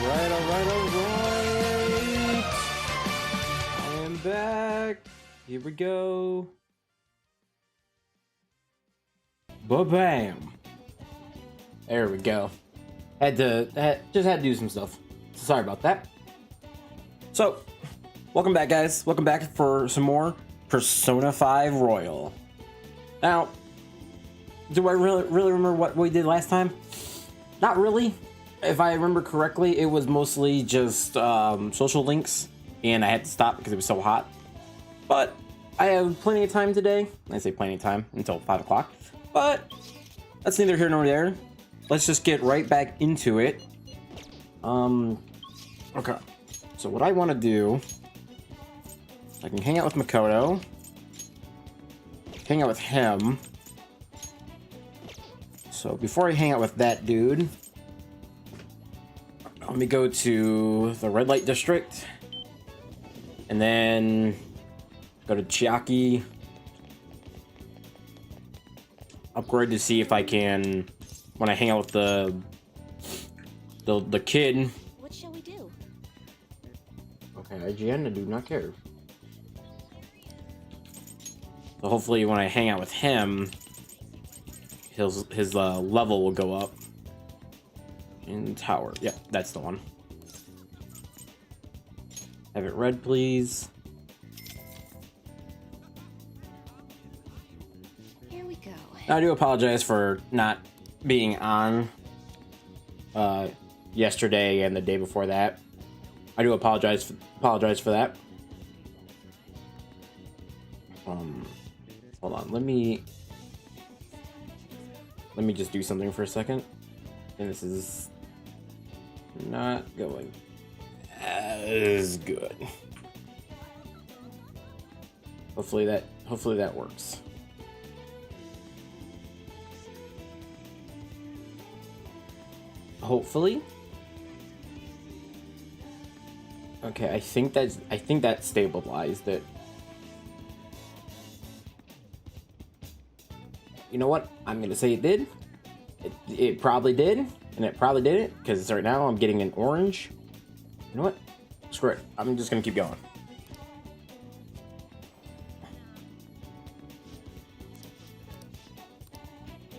Alright. I am back. Here we go. Ba-bam. There we go. Just had to do some stuff. Sorry about that. So, welcome back, guys. Welcome back for some more Persona 5 Royal. Now, do I really remember what we did last time? Not really. If I remember correctly, it was mostly just social links, and I had to stop because it was so hot. But I have plenty of time today. I say plenty of time until 5 o'clock. But that's neither here nor there. Let's just get right back into it. Okay. So what I want to do, I can hang out with Makoto. Hang out with him. So before I hang out with that dude, let me go to the red light district. And then go to Chiaki. Upgrade to see if I can, when I hang out with the kid. What shall we do? Okay, IGN, I do not care. So hopefully when I hang out with him, his level will go up. In tower. Yep, that's the one. Have it red, please. Here we go. I do apologize for not being on yesterday and the day before that. I do apologize for that. Hold on, let me just do something for a second. And this is not going as good. Hopefully that works. Hopefully. Okay, I think that stabilized it. You know what? I'm gonna say it did. It probably did, and it probably didn't, because right now I'm getting an orange. You know what? Screw it. I'm just gonna keep going.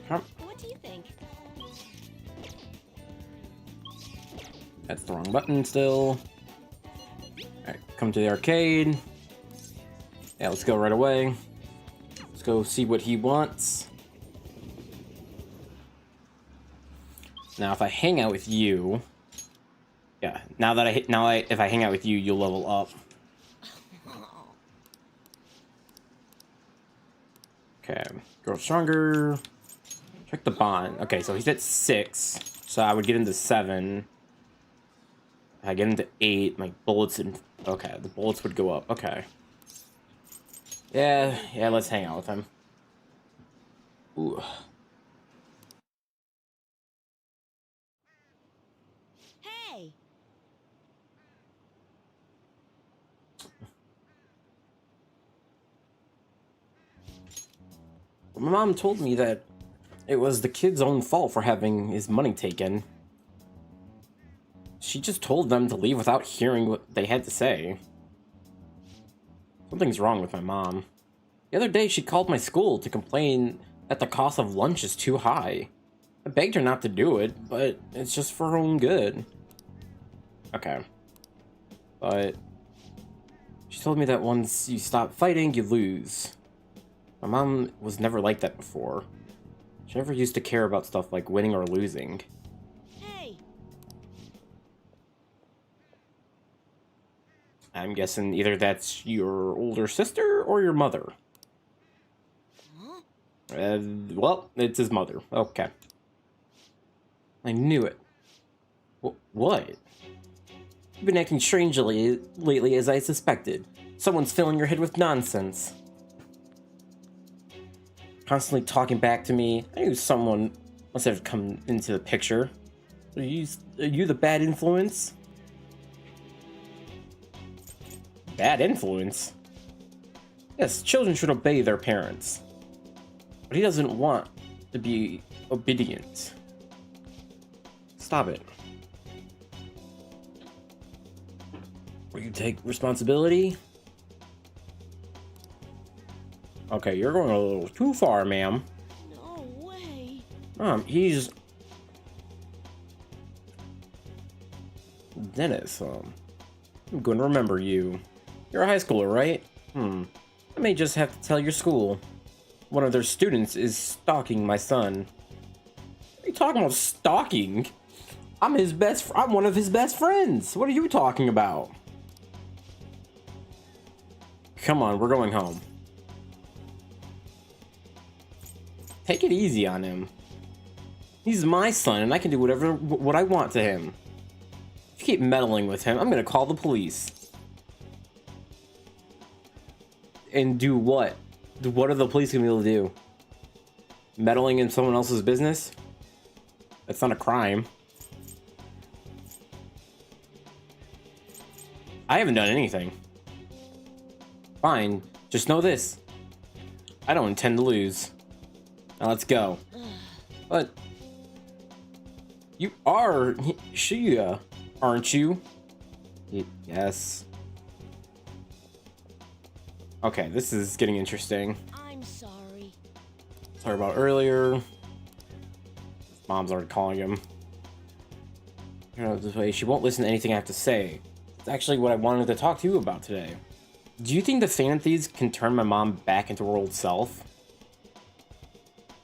What do you think? That's the wrong button still. Alright, come to the arcade. Yeah, let's go right away. Let's go see what he wants. Now, if I hang out with you, yeah. If I hang out with you, you'll level up. Okay, grow stronger. Check the bond. Okay, so he's at 6, so I would get into 7. If I get into 8, my bullets and okay, the bullets would go up. Okay. Yeah. Let's hang out with him. Ooh. My mom told me that it was the kid's own fault for having his money taken. She just told them to leave without hearing what they had to say. Something's wrong with my mom. The other day she called my school to complain that the cost of lunch is too high. I begged her not to do it, but it's just for her own good. Okay. But she told me that once you stop fighting, you lose. My mom was never like that before. She never used to care about stuff like winning or losing. Hey. I'm guessing either that's your older sister or your mother. Huh? Well, it's his mother. Okay. I knew it. What? You've been acting strangely lately, as I suspected. Someone's filling your head with nonsense. Constantly talking back to me. I knew someone must have come into the picture. Are you the bad influence? Bad influence? Yes, children should obey their parents. But he doesn't want to be obedient. Stop it. Will you take responsibility? Okay, you're going a little too far, ma'am. No way. He's Dennis. I'm going to remember you. You're a high schooler, right? I may just have to tell your school. One of their students is stalking my son. What are you talking about stalking? I'm one of his best friends. What are you talking about? Come on, we're going home. Take it easy on him. He's my son, and I can do what I want to him. If you keep meddling with him, I'm gonna call the police. And do what? What are the police gonna be able to do? Meddling in someone else's business? That's not a crime. I haven't done anything. Fine, just know this. I don't intend to lose. Now let's go. But you are Shia, aren't you? Yes. Okay, this is getting interesting. I'm sorry. Sorry about earlier. His mom's already calling him. You know, this way she won't listen to anything I have to say. It's actually what I wanted to talk to you about today. Do you think the Phantom Thieves can turn my mom back into her old self?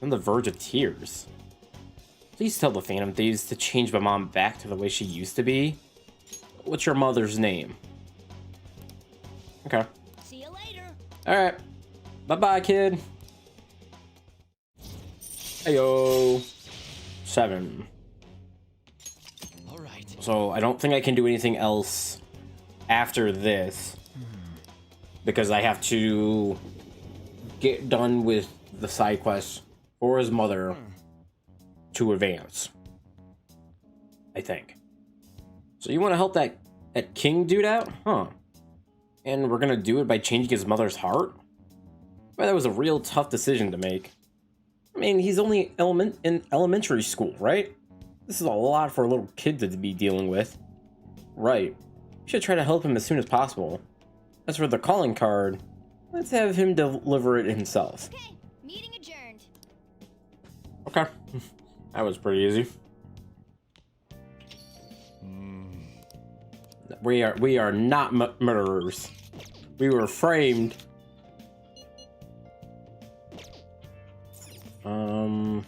I'm on the verge of tears. Please tell the Phantom Thieves to change my mom back to the way she used to be. What's your mother's name? Okay. See you later. Alright. Bye-bye, kid. Heyo. 7. Alright. So I don't think I can do anything else after this. Because I have to get done with the side quest for his mother to advance. I think. So you want to help that king dude out? Huh. And we're gonna do it by changing his mother's heart? Well, that was a real tough decision to make. I mean, he's only in elementary school, right? This is a lot for a little kid to be dealing with. Right. We should try to help him as soon as possible. As for the calling card, let's have him deliver it himself. Okay, meeting adjourned. Okay. That was pretty easy. We are not murderers. We were framed. No.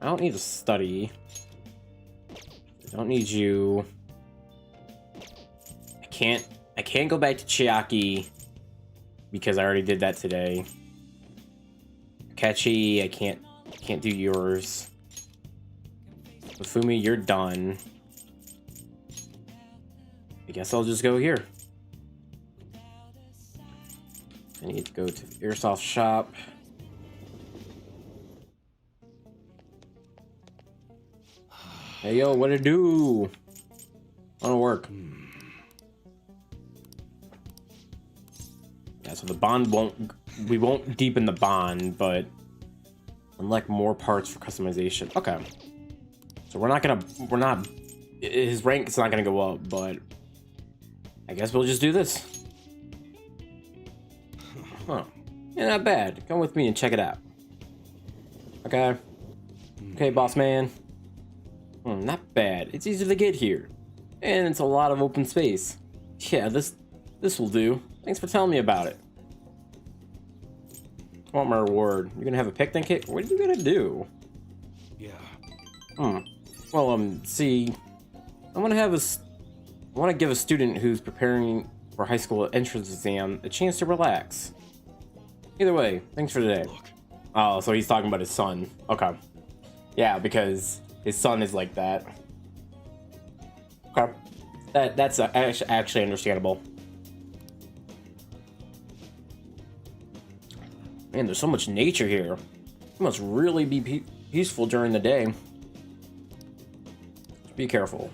I don't need to study. I don't need you. I can't go back to Chiaki because I already did that today. Catchy, I can't do yours. Fumi, you're done. I guess I'll just go here. I need to go to the airsoft shop. Hey yo, what it do? Wanna work? Yeah, so the bond we won't deepen the bond, but unlock more parts for customization. Okay. So his rank is not gonna go up, but I guess we'll just do this. Huh. Yeah, not bad. Come with me and check it out. Okay. Okay, boss man. Not bad. It's easy to get here. And it's a lot of open space. Yeah, this will do. Thanks for telling me about it. I want my reward. You're gonna have a picnic kit? What are you gonna do? Yeah. Well, see, I want to give a student who's preparing for high school entrance exam a chance to relax. Either way, thanks for today. Look. Oh, so he's talking about his son. Okay. Yeah, because his son is like that. Okay. That's actually understandable. Man, there's so much nature here. It must really be peaceful during the day. Be careful.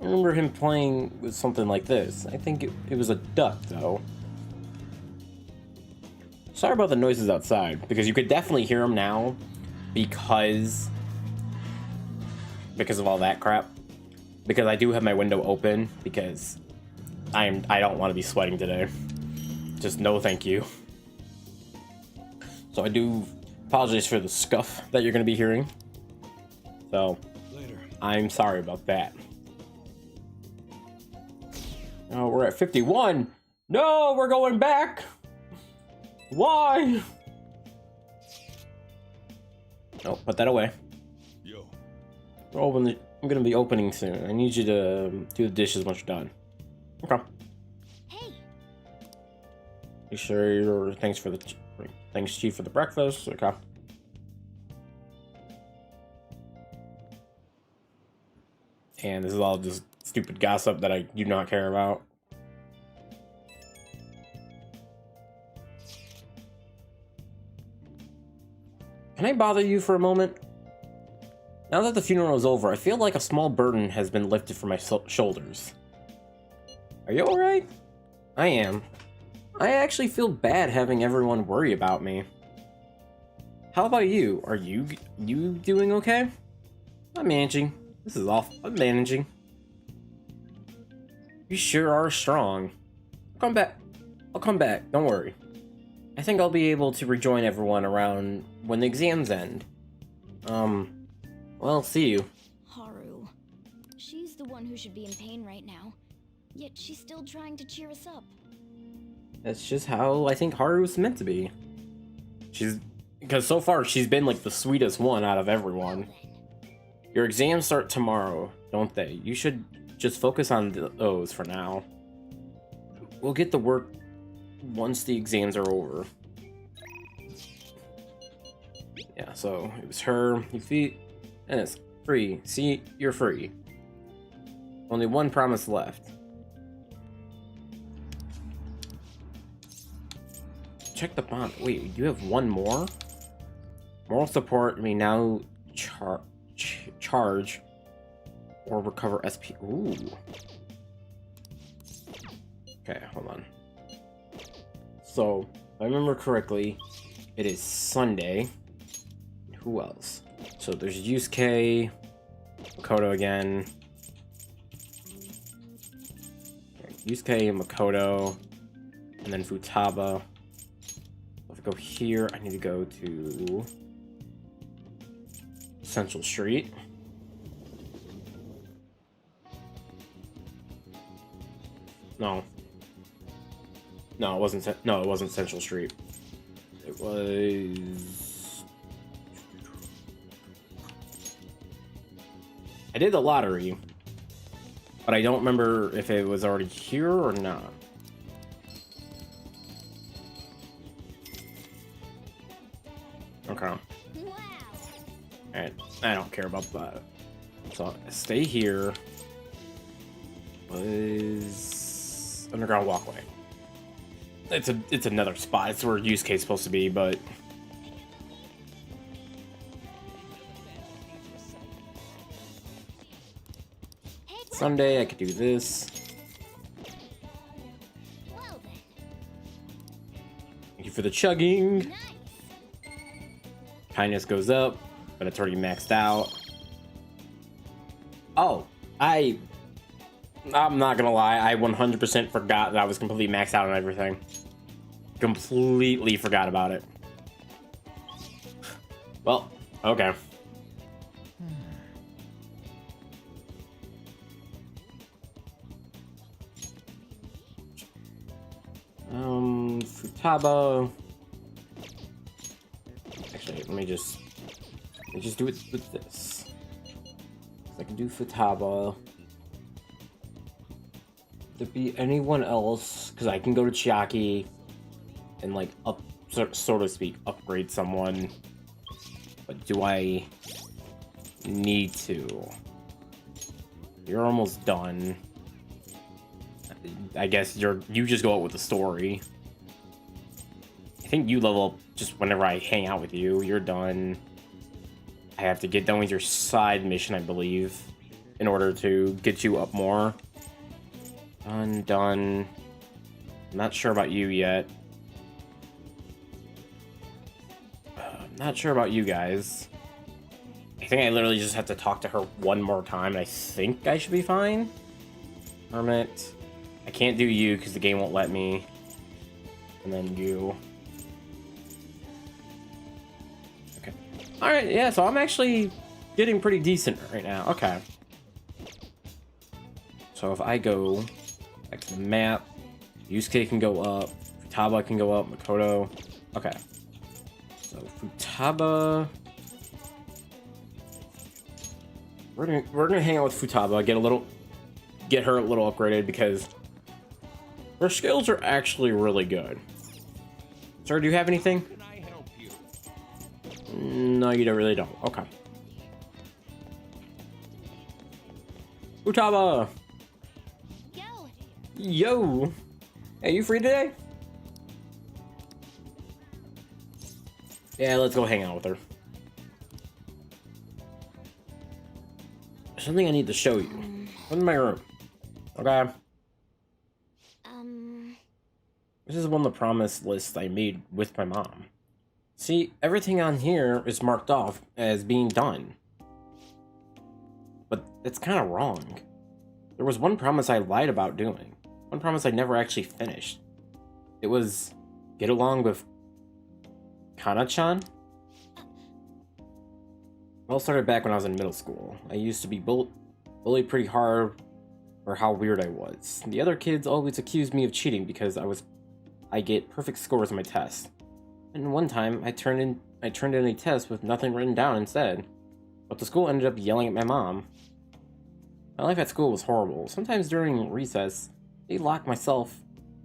I remember him playing with something like this. I think it was a duck, though. Sorry about the noises outside, because you could definitely hear them now because of all that crap. because I do have my window open because I don't want to be sweating today. Just no thank you. So I do apologize for the scuff that you're going to be hearing. So later. I'm sorry about that. Oh, we're at 51. No, we're going back. Why? Oh, put that away. Yo. I'm gonna be opening soon. I need you to do the dishes once you're done. Okay. Hey. You sure you're thanks, Chief, for the breakfast. Okay. And this is all just stupid gossip that I do not care about. Can I bother you for a moment? Now that the funeral is over, I feel like a small burden has been lifted from my shoulders. Are you alright? I am. I actually feel bad having everyone worry about me. How about you? Are you doing okay? I'm managing. This is awful. I'm managing. You sure are strong. I'll come back. Don't worry. I think I'll be able to rejoin everyone around when the exams end. Well, see you. Haru. She's the one who should be in pain right now. Yet she's still trying to cheer us up. That's just how I think Haru's meant to be. Because so far she's been like the sweetest one out of everyone. Your exams start tomorrow, don't they? You should just focus on those for now. We'll get the work once the exams are over. Yeah, so it was her, you feet, and it's free. See, you're free. Only one promise left. Check the bond. Wait, you have one more? Moral support may now charge or recover SP. Ooh. Okay, hold on. So, if I remember correctly, it is Sunday. Who else? So there's Yusuke, Makoto again. Okay, Yusuke, Makoto, and then Futaba. If I go here, I need to go to Central Street. No, it wasn't. No, it wasn't Central Street. It was. I did the lottery, but I don't remember if it was already here or not. Okay. Wow. Alright, I don't care about that. So stay here. Was underground walkway. It's another spot. It's where Yusuke's supposed to be, but Sunday I could do this. Well then. Thank you for the chugging. Nice. Kindness goes up, but it's already maxed out. Oh, I'm not gonna lie, I 100% forgot that I was completely maxed out on everything. Completely forgot about it. Well, okay. Futaba. Actually, let me just do it with this. I can do Futaba. There be anyone else? Because I can go to Chiaki and like so to speak, upgrade someone. But do I need to? You're almost done. I guess you just go out with the story. I think you level up just whenever I hang out with you. You're done. I have to get done with your side mission, I believe, in order to get you up more. Done. I'm not sure about you yet. Not sure about you guys. I think I literally just have to talk to her one more time, and I think I should be fine. Hermit. I can't do you because the game won't let me. And then you. Okay. Alright, yeah, so I'm actually getting pretty decent right now. Okay. So if I go back to the map, Yusuke can go up, Futaba can go up, Makoto. Okay. So Futaba. We're gonna hang out with Futaba, get her a little upgraded because her skills are actually really good. Sir, do you have anything? Can I help you? No, you really don't. Okay. Futaba! Yo! Yo! Hey, you free today? Yeah, let's go hang out with her. There's something I need to show you. Come in my room. Okay. This is one of the promise lists I made with my mom. See, everything on here is marked off as being done. But it's kind of wrong. There was one promise I lied about doing. One promise I never actually finished. It was get along with Kana-chan. It all started back when I was in middle school. I used to be bullied pretty hard for how weird I was. The other kids always accused me of cheating because I get perfect scores on my tests. And one time I turned in a test with nothing written down instead. But the school ended up yelling at my mom. My life at school was horrible. Sometimes during recess, I'd lock myself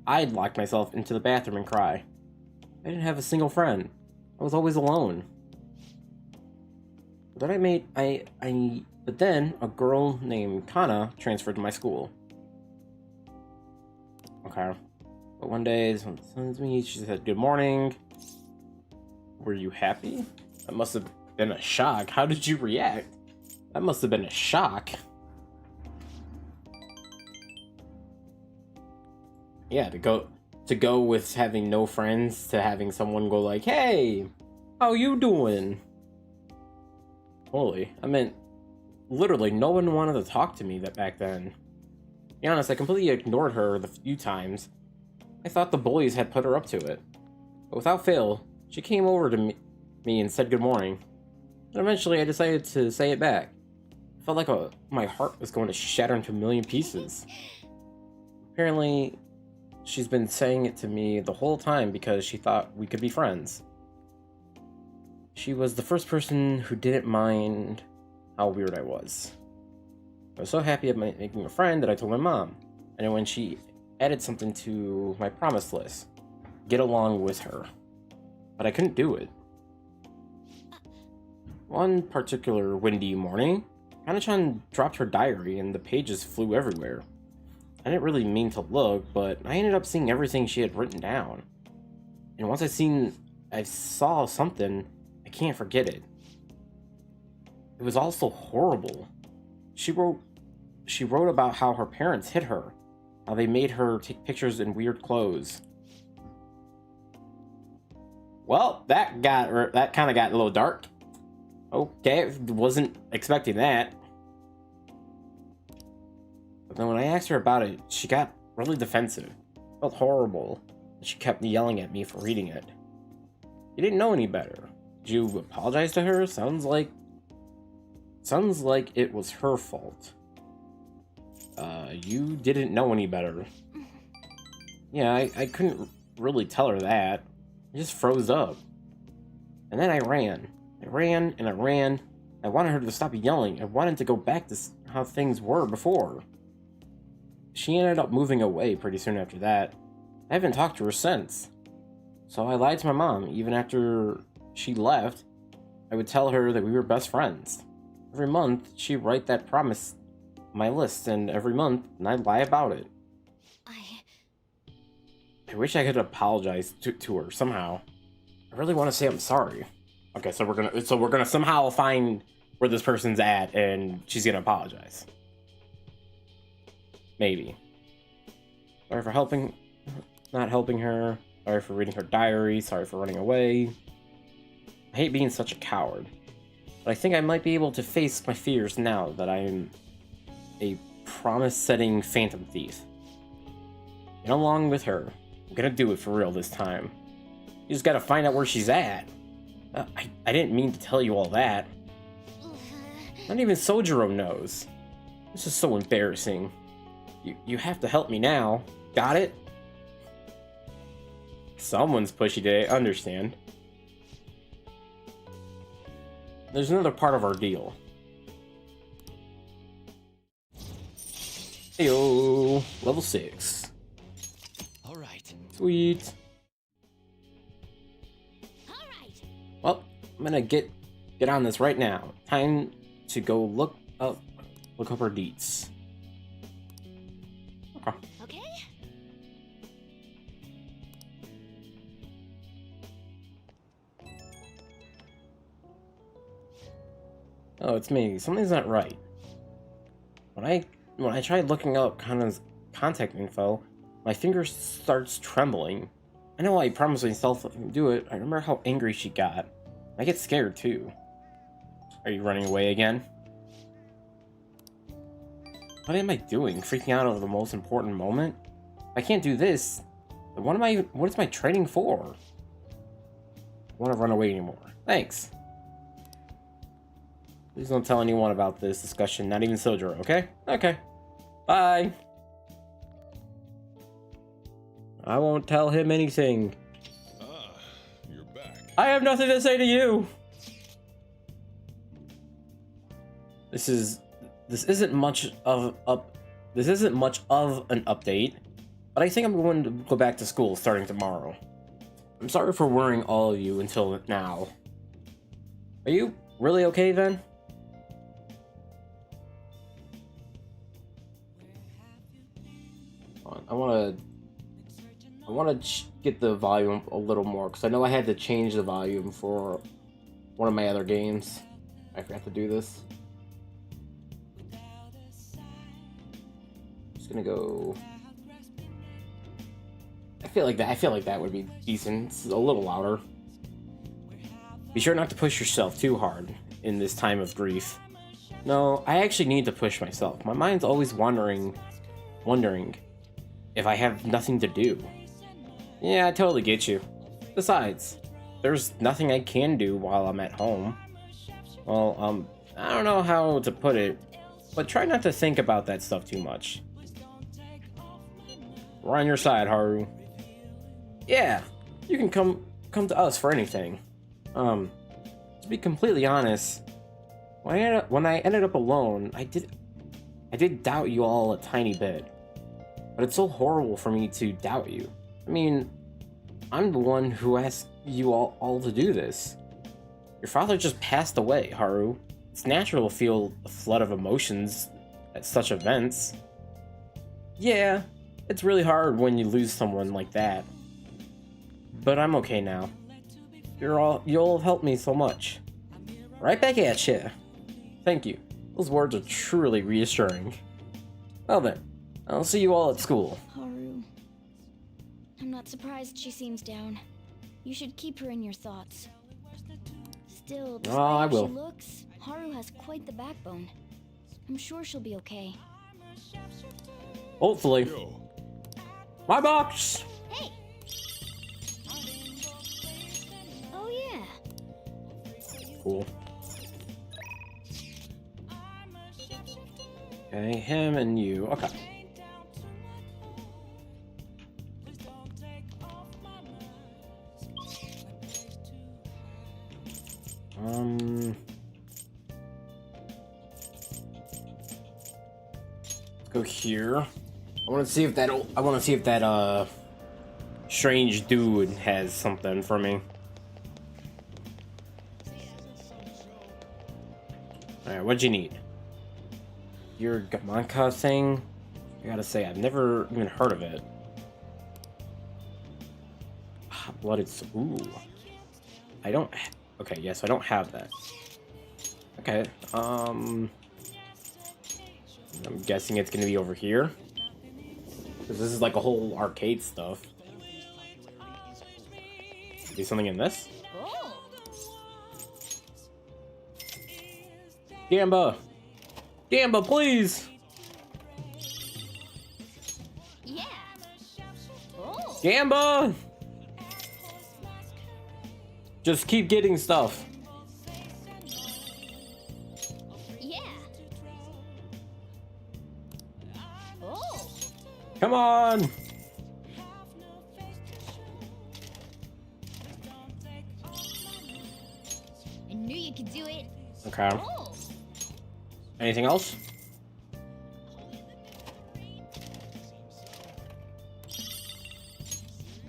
into the bathroom and cry. I didn't have a single friend. I was always alone. But then a girl named Kana transferred to my school. Okay. But one day, she said, "Good morning. Were you happy?" That must have been a shock. How did you react? That must have been a shock. Yeah, to go with having no friends to having someone go like, "Hey, how you doing?" Holy, I meant literally no one wanted to talk to me back then. To be honest, I completely ignored her the few times. I thought the bullies had put her up to it. But without fail, she came over to me and said good morning. And eventually I decided to say it back. I felt like my heart was going to shatter into a million pieces. Apparently, she's been saying it to me the whole time because she thought we could be friends. She was the first person who didn't mind how weird I was. I was so happy at making a friend that I told my mom. And when she added something to my promise list, get along with her. But I couldn't do it. One particular windy morning, Kana-chan dropped her diary and the pages flew everywhere. I didn't really mean to look, but I ended up seeing everything she had written down. And once I saw something, I can't forget it. It was all so horrible. She wrote about how her parents hit her, how they made her take pictures in weird clothes. Well, that kind of got a little dark. Okay, wasn't expecting that. But then when I asked her about it, she got really defensive. It felt horrible. She kept yelling at me for reading it. You didn't know any better. Did you apologize to her? Sounds like it was her fault. You didn't know any better. Yeah, I couldn't really tell her that. I just froze up. And then I ran. I ran and I ran. I wanted her to stop yelling. I wanted to go back to how things were before. She ended up moving away pretty soon after that. I haven't talked to her since. So I lied to my mom. Even after she left, I would tell her that we were best friends. Every month, she'd write that promise on my list, and every month, I'd lie about it. I wish I could apologize to her somehow. I really want to say I'm sorry. Okay, so we're gonna somehow find where this person's at, and she's gonna apologize. Maybe. Sorry for not helping her. Sorry for reading her diary. Sorry for running away. I hate being such a coward. but I think I might be able to face my fears now that I'm a promise-setting Phantom Thief. And along with her, I'm gonna do it for real this time. You just gotta find out where she's at. I didn't mean to tell you all that. Not even Sojiro knows. This is so embarrassing. You have to help me now. Got it? Someone's pushy today, understand. There's another part of our deal. Heyo, level 6. Alright. Sweet. Well, I'm gonna get on this right now. Time to go look up her deets. Okay. Okay? Oh, it's me. Something's not right. When I tried looking up Kana's contact info, my finger starts trembling. I know I promised myself I can do it. I remember how angry she got. I get scared too. Are you running away again? What am I doing? Freaking out over the most important moment? If I can't do this, then what is my training for? I don't want to run away anymore. Thanks. Please don't tell anyone about this discussion, not even Sojiro, okay? Okay. Bye. I won't tell him anything. Ah, you're back. I have nothing to say to you. This isn't much of an update, but I think I'm going to go back to school starting tomorrow. I'm sorry for worrying all of you until now. Are you really okay then? I want to get the volume a little more, because I know I had to change the volume for one of my other games. I forgot to do this. Just gonna go. I feel like that would be decent. It's a little louder. Be sure not to push yourself too hard in this time of grief. No, I actually need to push myself. My mind's always wondering if I have nothing to do. Yeah, I totally get you. Besides, there's nothing I can do while I'm at home. Well, I don't know how to put it, but try not to think about that stuff too much. We're on your side, Haru. Yeah, you can come to us for anything. To be completely honest, when I ended up alone, I did doubt you all a tiny bit. But it's so horrible for me to doubt you. I mean, I'm the one who asked you all to do this. Your father just passed away, Haru. It's natural to feel a flood of emotions at such events. Yeah, it's really hard when you lose someone like that. But I'm okay now. You'll have helped me so much. Right back at ya. Thank you. Those words are truly reassuring. Well then, I'll see you all at school. Haru. I'm not surprised she seems down. You should keep her in your thoughts. Still, despite I how will. she looks, Haru has quite the backbone. I'm sure she'll be okay. Hopefully. Yo, My box! Hey! Oh yeah. Cool. Okay, him and you. Okay. Let's go here. I want to see if that strange dude has something for me. Alright, what'd you need? Your Gamanka thing? I gotta say, I've never even heard of it. Blooded. Ooh. I don't. Okay, yes, I don't have that. Okay, I'm guessing it's gonna be over here. Because this is like a whole arcade stuff. Be something in this? Oh. Gamba! Gamba, please! Yeah. Oh. Gamba! Just keep getting stuff. Yeah. Oh. Come on! I knew you could do it. Okay. Oh. Anything else?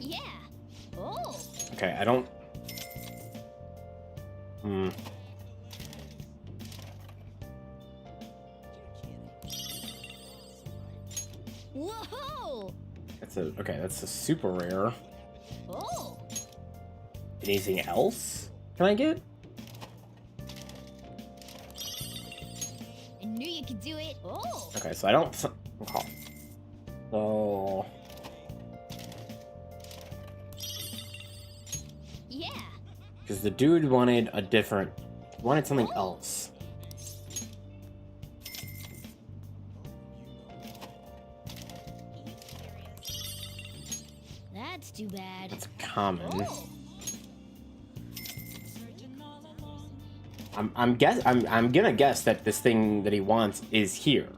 Yeah. Oh. Okay, I don't... Whoa. That's a... Okay, that's a super rare. Oh. Anything else can I get? I knew you could do it. Oh. Okay, so I don't... Okay. So... Yeah. Because the dude wanted a different... Wanted something else. That's too bad. It's common. Oh. I'm gonna guess that this thing that he wants is here.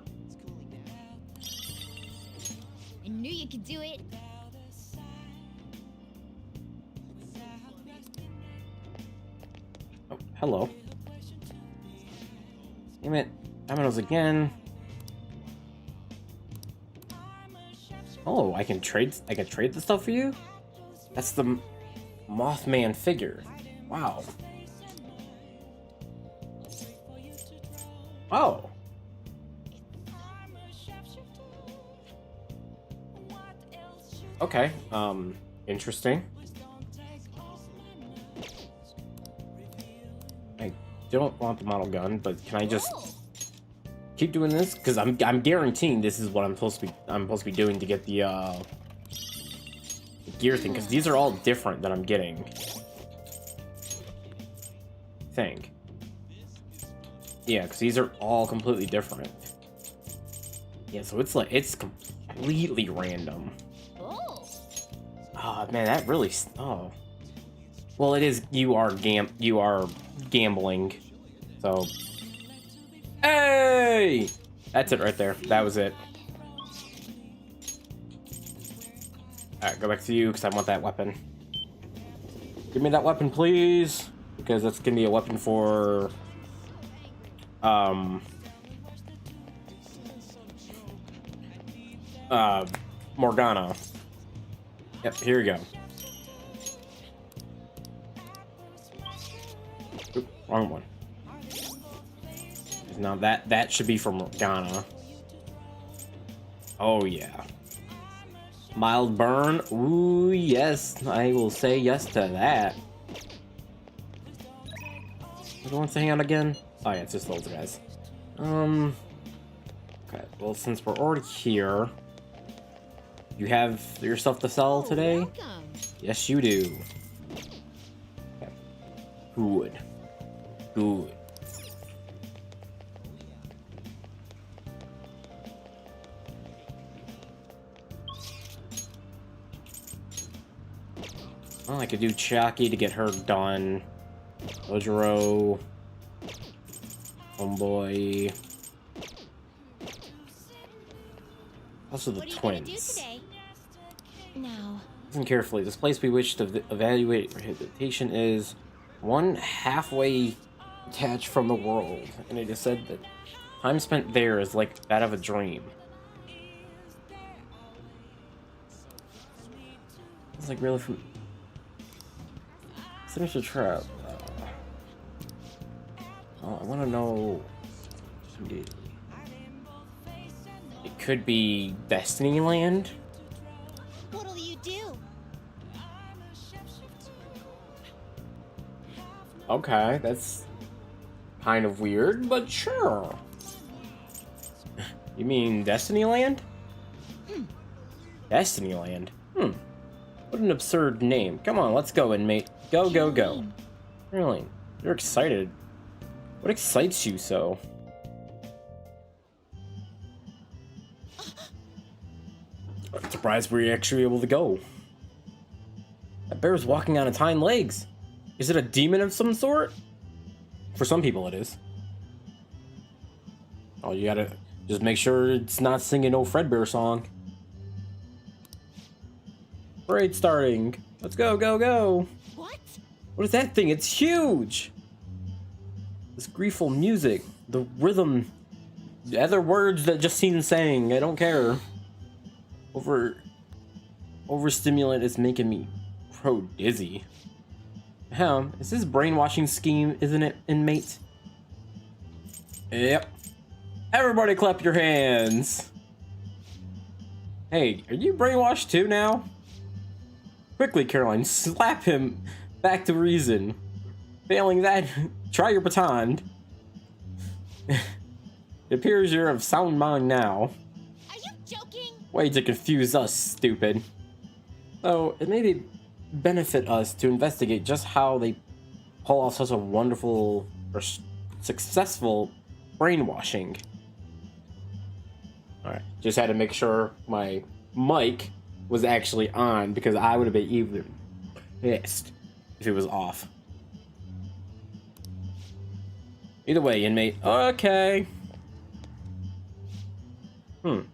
I knew you could do it. Oh, hello. Damn it. Dominoes again. Oh, I can trade the stuff for you? That's the Mothman figure. Wow. Oh. Okay. Interesting. I don't want the model gun, but can I just keep doing this? Because I'm guaranteeing this is what I'm supposed to be doing to get the gear thing. Because these are all different that I'm getting. I think. Yeah, because these are all completely different. Yeah, so it's like it's completely random. Oh man, that really. Oh. Well, it is. You are gambling. So. Hey! That's it right there. That was it. Alright, go back to you because I want that weapon. Give me that weapon, please. Because that's gonna be a weapon for. Morgana. Yep, here we go. Oop, wrong one. Now that should be for Morgana. Oh yeah. Mild burn. Ooh yes, I will say yes to that. Who wants to hang out again? Oh yeah, it's just those guys. Okay, well since we're already here, you have your stuff to sell today? Welcome. Yes, you do. Okay. Good. Good. Well, I could do Chucky to get her done. Ojiro. Homeboy. Also the What are you twins. gonna do today? No. Listen carefully. This place we wish to evaluate rehabilitation is one halfway detached from the world, and it is said that time spent there is like that of a dream. It's like really from. Finish the trap. Oh, I want to know. It could be Destiny Land. What'll you do? Okay, that's kind of weird, but sure. You mean Destiny Land? Destiny Land? What an absurd name. Come on, let's go, inmate. Go, go, go. Really? You're excited. What excites you so? I'm surprised we're actually able to go. That bear's walking on its hind legs. Is it a demon of some sort? For some people it is. Oh, you gotta just make sure it's not singing no Fredbear song. Parade starting. Let's go, go, go. What? What is that thing? It's huge. This griefful music, the rhythm, the other words that Justine's saying. I don't care. Overstimulant is making me pro dizzy. Is this brainwashing scheme, isn't it, inmate? Yep. Everybody clap your hands. Hey, are you brainwashed too now? Quickly, Caroline, slap him back to reason. Failing that, try your baton. It appears you're of sound mind now. Are you joking? Way to confuse us, stupid. So, it may benefit us to investigate just how they pull off such a wonderful or successful brainwashing. Alright, just had to make sure my mic was actually on because I would have been even pissed if it was off. Either way, inmate. Okay. That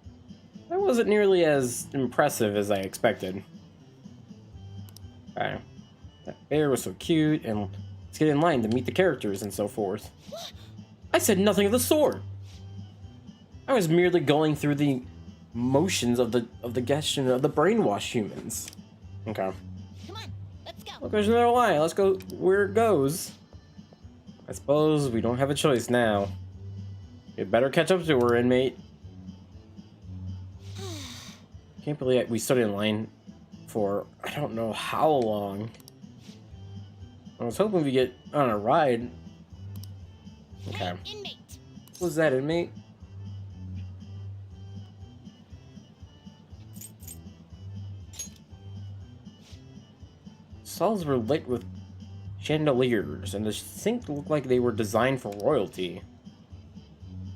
wasn't nearly as impressive as I expected. Okay. That bear was so cute, and let's get in line to meet the characters and so forth. I said nothing of the sort. I was merely going through the motions of the gesture of the brainwashed humans. Okay. Come on, let's go. Look, there's another line. Let's go where it goes. I suppose we don't have a choice now. You better catch up to her, inmate. Can't believe we stood in line for I don't know how long. I was hoping we get on a ride. Okay. Hey, inmate. What was that, inmate? Cells were lit with chandeliers, and the sink looked like they were designed for royalty.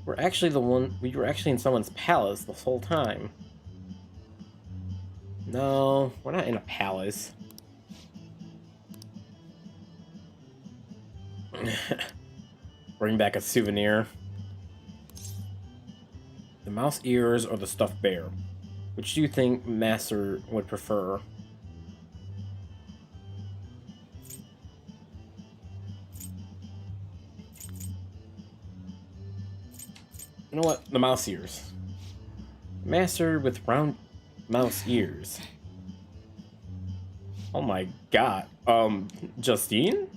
We were actually in someone's palace this whole time. No, we're not in a palace. Bring back a souvenir. The mouse ears or the stuffed bear? Which do you think Master would prefer? You know what? The mouse ears. Master with round mouse ears. Oh my god. Justine?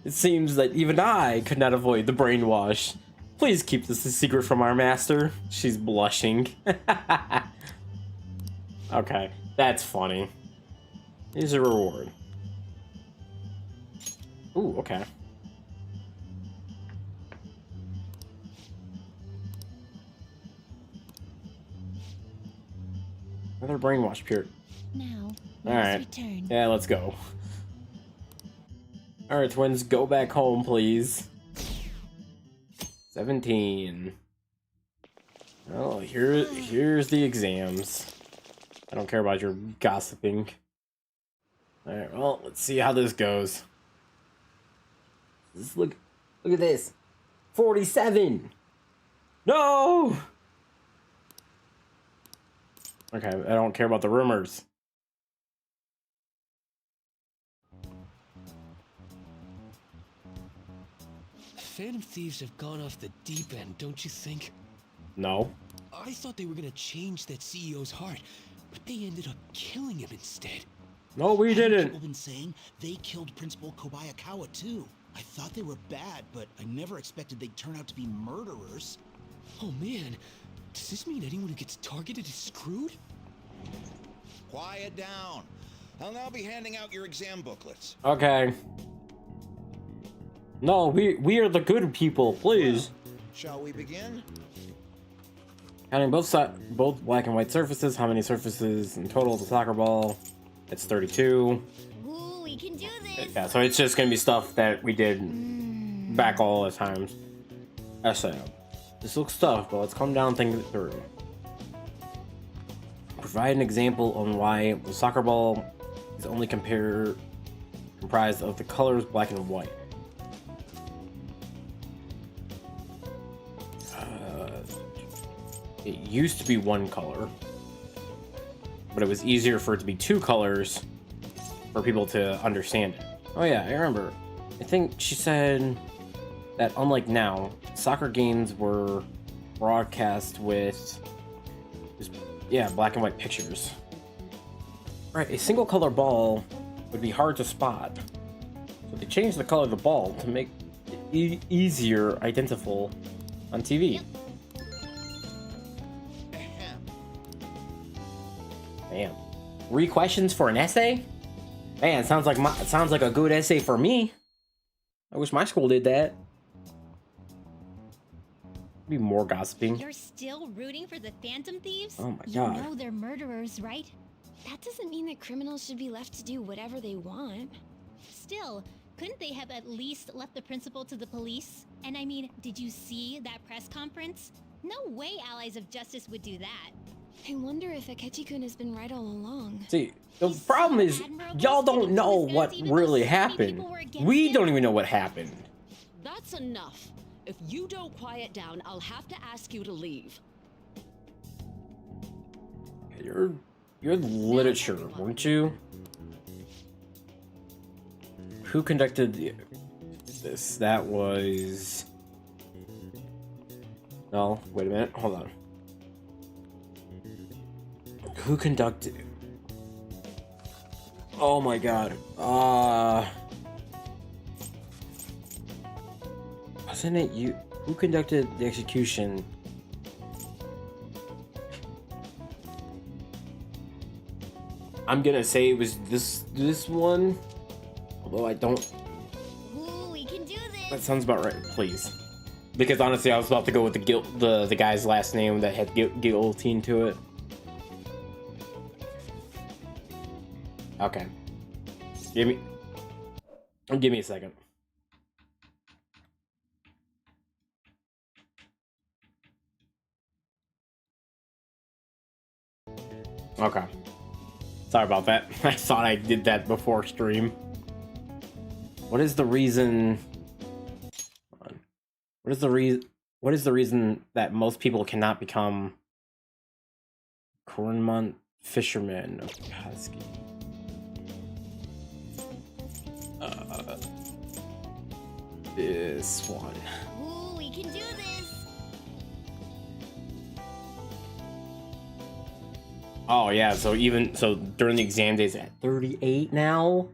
It seems that even I could not avoid the brainwash. Please keep this a secret from our master. She's blushing. Okay, that's funny. Here's a reward. Ooh, okay. Another brainwash period. Now, Alright. return. Yeah, let's go. Alright, twins, go back home, please. 17. Oh, here's the exams. I don't care about your gossiping. Alright, well, let's see how this goes. Look at this. 47! No! Okay, I don't care about the rumors. Phantom Thieves have gone off the deep end, don't you think? No. I thought they were gonna change that CEO's heart, but they ended up killing him instead. No, we didn't. People been saying they killed Principal Kobayakawa too. I thought they were bad, but I never expected they'd turn out to be murderers. Oh man, does this mean anyone who gets targeted is screwed? Quiet down. I'll now be handing out your exam booklets. Okay. No, we are the good people, please. Shall we begin? Counting both black and white surfaces, how many surfaces in total is a soccer ball? It's 32. Ooh, we can do this. Yeah, so it's just gonna be stuff that we did back all the times. Essay. This looks tough, but let's calm down and think it through. Provide an example on why the soccer ball is only comprised of the colors black and white. It used to be one color, but it was easier for it to be two colors for people to understand it. Oh yeah, I remember. I think she said that unlike now, soccer games were broadcast with just, black and white pictures. Right, a single color ball would be hard to spot. So they changed the color of the ball to make it easier identifiable on TV. Damn. 3 questions for an essay? Man, sounds like a good essay for me. I wish my school did that. Be more gossiping. You're still rooting for the Phantom Thieves? Oh my You god. know they're murderers, right? That doesn't mean that criminals should be left to do whatever they want. Still, couldn't they have at least left the principal to the police? And I mean, did you see that press conference? No way Allies of Justice would do that. I wonder if Akechi-kun has been right all along. See, the problem is, y'all don't know what really happened. We don't even know what happened. That's enough. If you don't quiet down, I'll have to ask you to leave. You're literature, weren't you? Who conducted this? That was... No, wait a minute, hold on. Who conducted... Oh my god. Wasn't it you? Who conducted the execution? I'm gonna say it was this one. Although I don't... Ooh, we can do this! That sounds about right, please. Because honestly, I was about to go with the guy's last name that had guillotine to it. Okay. Give me a second. Okay. Sorry about that. I thought I did that before stream. What is the reason? What is the reason that most people cannot become Cornmont fishermen of Husky? This one. Ooh, we can do this! Oh yeah, so during the exam days at 38 now.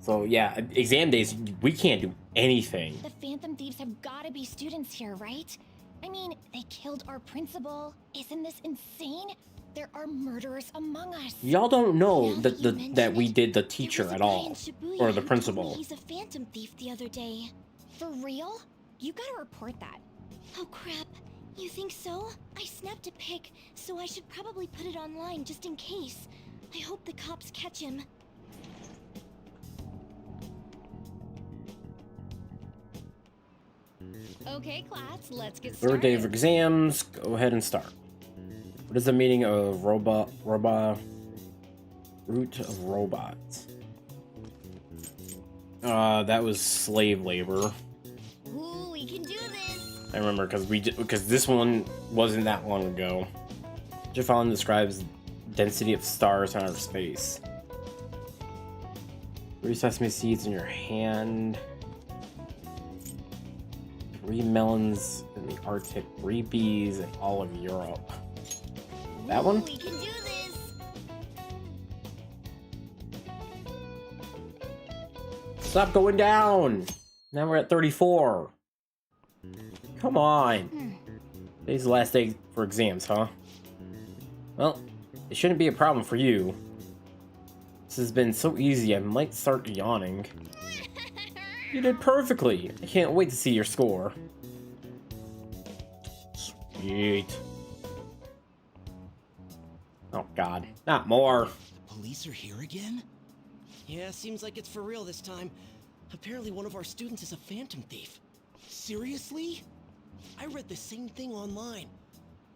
So yeah, exam days we can't do anything. The Phantom Thieves have gotta be students here, right? I mean, they killed our principal. Isn't this insane? There are murderers among us. Y'all don't know Now that you mention that we it, did the there teacher was a at guy all, in Shibuya or the who told me principal. He's a Phantom Thief the other day. For real? You gotta report that. Oh crap. You think so? I snapped a pic, so I should probably put it online just in case. I hope the cops catch him. Okay, class, let's get Third day of started. exams. Go ahead and start. What is the meaning of root of robots? That was slave labor. Ooh, we can do this! I remember because this one wasn't that long ago. Jafalin describes density of stars in outer space. 3 sesame seeds in your hand. 3 melons in the Arctic. 3 bees in all of Europe. That one? Ooh, we can do this! Stop going down! Now we're at 34. Come on. Today's the last day for exams, huh? Well, it shouldn't be a problem for you. This has been so easy, I might start yawning. You did perfectly. I can't wait to see your score. Sweet. Oh god, not more. The police are here again? Yeah, seems like it's for real this time. Apparently one of our students is a Phantom Thief. Seriously? I read the same thing online.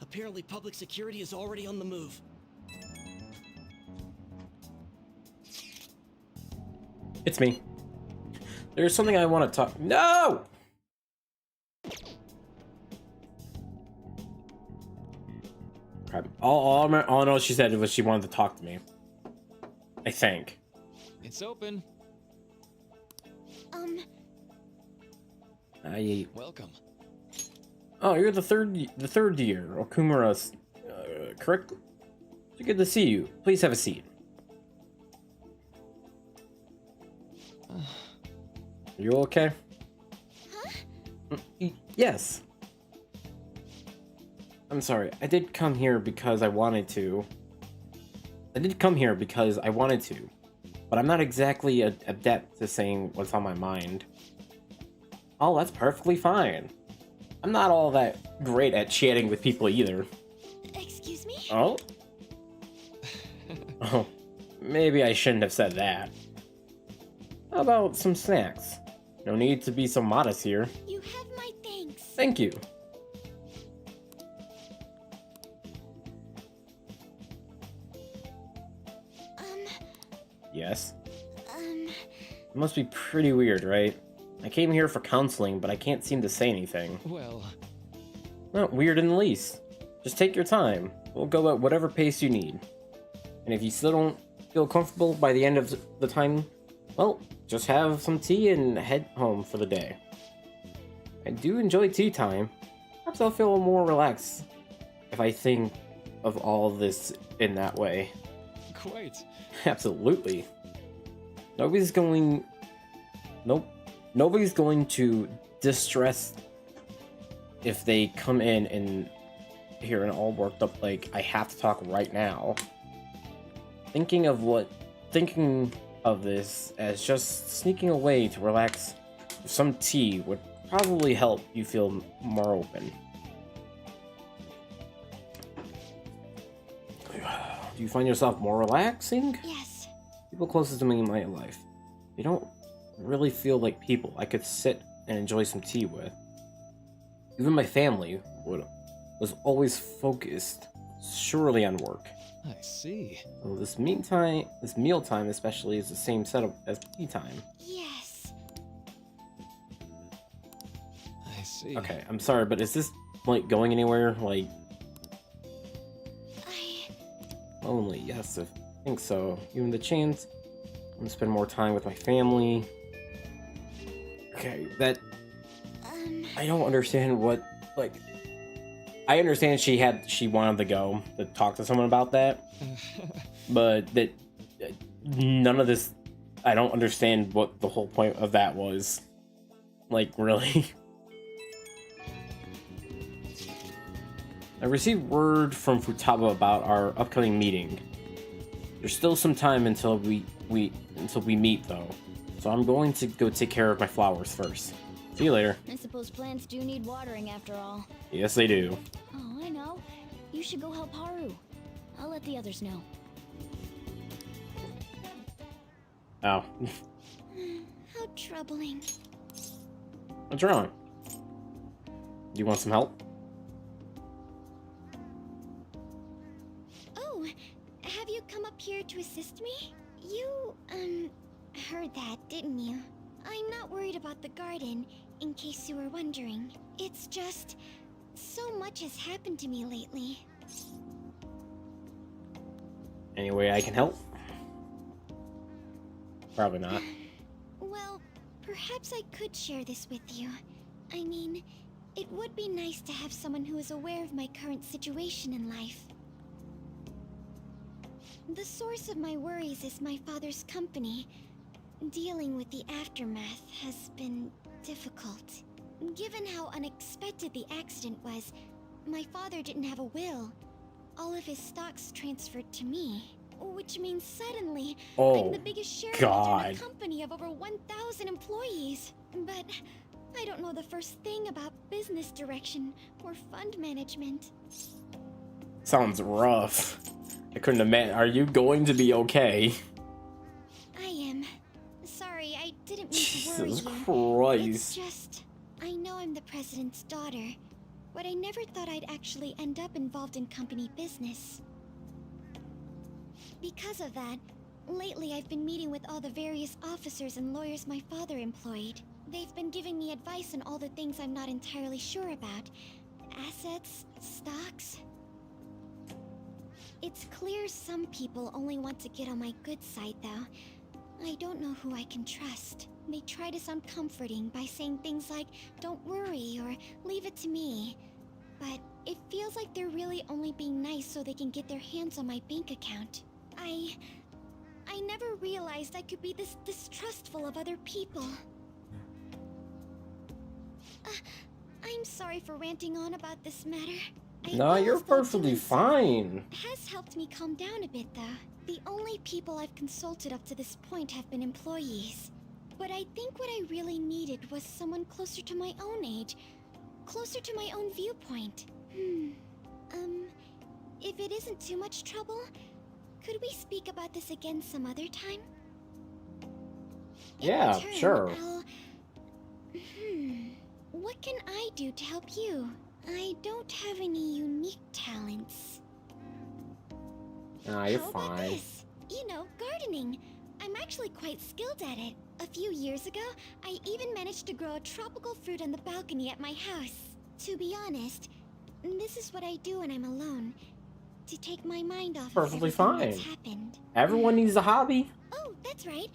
Apparently public security is already on the move. It's me. There's something I want to talk. No! Crap. All I know she said was she wanted to talk to me. I think. It's open. Welcome. Oh, you're the third year, Okumura, correct? So good to see you. Please have a seat. Are you okay? Huh? Yes. I'm sorry. I did come here because I wanted to. But I'm not exactly adept to saying what's on my mind. Oh, that's perfectly fine. I'm not all that great at chatting with people either. Excuse me? Oh? Oh, maybe I shouldn't have said that. How about some snacks? No need to be so modest here. You have my thanks. Thank you. Yes? It must be pretty weird, right? I came here for counseling, but I can't seem to say anything. Well, Not weird in the least. Just take your time. We'll go at whatever pace you need. And if you still don't feel comfortable by the end of the time, well, just have some tea and head home for the day. I do enjoy tea time. Perhaps I'll feel more relaxed if I think of all this in that way. quite. Absolutely. Nobody's going to distress if they come in and here and all worked up like I have to talk right now. Thinking of this as just sneaking away to relax with some tea would probably help you feel more open. Do you find yourself more relaxing? Yes. People closest to me in my life, they don't really feel like people I could sit and enjoy some tea with. Even my family was always focused surely on work. I see. So this mealtime especially is the same setup as tea time. Yes. I see. Okay, I'm sorry, but is this like going anywhere? Like lonely? Yes, I think so. Given the chance, I'm gonna spend more time with my family. Okay, that I don't understand what, like, I understand she wanted to go to talk to someone about that, but that none of this, I don't understand what the whole point of that was. Like, really? I received word from Futaba about our upcoming meeting. There's still some time until we meet though, so I'm going to go take care of my flowers first. See you later. I suppose plants do need watering after all. Yes, they do. Oh, I know. You should go help Haru. I'll let the others know. Oh. How troubling. What's wrong? Do you want some help? Oh, have you come up here to assist me? You, heard that, didn't you? I'm not worried about the garden, in case you were wondering. It's just, so much has happened to me lately. Any way I can help? Probably not. Well, perhaps I could share this with you. I mean, it would be nice to have someone who is aware of my current situation in life. The source of my worries is my father's company. Dealing with the aftermath has been difficult. Given how unexpected the accident was, my father didn't have a will. All of his stocks transferred to me, which means suddenly I'm the biggest shareholder in a company of over 1,000 employees. But I don't know the first thing about business direction or fund management. Sounds rough. I couldn't imagine. Are you going to be okay? I am. Sorry, I didn't mean to worry Jesus you. Christ. It's just, I know I'm the president's daughter, but I never thought I'd actually end up involved in company business. Because of that, Lately, I've been meeting with all the various officers and lawyers my father employed. They've been giving me advice on all the things I'm not entirely sure about. Assets, stocks. It's clear some people only want to get on my good side, though. I don't know who I can trust. They try to sound comforting by saying things like, "Don't worry," or "Leave it to me." But it feels like they're really only being nice so they can get their hands on my bank account. I never realized I could be this distrustful of other people. I'm sorry for ranting on about this matter. No, you're perfectly fine. Has helped me calm down a bit, though. The only people I've consulted up to this point have been employees. But I think what I really needed was someone closer to my own age, closer to my own viewpoint. If it isn't too much trouble, could we speak about this again some other time? Yeah, sure. What can I do to help you? I don't have any unique talents. Nah, you're How about fine. this? You know, gardening. I'm actually quite skilled at it. A few years ago, I even managed to grow a tropical fruit on the balcony at my house. To be honest, this is what I do when I'm alone. To take my mind off Perfectly of everything fine. that's happened. Everyone needs a hobby. Oh, that's right.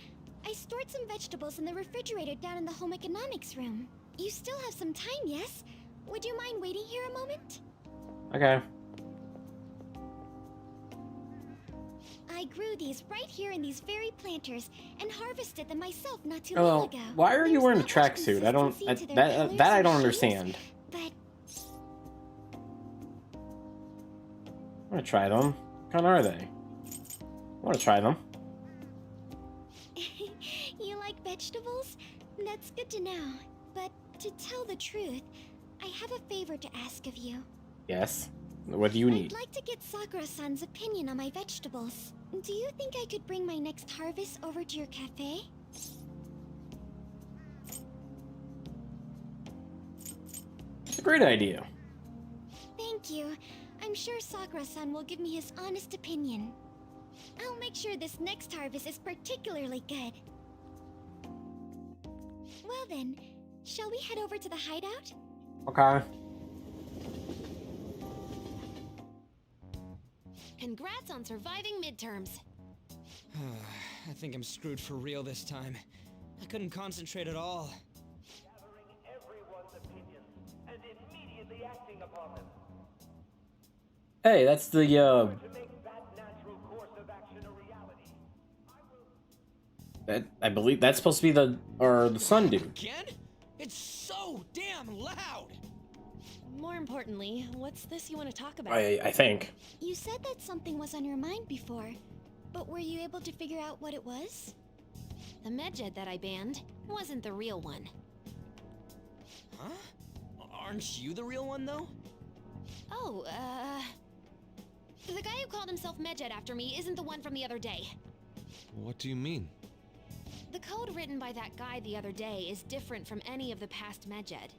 I stored some vegetables in the refrigerator down in the home economics room. You still have some time, yes? Would you mind waiting here a moment? Okay. I grew these right here in these very planters and harvested them myself not too long Oh, ago. why are you There's wearing a not much tracksuit? I don't. consistency to their That colors I or don't shapes, understand. But I'm gonna try them. What kind are they? I want to try them. you like vegetables? That's good to know. But to tell the truth, I have a favor to ask of you. Yes. What do you need? I'd like to get Sakura-san's opinion on my vegetables. Do you think I could bring my next harvest over to your cafe? It's a great idea. Thank you. I'm sure Sakura-san will give me his honest opinion. I'll make sure this next harvest is particularly good. Well then, shall we head over to the hideout? Okay. Congrats on surviving midterms. I think I'm screwed for real this time. I couldn't concentrate at all. Gathering everyone's opinions and immediately acting upon them. Hey, that's the To make that natural course of action a reality. that I believe that's supposed to be the sun dude. Again? It's so damn loud! More importantly, what's this you want to talk about? I think. You said that something was on your mind before, but were you able to figure out what it was? The medjed that I banned wasn't the real one. Huh? Aren't you the real one, though? Oh, the guy who called himself medjed after me isn't the one from the other day. What do you mean? The code written by that guy the other day is different from any of the past medjed.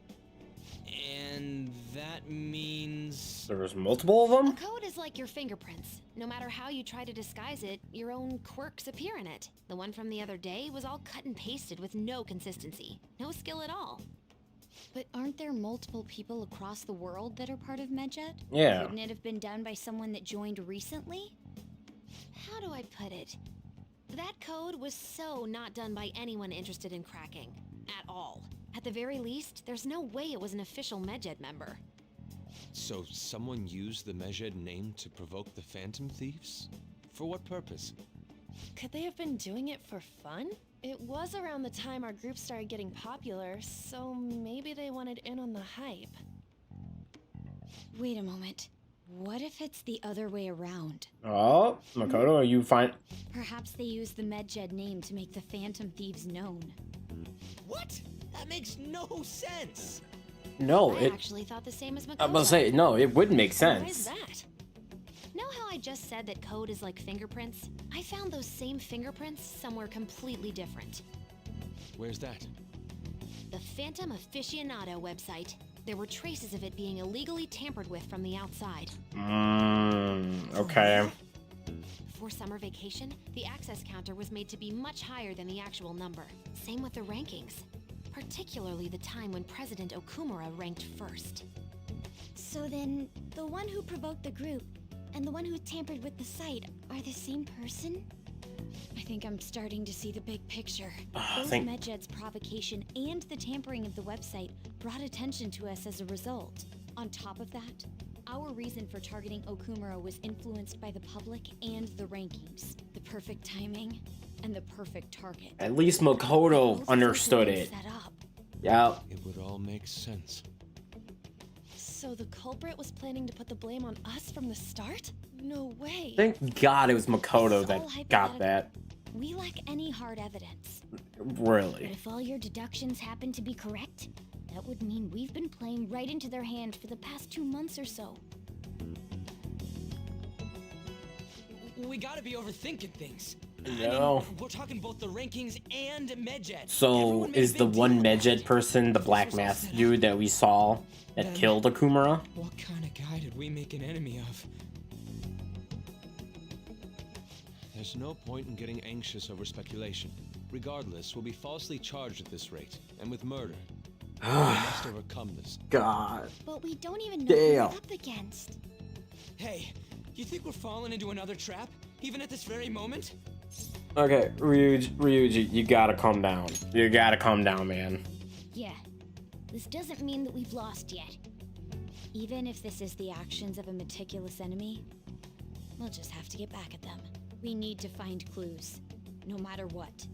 And that means... There's multiple of A them? code is like your fingerprints. No matter how you try to disguise it, your own quirks appear in it. The one from the other day was all cut and pasted with no consistency. No skill at all. But aren't there multiple people across the world that are part of medjed? Yeah. Couldn't it have been done by someone that joined recently? How do I put it? That code was so not done by anyone interested in cracking. At all. At the very least, there's no way it was an official medjed member. So someone used the Medjed name to provoke the Phantom Thieves? For what purpose? Could they have been doing it for fun? It was around the time our group started getting popular, so maybe they wanted in on the hype. Wait a moment. What if it's the other way around? Oh, Makoto, are you fine? Perhaps they used the medjed name to make the Phantom Thieves known. What? That makes no sense! No, I it. actually thought the same as Makoto. I'm gonna say no. It wouldn't make Why is sense. that? Know how I just said that code is like fingerprints? I found those same fingerprints somewhere completely different. Where's that? The Phantom Aficionado website. There were traces of it being illegally tampered with from the outside. Okay. before summer vacation, the access counter was made to be much higher than the actual number. Same with the rankings, particularly the time when President Okumura ranked first. So then, the one who provoked the group and the one who tampered with the site are the same person? I think I'm starting to see the big picture. Both Medjed's provocation and the tampering of the website brought attention to us as a result. On top of that, our reason for targeting Okumura was influenced by the public and the rankings. The perfect timing and the perfect target. At least Makoto understood it. Yeah. It would all make sense. So the culprit was planning to put the blame on us from the start? No way. Thank God it was Makoto that got that. We lack any hard evidence. Really? But if all your deductions happen to be correct, that would mean we've been playing right into their hand for the past 2 months or so. We gotta be overthinking things. No. I mean, we're talking both the rankings and Medjed. So is the one Medjed person the black mask dude that we saw that killed Okumura? What kind of guy did we make an enemy of? There's no point in getting anxious over speculation. Regardless, we'll be falsely charged at this rate, and with murder. We must overcome this. God. But we don't even know who we're up against. Hey, you think we're falling into another trap, even at this very moment? Okay, Ryuji, you gotta calm down. You gotta calm down, man. Yeah, this doesn't mean that we've lost yet. Even if this is the actions of a meticulous enemy, we'll just have to get back at them. We need to find clues, no matter what.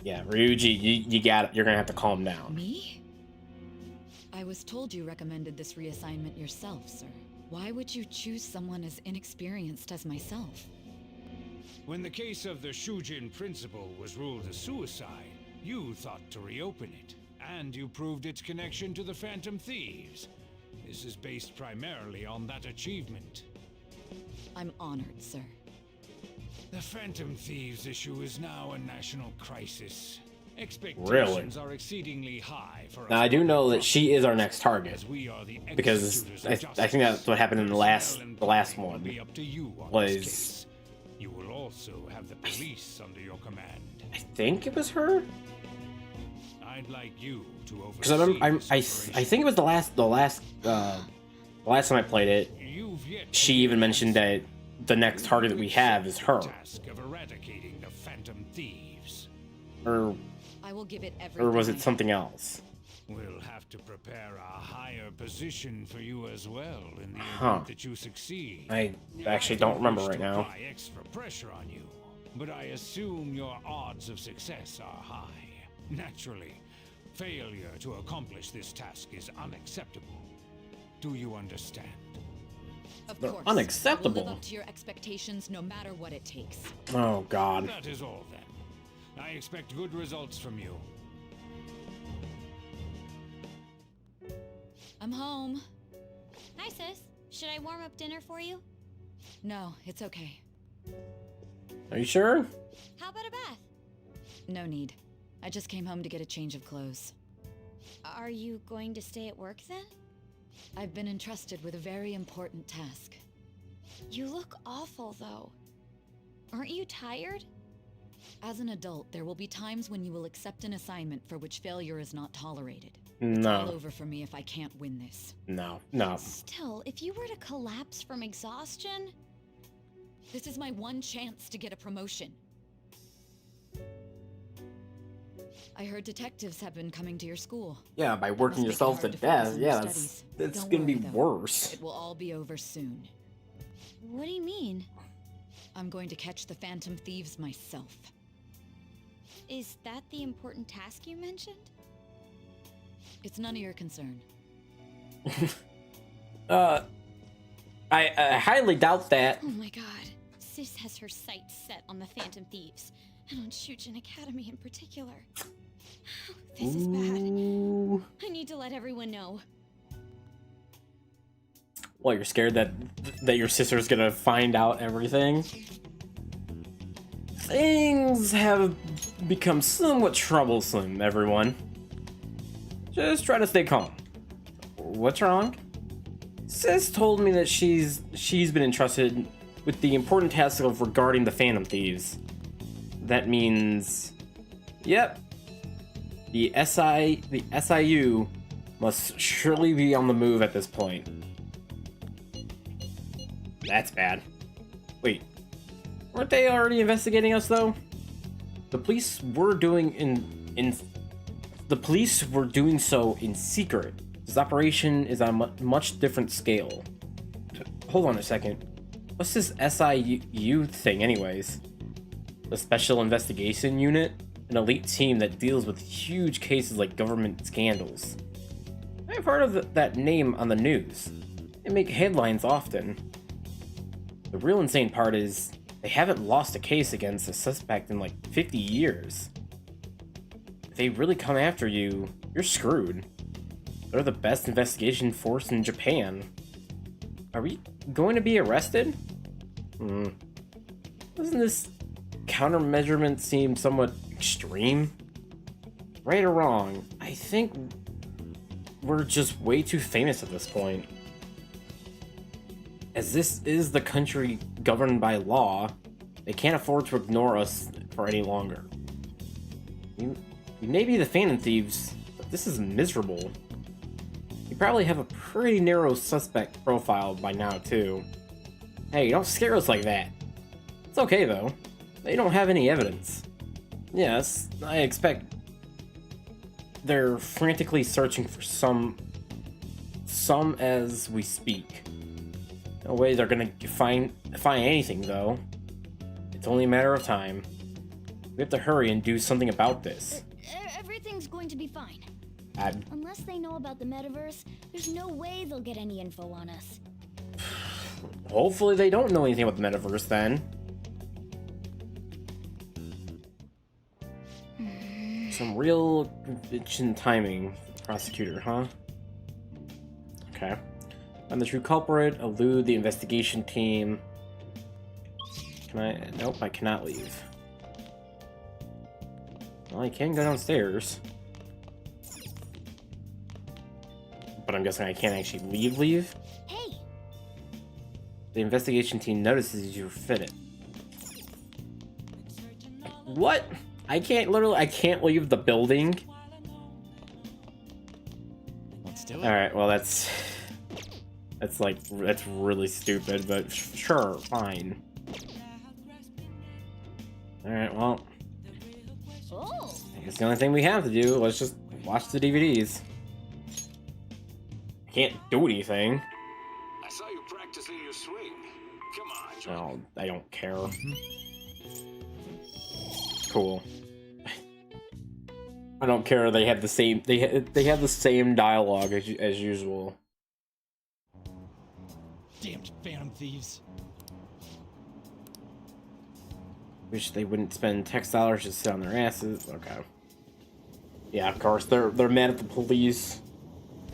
Yeah, Ryuji, you got it. You're gonna have to calm down. Me? I was told you recommended this reassignment yourself, sir. Why would you choose someone as inexperienced as myself? When the case of the Shujin principal was ruled a suicide, you thought to reopen it, and you proved its connection to the Phantom Thieves. This is based primarily on that achievement. I'm honored, sir. The Phantom Thieves issue is now a national crisis. Expectations are exceedingly high for us. Now I do know that she is our next target, we are the because I think that's what happened in the last one. Be up to you on Was this case. You will also have the police under your command. I think it was her. I'd like you to oversee. Because I think it was the last time I played it. She even mentioned that the next target that we have is her. Task of eradicating the Phantom Thieves. Or I will give it everything. Or was it something else? We'll have to prepare a higher position for you as well in the event that you succeed. I actually don't remember right now. Apply extra pressure on you, but I assume your odds of success are high. Naturally, failure to accomplish this task is unacceptable. Do you understand? Of course. Unacceptable. We'll live up to your expectations no matter what it takes. Oh God. That is all then. I expect good results from you. I'm home. Hi, sis. Should I warm up dinner for you? No, it's okay. Are you sure? How about a bath? No need. I just came home to get a change of clothes. Are you going to stay at work then? I've been entrusted with a very important task. You look awful, though. Aren't you tired? As an adult, there will be times when you will accept an assignment for which failure is not tolerated. No. It's all over for me if I can't win this. No. Still, if you were to collapse from exhaustion... This is my one chance to get a promotion. I heard detectives have been coming to your school. Yeah, by working yourself to death. Yeah, that's gonna be worse. It will all be over soon. What do you mean? I'm going to catch the Phantom Thieves myself. Is that the important task you mentioned? It's none of your concern. I highly doubt that. Oh my god. Sis has her sights set on the Phantom Thieves, and on Shujin Academy in particular. This is bad. I need to let everyone know. Well, you're scared that your sister's gonna find out everything? Things have become somewhat troublesome, everyone. Just try to stay calm. What's wrong? Sis told me that she's been entrusted with the important task of regarding the Phantom Thieves. That means, yep, the SIU must surely be on the move at this point. That's bad. Wait, weren't they already investigating us though? The police were doing so in secret. This operation is on a much different scale. Hold on a second. What's this SIU thing anyways? The Special Investigation Unit? An elite team that deals with huge cases like government scandals. I've heard of that name on the news. They make headlines often. The real insane part is, they haven't lost a case against a suspect in like 50 years. If they really come after you, you're screwed. They're the best investigation force in Japan. Are we going to be arrested? Doesn't this countermeasurement seem somewhat extreme? Right or wrong, I think we're just way too famous at this point. As this is the country governed by law, they can't afford to ignore us for any longer. We may be the Phantom Thieves, but this is miserable. You probably have a pretty narrow suspect profile by now, too. Hey, don't scare us like that. It's okay, though. They don't have any evidence. Yes, I expect they're frantically searching for some as we speak. No way they're gonna find anything, though. It's only a matter of time. We have to hurry and do something about this. Everything's going to be fine. Unless they know about the metaverse, there's no way they'll get any info on us. Hopefully they don't know anything about the metaverse then. Some real conviction timing, prosecutor, huh? Okay. I'm the true culprit. Elude the investigation team. Can I? Nope, I cannot leave. Well, I can go downstairs. But I'm guessing I can't actually leave? Hey! The investigation team notices you're fitted. What? I can't leave the building? Let's do it. Alright, well that's really stupid, but sure, fine. Alright, well. I guess the only thing we have to do, let's just watch the DVDs. I can't do anything. I saw you practicing your swing. Come on, John. Oh, I don't care. Cool. I don't care. They have the same. They have the same dialogue as usual. Damned Phantom Thieves. Wish they wouldn't spend tax dollars to sit on their asses. Okay. Yeah, of course they're mad at the police,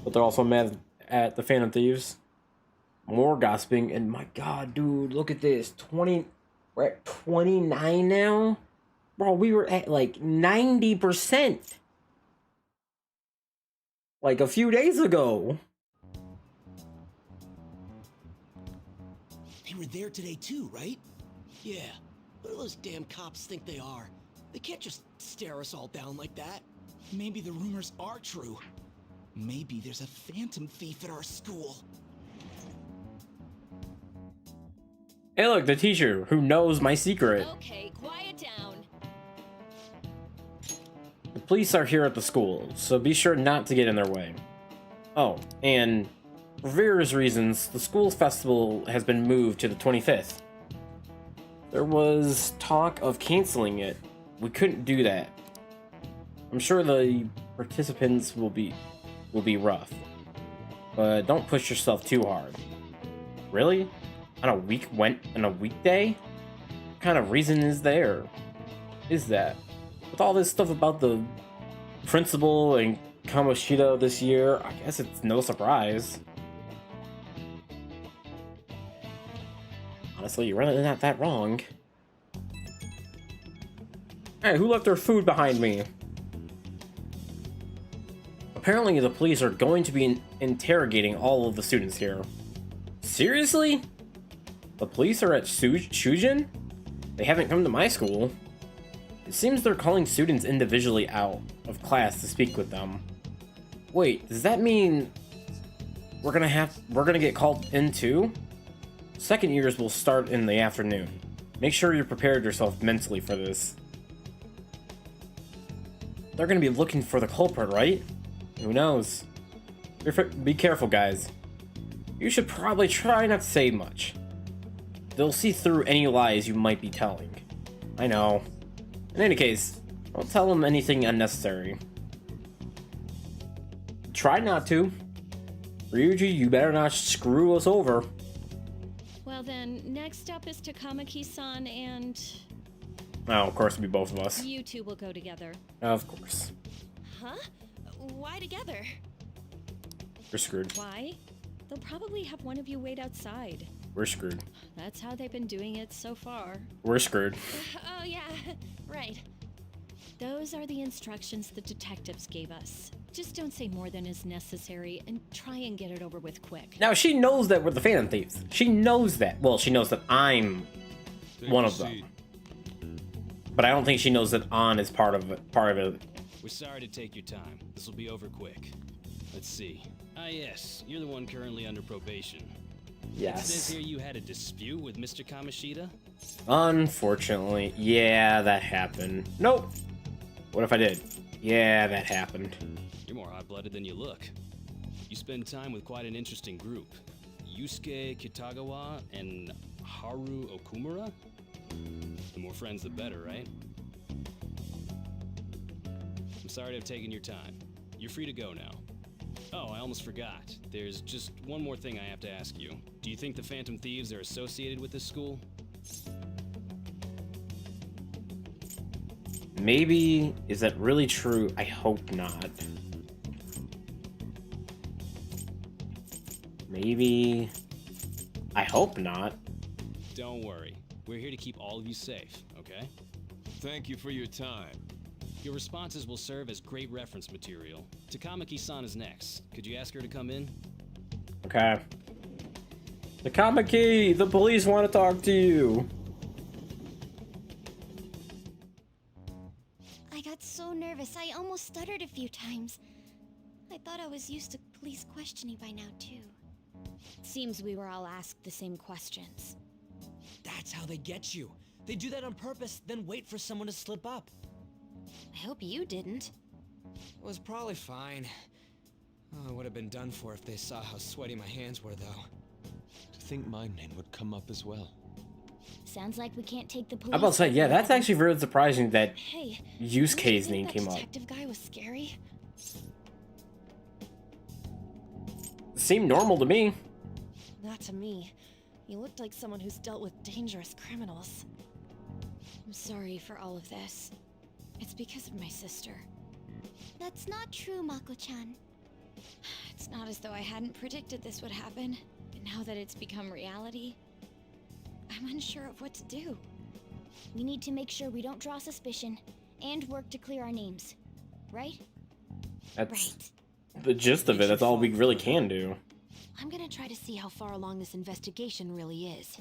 but they're also mad at the Phantom Thieves. More gossiping, and my God, dude, look at this. We're at 29 now. Bro, we were at like 90%. Like a few days ago. They were there today too, right? Yeah. What do those damn cops think they are? They can't just stare us all down like that. Maybe the rumors are true. Maybe there's a phantom thief at our school. Hey look, the teacher who knows my secret. Okay, quiet down. The police are here at the school, so be sure not to get in their way. Oh, and for various reasons, the school's festival has been moved to the 25th. There was talk of canceling it. We couldn't do that. I'm sure the participants will be rough, but don't push yourself too hard. Really? On a weekday? What kind of reason is that? With all this stuff about the principal and Kamoshida this year, I guess it's no surprise. Honestly, you're really not that wrong. Hey, who left their food behind me? Apparently the police are going to be interrogating all of the students here. Seriously? The police are at Shujin? They haven't come to my school. It seems they're calling students individually out of class to speak with them. Wait, does that mean we're gonna get called in too? Second years will start in the afternoon. Make sure you prepared yourself mentally for this. They're gonna be looking for the culprit, right? Who knows? Be careful, guys. You should probably try not to say much. They'll see through any lies you might be telling. I know. In any case, don't tell them anything unnecessary. Try not to. Ryuji, you better not screw us over. Well then, next up is Takamaki-san and... Oh, of course it'll be both of us. You two will go together. Of course. Huh? Why together? We're screwed. Why? They'll probably have one of you wait outside. We're screwed. That's how they've been doing it so far. We're screwed. Oh yeah, right. Those are the instructions the detectives gave us. Just don't say more than is necessary and try and get it over with quick. Now, she knows that we're the Phantom Thieves. She knows that. Well, she knows that I'm one of them. But I don't think she knows that An is part of it. We're sorry to take your time. This will be over quick. Let's see. Ah yes, you're the one currently under probation. Yes. It says here you had a dispute with Mr. Kamoshida? Unfortunately, yeah, that happened. Nope. What if I did? Yeah, that happened. You're more hot-blooded than you look. You spend time with quite an interesting group. Yusuke Kitagawa and Haru Okumura? The more friends, the better, right? I'm sorry to have taken your time. You're free to go now. Oh, I almost forgot. There's just one more thing I have to ask you. Do you think the Phantom Thieves are associated with this school? Maybe. Is that really true? I hope not. Maybe. I hope not. Don't worry. We're here to keep all of you safe, okay? Thank you for your time. Your responses will serve as great reference material. Takamaki-san is next. Could you ask her to come in? Okay. Takamaki, the police want to talk to you. I got so nervous, I almost stuttered a few times. I thought I was used to police questioning by now, too. Seems we were all asked the same questions. That's how they get you. They do that on purpose, then wait for someone to slip up. I hope you didn't. It was probably fine. Oh, it would have been done for if they saw how sweaty my hands were, though. To think my name would come up as well. Sounds like we can't take the police. I'm about to say, yeah, that's actually very surprising that Hey, Yusuke's name came up. Detective guy was scary. Seemed normal to me. Not to me. He looked like someone who's dealt with dangerous criminals. I'm sorry for all of this. It's because of my sister. That's not true, Mako-chan. It's not as though I hadn't predicted this would happen, but now that it's become reality, I'm unsure of what to do. We need to make sure we don't draw suspicion, and work to clear our names. Right? That's the gist of it. That's all we really can do. I'm gonna try to see how far along this investigation really is.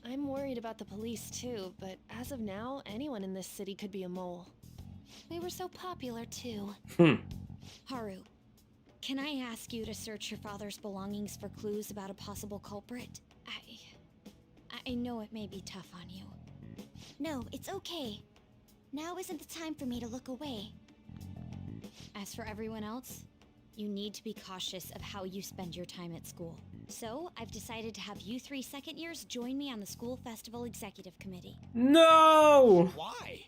I'm worried about the police too, but as of now, anyone in this city could be a mole. We were so popular, too. Haru, can I ask you to search your father's belongings for clues about a possible culprit? I know it may be tough on you. No, it's okay. Now isn't the time for me to look away. As for everyone else, you need to be cautious of how you spend your time at school. So, I've decided to have you 3 second years join me on the school festival executive committee. No! Why?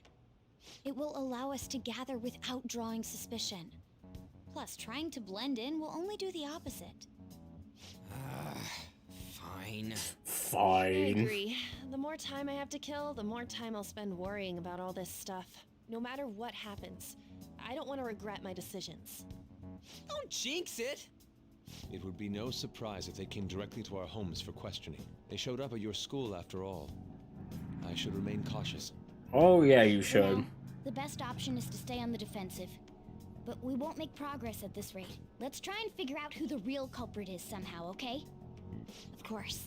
It will allow us to gather without drawing suspicion. Plus, trying to blend in will only do the opposite. Fine. I Fine. agree. The more time I have to kill, the more time I'll spend worrying about all this stuff. No matter what happens, I don't want to regret my decisions. Don't jinx it! It would be no surprise if they came directly to our homes for questioning. They showed up at your school after all. I should remain cautious. Oh yeah, you should. No, the best option is to stay on the defensive. But we won't make progress at this rate. Let's try and figure out who the real culprit is somehow, okay? Of course.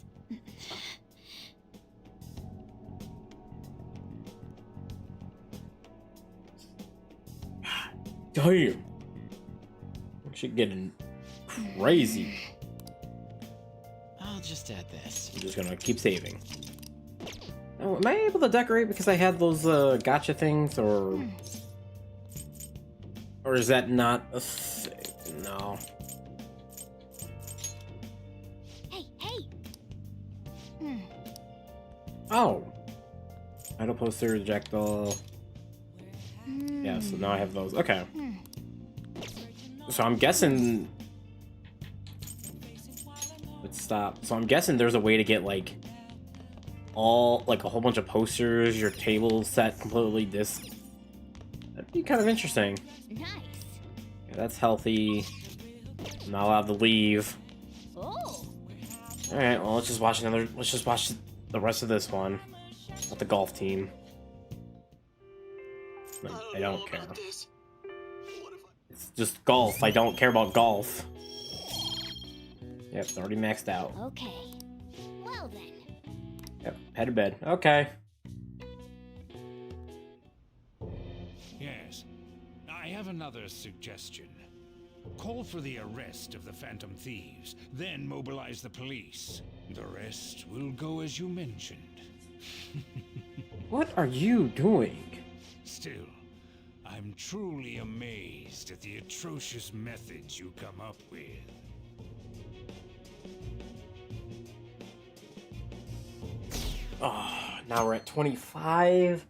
Damn. Shit getting crazy. I'll just add this. I'm just gonna keep saving. Oh, am I able to decorate because I had those gotcha things, or is that not a thing? No. Hey, hey! Oh. Idle poster, ejectile. Yeah, so now I have those. Okay. So I'm guessing... Let's stop. So I'm guessing there's a way to get, like, a whole bunch of posters, your table set completely this. That'd be kind of interesting. Nice. Yeah, that's healthy. I'm not allowed to leave. Oh. Alright, well, let's just watch the rest of this one. With the golf team. I don't care. It's just golf. I don't care about golf. Yep, it's already maxed out. Okay. Well then. Yep, head to bed. Okay. Yes. I have another suggestion. Call for the arrest of the Phantom Thieves, then mobilize the police. The rest will go as you mentioned. What are you doing? Still, I'm truly amazed at the atrocious methods you come up with. Oh, now we're at 25.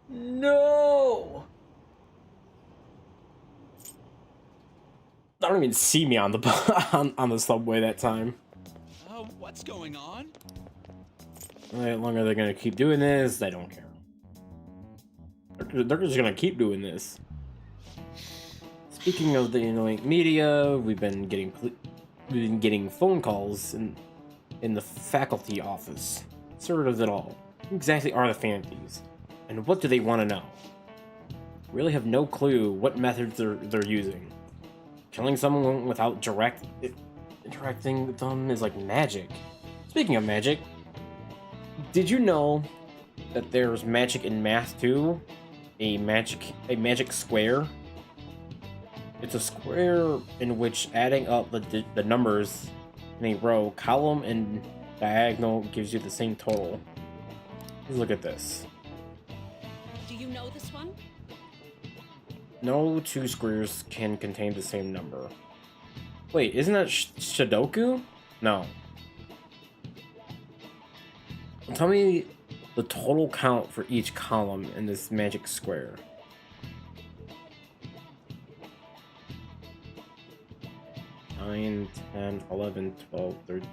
No! I don't even see me on the on the subway that time. What's going on? How long are they gonna keep doing this? I don't care. They're just gonna keep doing this. Speaking of the annoying media, we've been getting phone calls in the faculty office. Sort of it all. Who exactly are the Phantom Thieves? And what do they want to know? Really have no clue what methods they're using. Killing someone without interacting with them is like magic. Speaking of magic, did you know that there's magic in math too? A magic square. It's a square in which adding up the numbers in a row, column, and diagonal gives you the same total. Let's look at this. Do you know this one? No two squares can contain the same number. Wait, isn't that Sudoku? No. Tell me the total count for each column in this magic square. Nine, 10, 11, 12, 13.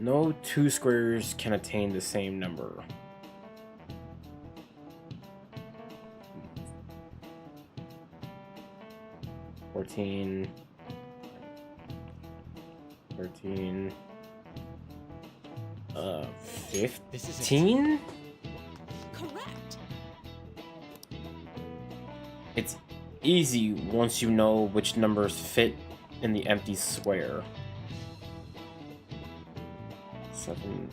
No two squares can attain the same number. $14, 13, 15? Correct. It's easy once you know which numbers fit in the empty square. 7.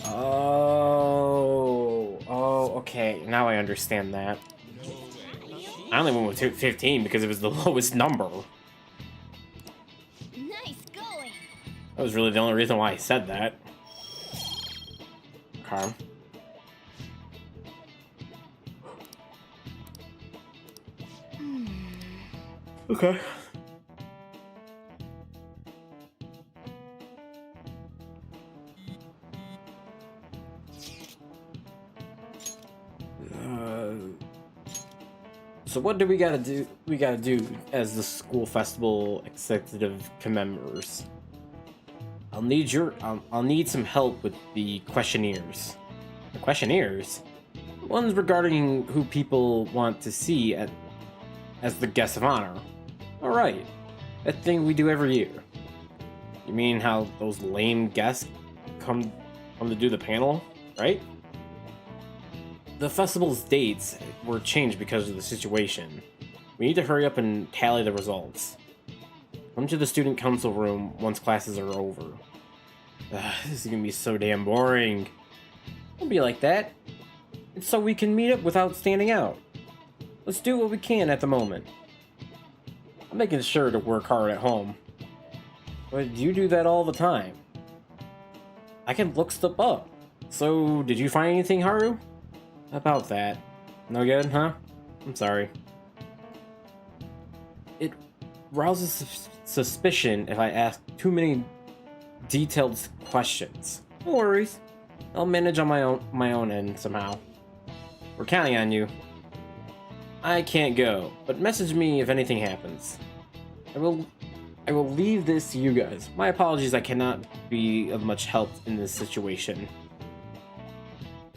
Oh, okay. Now I understand that. I only went with 15 because it was the lowest number. Nice going. That was really the only reason why I said that. Okay. Okay. So what do we gotta do? We gotta do as the school festival executive commemorers. I'll need some help with the questionnaires. The questionnaires? Ones regarding who people want to see as the guest of honor. Alright. That thing we do every year. You mean how those lame guests come to do the panel, right? the festival's dates were changed because of the situation. We need to hurry up and tally the results. Come to the student council room once classes are over. This is gonna be so damn boring. Don't be like that. It's so we can meet up without standing out. Let's do what we can at the moment. I'm making sure to work hard at home. But you do that all the time. I can look stuff up. So, did you find anything, Haru? About that. No good, huh? I'm sorry. It rouses suspicion if I ask too many detailed questions. No worries. I'll manage on my own end somehow. We're counting on you. I can't go, but message me if anything happens. I will leave this to you guys. My apologies, I cannot be of much help in this situation.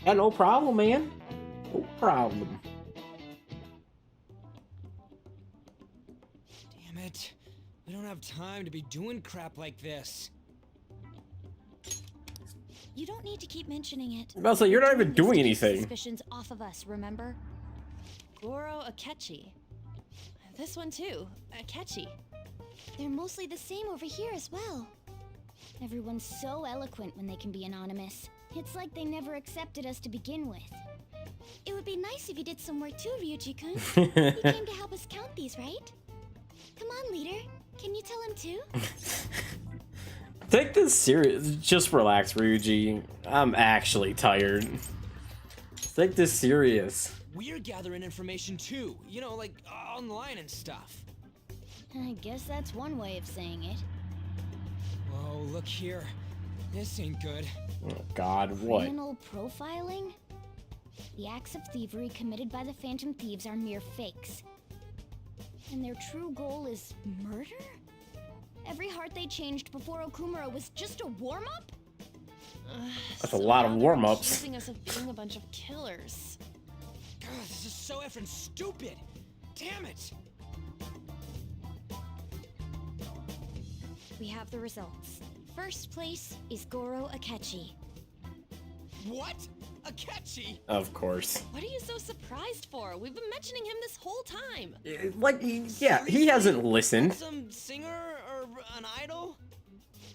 Yeah, no problem, man. No problem. Damn it. We don't have time to be doing crap like this. You don't need to keep mentioning it. I was like, you're not even doing anything. Suspicions off of us, remember? Goro Akechi. This one too, Akechi. They're mostly the same over here as well. Everyone's so eloquent when they can be anonymous. It's like they never accepted us to begin with. It would be nice if you did some work too, Ryuji-kun. You came to help us count these, right? Come on, leader. Can you tell him too? Take this serious. Just relax, Ryuji. I'm actually tired. Take this serious. We're gathering information too, you know, like online and stuff. I guess that's one way of saying it. Whoa, look here. This ain't good. Oh God, what? Criminal profiling? The acts of thievery committed by the Phantom Thieves are mere fakes. And their true goal is murder? Every heart they changed before Okumura was just a warm-up? That's a lot of warm-ups. Accusing us of being a bunch of killers. God, this is so effing stupid. Damn it. We have the results. First place is Goro Akechi. What? Akechi? Of course. What are you so surprised for? We've been mentioning him this whole time. Like, yeah, he hasn't listened. Some singer or an idol?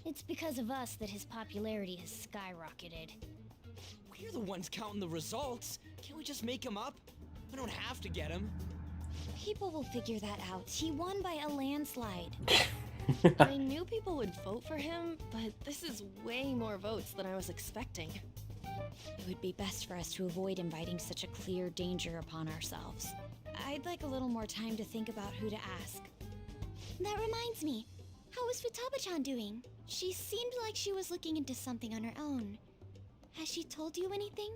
It's because of us that his popularity has skyrocketed. We're the ones counting the results. Can't we just make him up? We don't have to get him. People will figure that out. He won by a landslide. I knew people would vote for him, but this is way more votes than I was expecting. It would be best for us to avoid inviting such a clear danger upon ourselves. I'd like a little more time to think about who to ask. That reminds me. How is Futaba-chan doing? She seemed like she was looking into something on her own. Has she told you anything?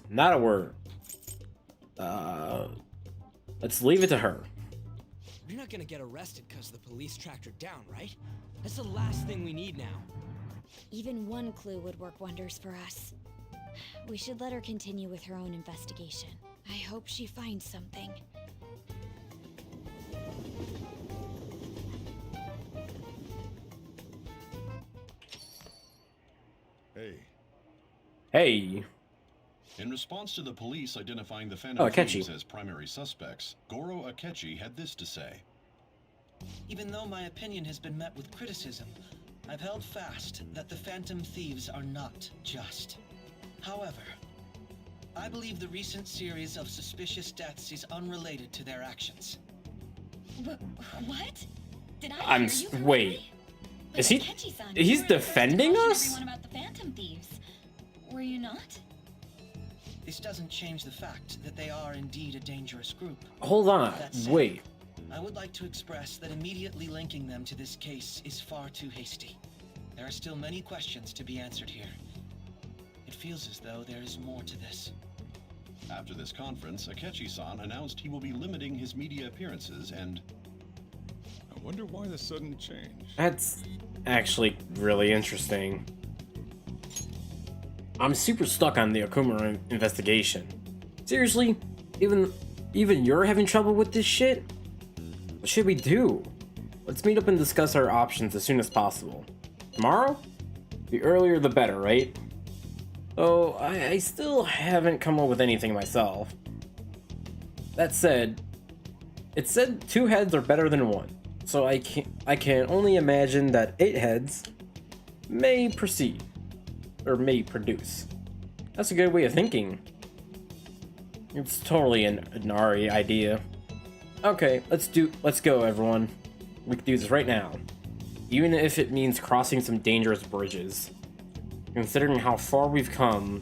Not a word. Let's leave it to her. We're not gonna get arrested because the police tracked her down, right? That's the last thing we need now. Even one clue would work wonders for us. We should let her continue with her own investigation. I hope she finds something. Hey. Hey. In response to the police identifying the Phantom Thieves as primary suspects, Goro Akechi had this to say. Even though my opinion has been met with criticism, I've held fast that the Phantom Thieves are not just. However, I believe the recent series of suspicious deaths is unrelated to their actions. What? Did I hear you correctly? Wait. But Is he? Akechi-san, He's you were the first to defending caution us? everyone about the Phantom Thieves. Were you not? This doesn't change the fact that they are indeed a dangerous group. Hold on. That said, Wait. I would like to express that immediately linking them to this case is far too hasty. There are still many questions to be answered here. It feels as though there is more to this. After this conference, Akechi-san announced he will be limiting his media appearances and... I wonder why the sudden change. That's actually really interesting. I'm super stuck on the Okumura investigation. Seriously? Even you're having trouble with this shit? What should we do? Let's meet up and discuss our options as soon as possible. Tomorrow? The earlier the better, right? So I still haven't come up with anything myself. That said, it said 2 heads are better than 1, so I can only imagine that 8 heads may proceed, or may produce. That's a good way of thinking. It's totally an Ari idea. Okay, let's go, everyone. We can do this right now, even if it means crossing some dangerous bridges. Considering how far we've come,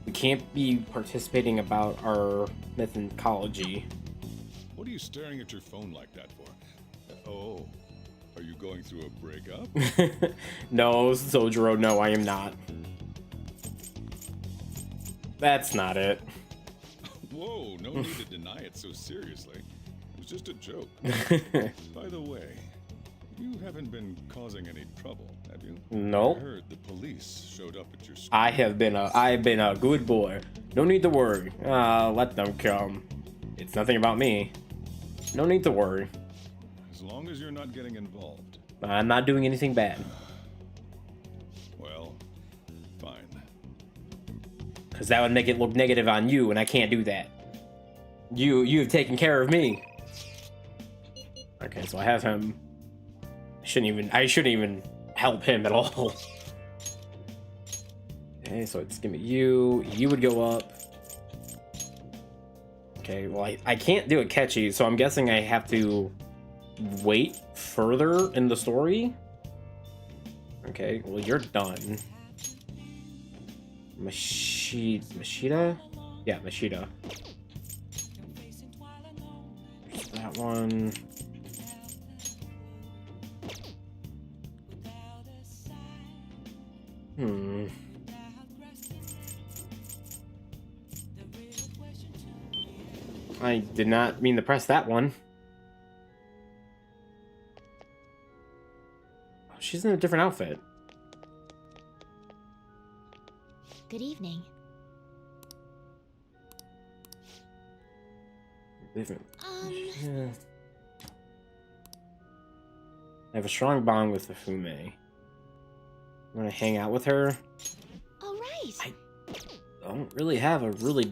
we can't be participating about our mythology. What are you staring at your phone like that for? Oh, are you going through a breakup? No, Sojiro, no, I am not. That's not it. Whoa, no need to deny it so seriously. It was just a joke. By the way, you haven't been causing any trouble, have you? Nope. I heard the police showed up at your school. I have been a good boy. No need to worry. Let them come. It's nothing about me. No need to worry. As long as you're not getting involved. I'm not doing anything bad. Well, fine. Because that would make it look negative on you, and I can't do that. You've taken care of me. Okay, so I have him. I shouldn't even help him at all. Okay, so it's gonna be you. You would go up. Okay, well I can't do a catchy, so I'm guessing I have to wait further in the story. Okay, well you're done. Mashida? Yeah, Mashida. That one. I did not mean to press that one. Oh, she's in a different outfit. Good evening. Different. Yeah. I have a strong bond with Fume. I'm gonna hang out with her. All right. I don't really have a really.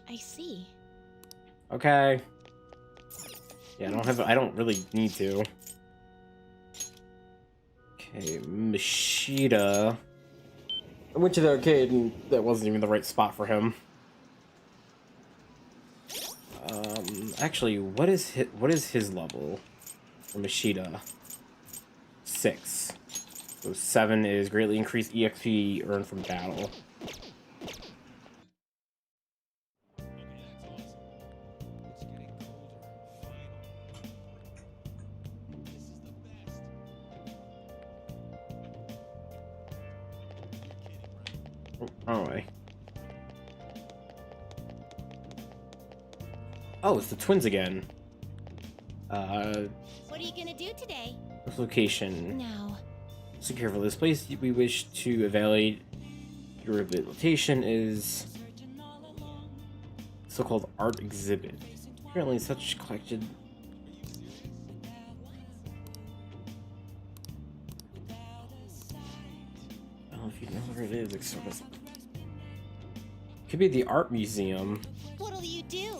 I see. Okay. Yeah, I don't really need to. Okay, Mashida. I went to the arcade and that wasn't even the right spot for him. Actually, what is his level? For Mashida. 6. So 7 is greatly increased EXP earned from battle. Wrong way. Oh, it's the twins again. What are you gonna do today? This location. No. Secure for this place we wish to evaluate your rehabilitation is so-called art exhibit. Apparently such collected. I don't know if you know where it is. Could be the art museum. What'll you do?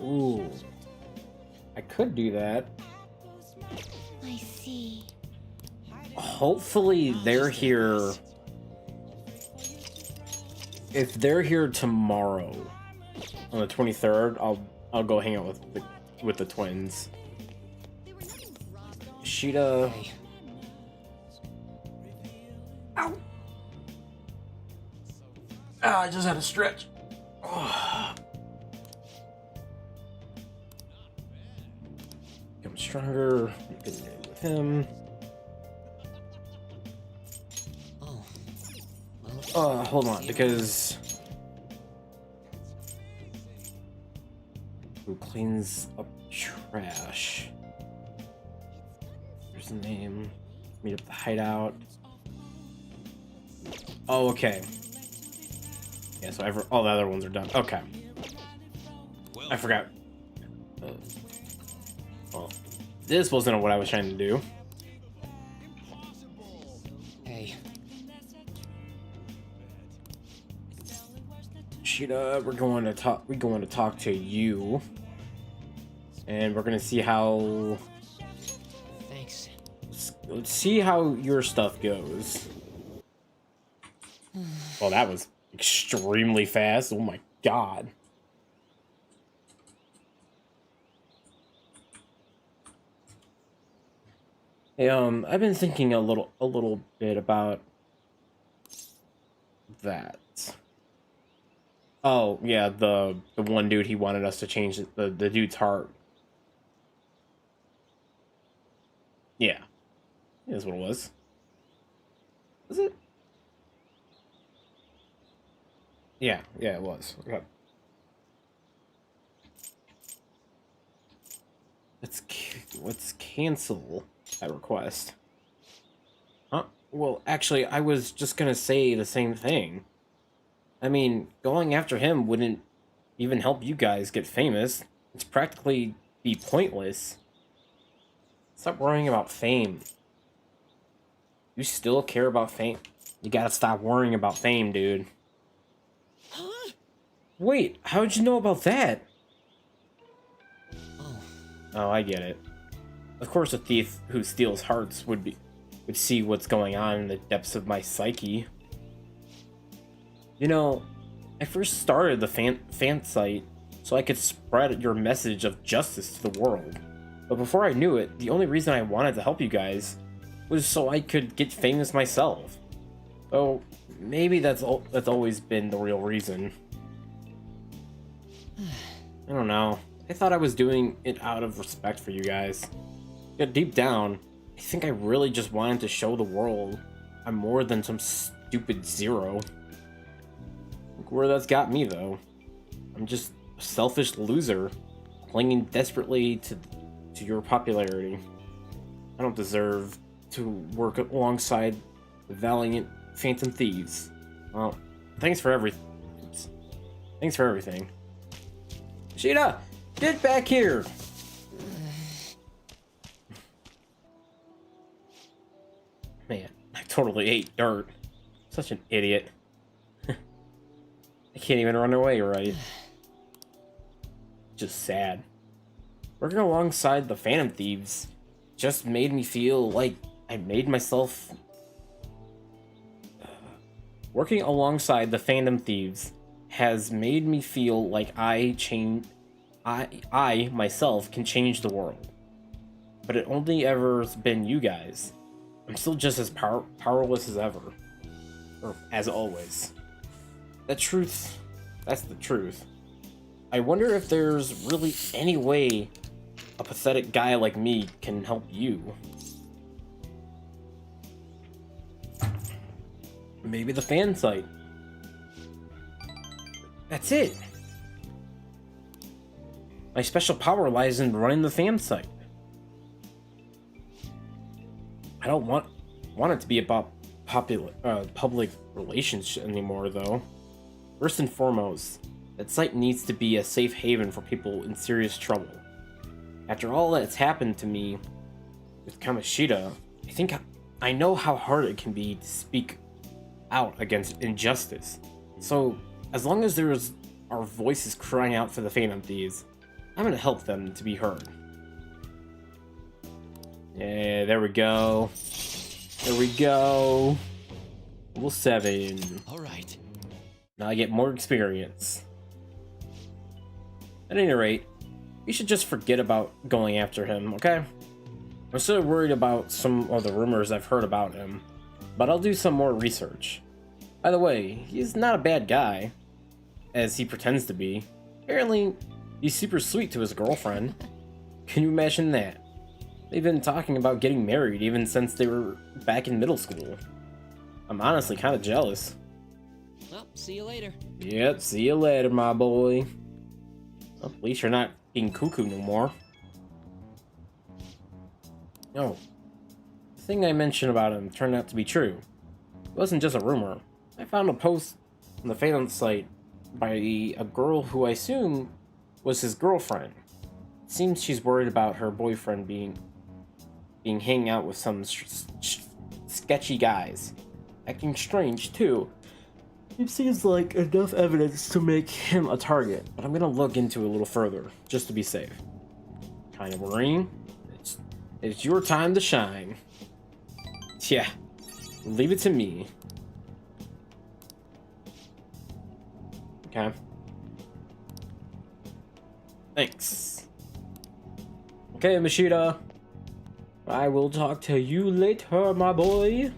Ooh. I could do that. I see. Hopefully they're here. If they're here tomorrow on the 23rd, I'll go hang out with the twins. Sheeta. Ow. I just had a stretch. Oh. Become stronger. With him. Hold on, because who cleans up trash? Here's the name. Meet up at the hideout. Oh, okay. Yeah, so all the other ones are done. Okay. I forgot. Well, this wasn't what I was trying to do. Sheeta, we're going to talk to you. And we're gonna see how... Thanks. Let's see how your stuff goes. Well, that was extremely fast. Oh my god. Hey, I've been thinking a little bit about that. Oh, yeah, the one dude, he wanted us to change the dude's heart. Yeah. That's what it was. Was it? Yeah, it was. Okay. Let's cancel that request. Huh? Well, actually, I was just gonna say the same thing. I mean, going after him wouldn't even help you guys get famous. It's practically be pointless. Stop worrying about fame. You still care about fame? You gotta stop worrying about fame, dude. Huh? Wait, how'd you know about that? Oh, I get it. Of course a thief who steals hearts would see what's going on in the depths of my psyche. You know, I first started the fan site so I could spread your message of justice to the world. But before I knew it, the only reason I wanted to help you guys was so I could get famous myself. Oh, maybe that's always been the real reason. I don't know. I thought I was doing it out of respect for you guys. Yet deep down, I think I really just wanted to show the world I'm more than some stupid zero. Look where that's got me, though. I'm just a selfish loser, clinging desperately to your popularity. I don't deserve to work alongside the valiant Phantom Thieves. Well, thanks for everything. Thanks for everything. Sheeta, get back here! Man, I totally ate dirt. Such an idiot. I can't even run away right. Just sad. Working alongside the Phantom Thieves just made me feel like I made myself... Working alongside the Phantom Thieves has made me feel like I myself can change the world. But it only ever has been you guys. I'm still just as powerless as ever. Or as always. That's the truth. I wonder if there's really any way a pathetic guy like me can help you. Maybe the fan site. That's it. My special power lies in running the fan site. I don't want it to be about public relations anymore, though. First and foremost, that site needs to be a safe haven for people in serious trouble. After all that's happened to me with Kamoshida, I think I know how hard it can be to speak out against injustice. So, as long as there's our voices crying out for the Phantom Thieves, I'm gonna help them to be heard. Yeah, there we go. There we go. Level 7. Alright. Now I get more experience. At any rate, you should just forget about going after him, okay? I'm still worried about some of the rumors I've heard about him, but I'll do some more research. By the way, he's not a bad guy, as he pretends to be. Apparently, he's super sweet to his girlfriend. Can you imagine that? They've been talking about getting married even since they were back in middle school. I'm honestly kind of jealous. Well, see you later. Yep, see you later, my boy. Well, at least you're not being cuckoo no more. Oh, the thing I mentioned about him turned out to be true. It wasn't just a rumor. I found a post on the Phantom site by a girl who I assume was his girlfriend. It seems she's worried about her boyfriend being hanging out with some sketchy guys. Acting strange, too. It seems like enough evidence to make him a target, but I'm gonna look into it a little further, just to be safe. Kind of worrying. It's your time to shine. Yeah, leave it to me. Okay. Thanks. Okay, Mashida. I will talk to you later, my boy.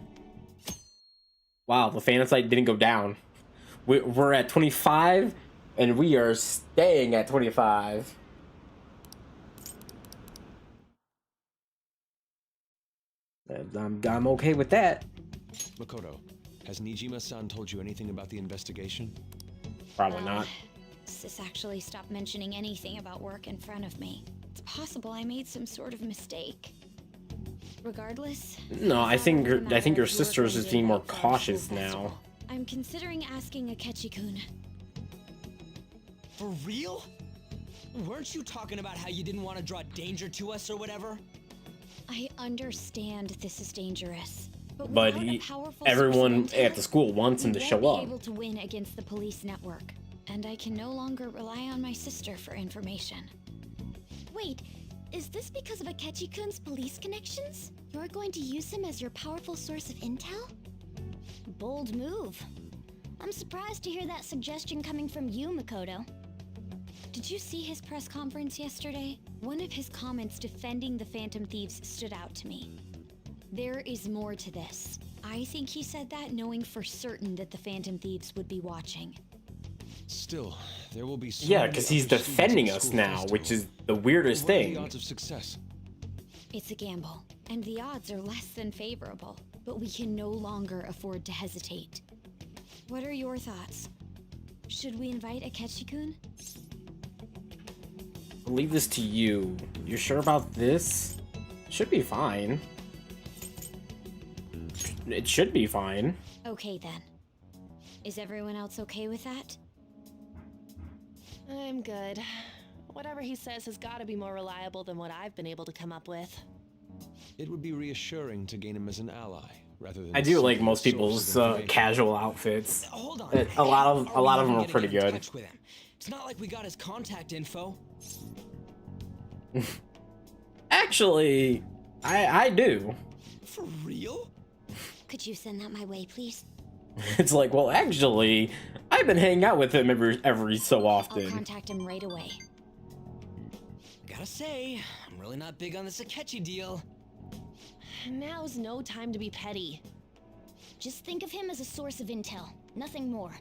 Wow, the Phantom site didn't go down. We're at 25, and we are staying at 25. I'm okay with that. Makoto, has Nijima-san told you anything about the investigation? Probably not. Sis actually stopped mentioning anything about work in front of me. It's possible I made some sort of mistake. Regardless. No, I think your sister is just being more cautious now. I'm considering asking Akechi-kun. For real? Weren't you talking about how you didn't want to draw danger to us or whatever? I understand this is dangerous, but everyone at the school wants him to show up. Be able to win against the police network, and I can no longer rely on my sister for information. Wait, is this because of Akechi-kun's police connections? You're going to use him as your powerful source of intel? Bold move. I'm surprised to hear that suggestion coming from you, Makoto. Did you see his press conference yesterday? One of his comments defending the Phantom Thieves stood out to me. There is more to this. I think he said that knowing for certain that the Phantom Thieves would be watching. Still, there will be so yeah, because he's defending us now, which is the weirdest thing. What are the odds of success? It's a gamble, and the odds are less than favorable, but we can no longer afford to hesitate. What are your thoughts? Should we invite Akechi-kun? I'll leave this to you. You sure about this? Should be fine. It should be fine. Okay then. Is everyone else okay with that? I'm good. Whatever he says has got to be more reliable than what I've been able to come up with. It would be reassuring to gain him as an ally, rather than. I do like most people's casual outfits. Hold on. A lot of them are pretty good. It's not like we got his contact info. Actually, I do. For real? Could you send that my way, please? It's like, well, actually, I've been hanging out with him every so often. I'll contact him right away. Gotta say, I'm really not big on this Akechi deal. Now's no time to be petty. Just think of him as a source of intel, nothing more.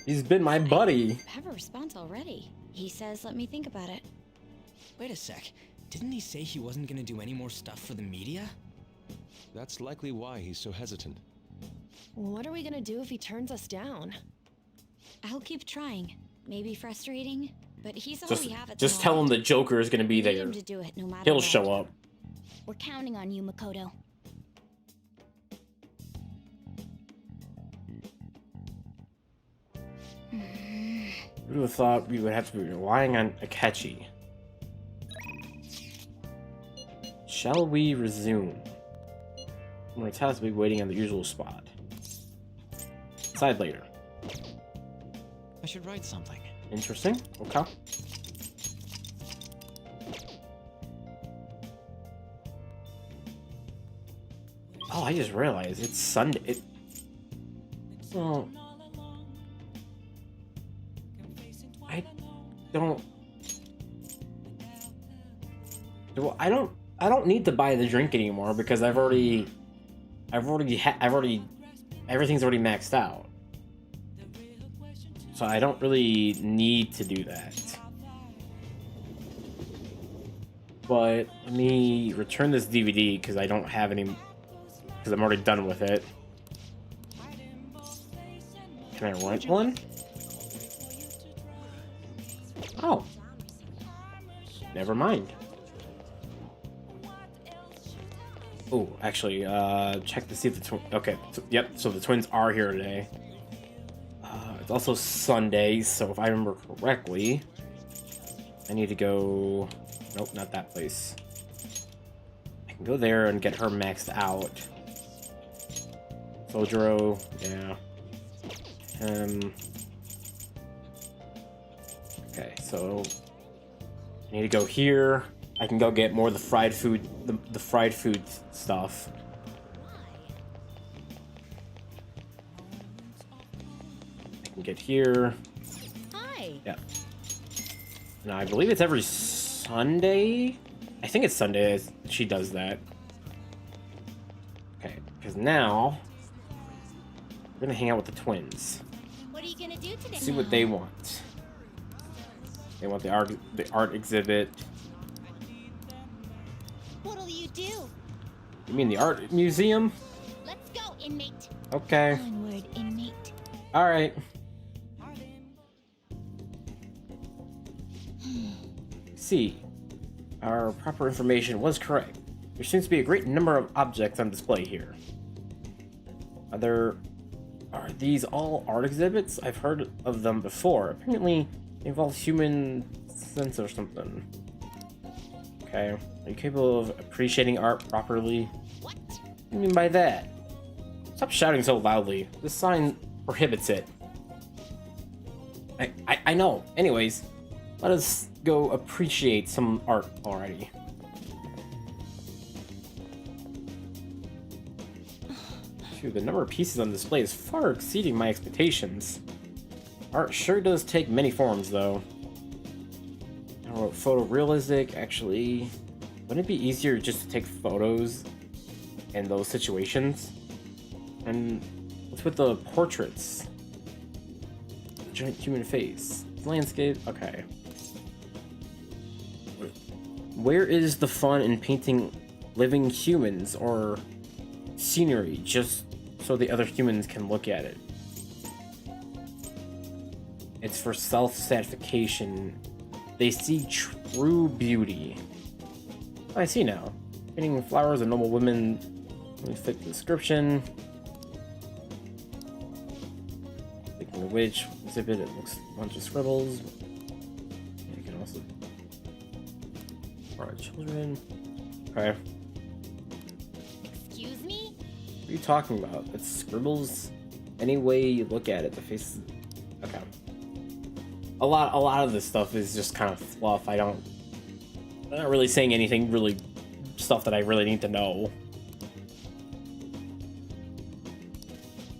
He's been my buddy. I have a response already. He says, let me think about it. Wait a sec. Didn't he say he wasn't gonna do any more stuff for the media? That's likely why he's so hesitant. What are we gonna do if he turns us down? I'll keep trying. Maybe frustrating, but he's all we have at the Just tell him the Joker is gonna be We need there. him to do it no matter He'll what. show up. We're counting on you, Makoto. Who would have thought we would have to be relying on Akechi? Shall we resume? We're tasked to be waiting on the usual spot. Decide later. I should write something. Interesting. Okay. Oh, I just realized it's Sunday. Well, I don't need to buy the drink anymore because everything's already maxed out. So I don't really need to do that. But let me return this DVD because I don't have any, because I'm already done with it. Can I rent one? Oh. Never mind. Oh, actually, check to see if the twins... Okay, so, yep, so the twins are here today. It's also Sunday, so if I remember correctly, I need to go... Nope, not that place. I can go there and get her maxed out. Tojiro, yeah. Okay, so I need to go here. I can go get more of the fried food, the fried food stuff. I can get here. Hi. Yeah. And I believe it's every Sunday. I think it's Sunday she does that. Okay, because now we're gonna hang out with the twins. What are you gonna do today? See what they want. They want the art exhibit. What'll you do? You mean the art museum? Let's go, inmate. Okay. Onward, inmate. All right. See, our proper information was correct. There seems to be a great number of objects on display here. Are these all art exhibits? I've heard of them before. Apparently, they involve human sense or something. Okay. Are you capable of appreciating art properly? What? What do you mean by that? Stop shouting so loudly. This sign prohibits it. I know. Anyways, let us go appreciate some art already. Phew, the number of pieces on display is far exceeding my expectations. Art sure does take many forms, though. I wrote photorealistic. Actually, wouldn't it be easier just to take photos in those situations? And what's with the portraits? The giant human face. Landscape? Okay. Where is the fun in painting living humans or scenery just so the other humans can look at it? It's for self-satisfaction. They see true beauty. Oh, I see now. Painting flowers and noble women. Let me fit the description. Picking the witch exhibit. It looks a bunch of scribbles. You can also. For our children. Okay. Excuse me? What are you talking about? It's scribbles. Any way you look at it, the face. Okay. A lot of this stuff is just kind of fluff. I'm not really saying anything really stuff that I really need to know.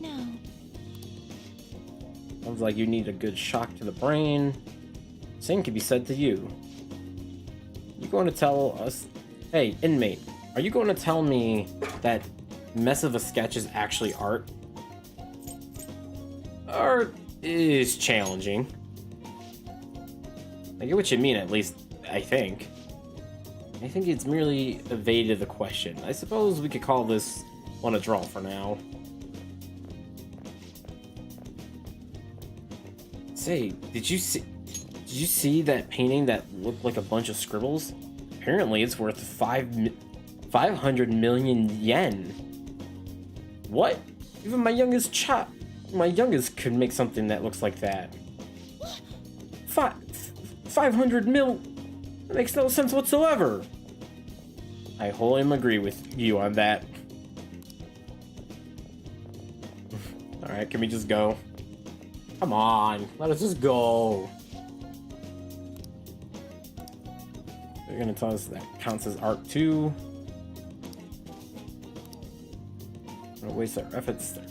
No. Sounds like you need a good shock to the brain. Same can be said to you. You going to tell us, hey, inmate, are you going to tell me that mess of a sketch is actually art? Art is challenging. I get what you mean, at least, I think. I think it's merely evaded the question. I suppose we could call this one a draw for now. Say, did you see that painting that looked like a bunch of scribbles? Apparently it's worth 500 million yen. What? Even my youngest could make something that looks like that. 500 mil? That makes no sense whatsoever. I wholly agree with you on that. Alright, can we just go? Come on, let us just go. They're gonna tell us that counts as art too. Gonna waste our efforts there.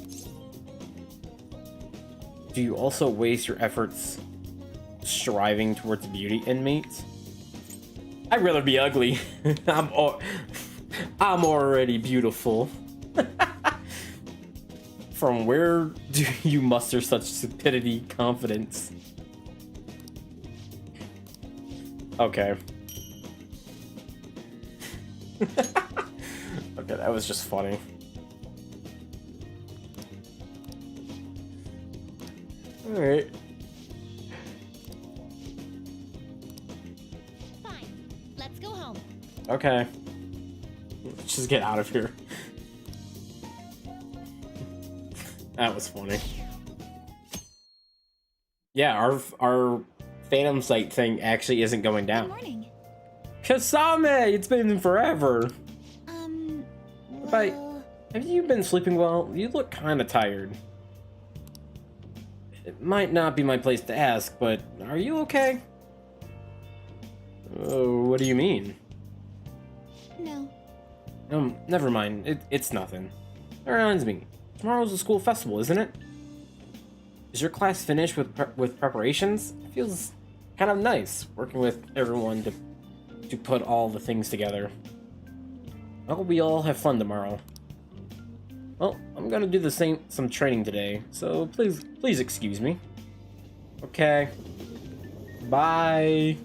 Do you also waste your efforts striving towards beauty, inmates? I'd rather be ugly. I'm already beautiful. From where do you muster such stupidity, confidence? Okay. Okay, that was just funny. Alright. Fine. Let's go home. Okay. Let's just get out of here. That was funny. Yeah, our Phantom Sight thing actually isn't going down. Good morning. Kasame! It's been forever. Well, Bye. Have you been sleeping well? You look kind of tired. It might not be my place to ask, but are you okay? Oh, what do you mean? No. Never mind. It's nothing. That reminds me. Tomorrow's the school festival, isn't it? Is your class finished with preparations? It feels kind of nice working with everyone to put all the things together. I hope we all have fun tomorrow. Well, I'm gonna do some training today, so please excuse me. Okay. Bye.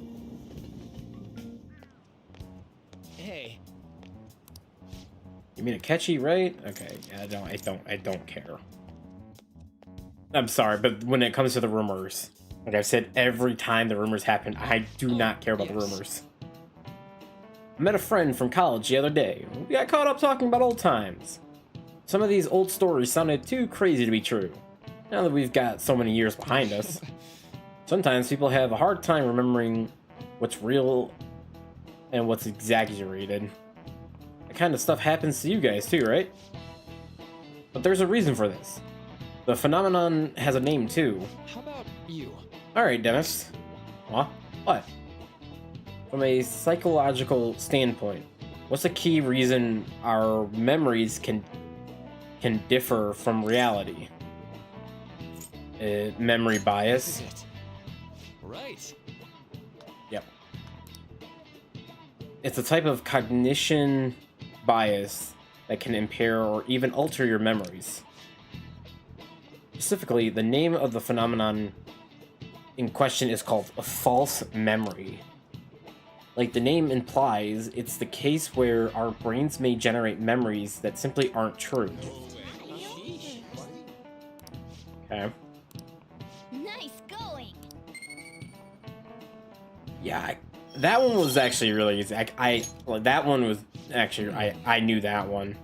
Hey. You mean Akechi, right? Okay, yeah, I don't care. I'm sorry, but when it comes to the rumors, like I've said every time the rumors happen, I do not care about the rumors. I met a friend from college the other day. We got caught up talking about old times. Some of these old stories sounded too crazy to be true. Now that we've got so many years behind us, sometimes people have a hard time remembering what's real and what's exaggerated. That kind of stuff happens to you guys too, right? But there's a reason for this. The phenomenon has a name too. How about you? Alright, Dennis. Huh? What? From a psychological standpoint, what's the key reason our memories can differ from reality? Memory bias. Right. Yep. It's a type of cognition bias that can impair or even alter your memories. Specifically, the name of the phenomenon in question is called a false memory. Like the name implies, it's the case where our brains may generate memories that simply aren't true. Okay. Nice going. Yeah, that one was actually really easy. That one was actually, I knew that one.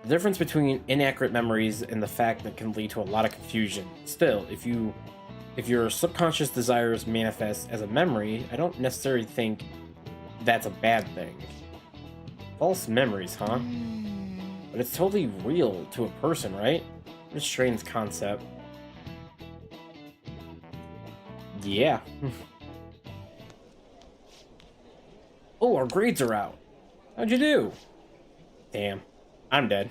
The difference between inaccurate memories and the fact that can lead to a lot of confusion. Still, if your subconscious desires manifest as a memory, I don't necessarily think that's a bad thing. False memories, huh? But it's totally real to a person, right? What a strange concept. Yeah. Oh, our grades are out. How'd you do? Damn. I'm dead.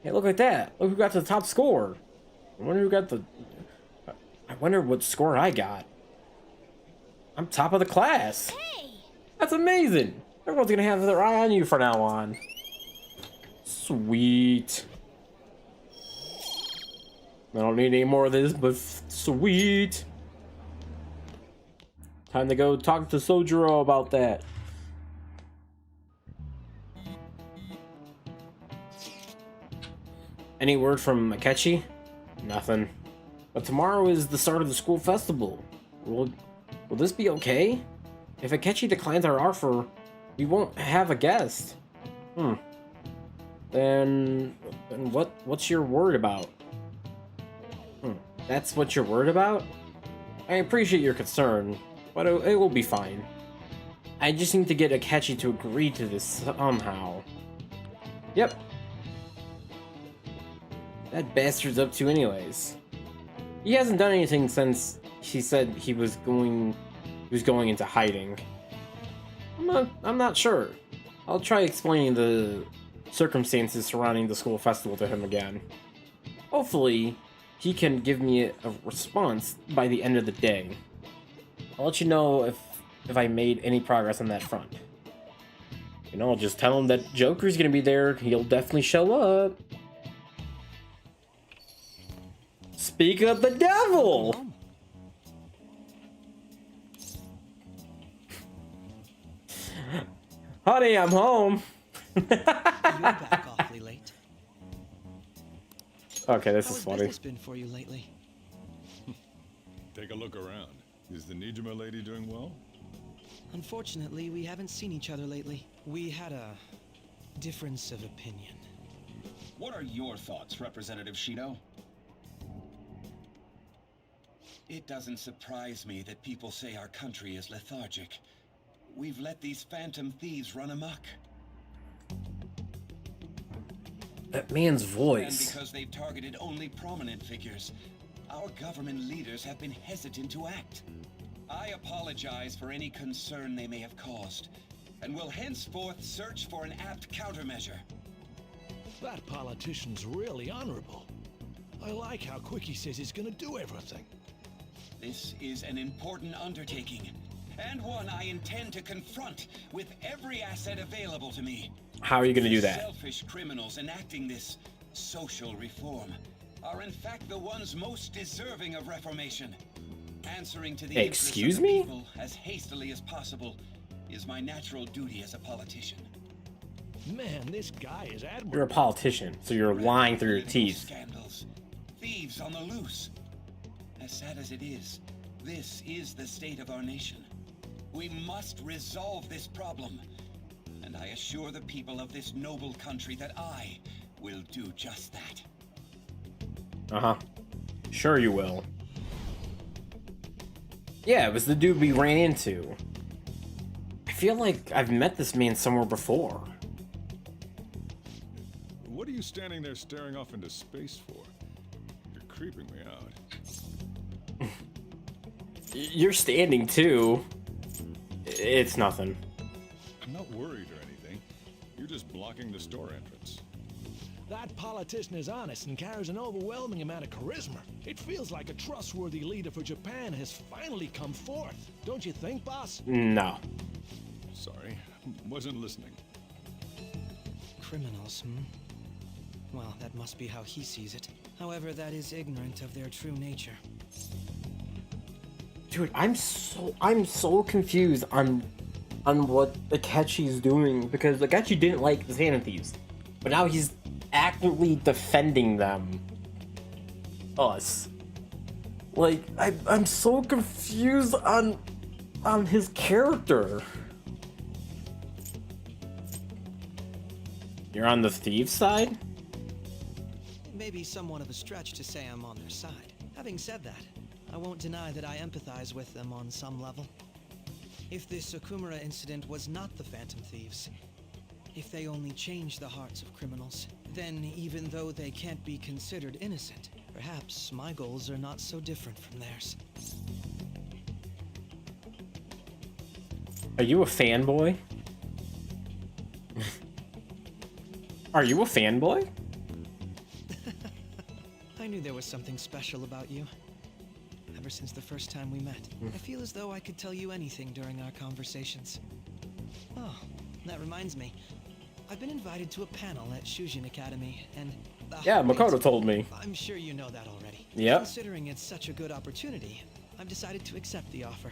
Hey, look at that. Look who got to the top score. I wonder who got the... I wonder what score I got. I'm top of the class. Hey! That's amazing. Everyone's gonna have their eye on you from now on. Sweet. I don't need any more of this, but sweet. Time to go talk to Sojiro about that. Any word from Akechi? Nothing. But tomorrow is the start of the school festival. Will this be okay? If Akechi declines our offer, we won't have a guest. Then what's your worried about? That's what you're worried about? I appreciate your concern, but it will be fine. I just need to get Akechi to agree to this somehow. Yep. That bastard's up to anyways. He hasn't done anything since he said he was going into hiding. I'm not sure. I'll try explaining the circumstances surrounding the school festival to him again. Hopefully, he can give me a response by the end of the day. I'll let you know if I made any progress on that front. You know, I'll just tell him that Joker's gonna be there. He'll definitely show up. Speak of the devil! Honey, I'm home. You're back awfully late. Okay, this is How's funny. business been for you lately? Take a look around. Is the Nijima lady doing well? Unfortunately, we haven't seen each other lately. We had a difference of opinion. What are your thoughts, Representative Shido? It doesn't surprise me that people say our country is lethargic. We've let these Phantom Thieves run amok. That man's And voice. because they've targeted only prominent figures, our government leaders have been hesitant to act. I apologize for any concern they may have caused, and will henceforth search for an apt countermeasure. That politician's really honorable. I like how quick he says he's gonna do everything. This is an important undertaking, and one I intend to confront with every asset available to me. How are you going to do The that? selfish criminals enacting this social reform are in fact the ones most deserving of reformation. Answering to the Excuse interests of the me? people as hastily as possible is my natural duty as a politician. Man, this guy is admirable. You're a politician, so you're lying through your teeth. Scandals, thieves on the loose. As sad as it is, this is the state of our nation. We must resolve this problem, and I assure the people of this noble country that I will do just that. Uh-huh. Sure you will. Yeah, it was the dude we ran into. I feel like I've met this man somewhere before. What are you standing there staring off into space for? You're creeping me out. You're standing too. It's nothing. I'm not worried or anything. You're just blocking the store entrance. That politician is honest and carries an overwhelming amount of charisma. It feels like a trustworthy leader for Japan has finally come forth. Don't you think, boss? No. Sorry, wasn't listening. Criminals, Well, that must be how he sees it. However, that is ignorant of their true nature. Dude, I'm so confused on what Akechi's doing, because Akechi didn't like the Phantom Thieves, but now he's actively defending them. Us. Like, I'm so confused on his character. You're on the thief side? Maybe somewhat of a stretch to say I'm on their side. Having said that, I won't deny that I empathize with them on some level. If this Okumura incident was not the Phantom Thieves, if they only changed the hearts of criminals, then even though they can't be considered innocent, perhaps my goals are not so different from theirs. Are you a fanboy? Are you a fanboy? I knew there was something special about you. Ever since the first time we met, I feel as though I could tell you anything during our conversations. Oh, that reminds me. I've been invited to a panel at Shujin Academy, and... Yeah, Makoto told me. I'm sure you know that already. Yep. Considering it's such a good opportunity, I've decided to accept the offer.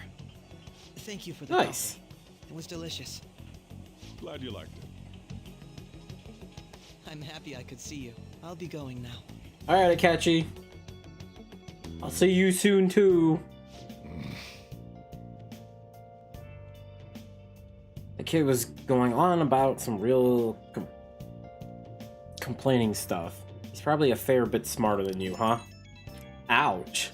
Thank you for the Nice. coffee. It was delicious. Glad you liked it. I'm happy I could see you. I'll be going now. Alright, Akechi. I'll see you soon, too. The kid was going on about some real complaining stuff. He's probably a fair bit smarter than you, huh? Ouch.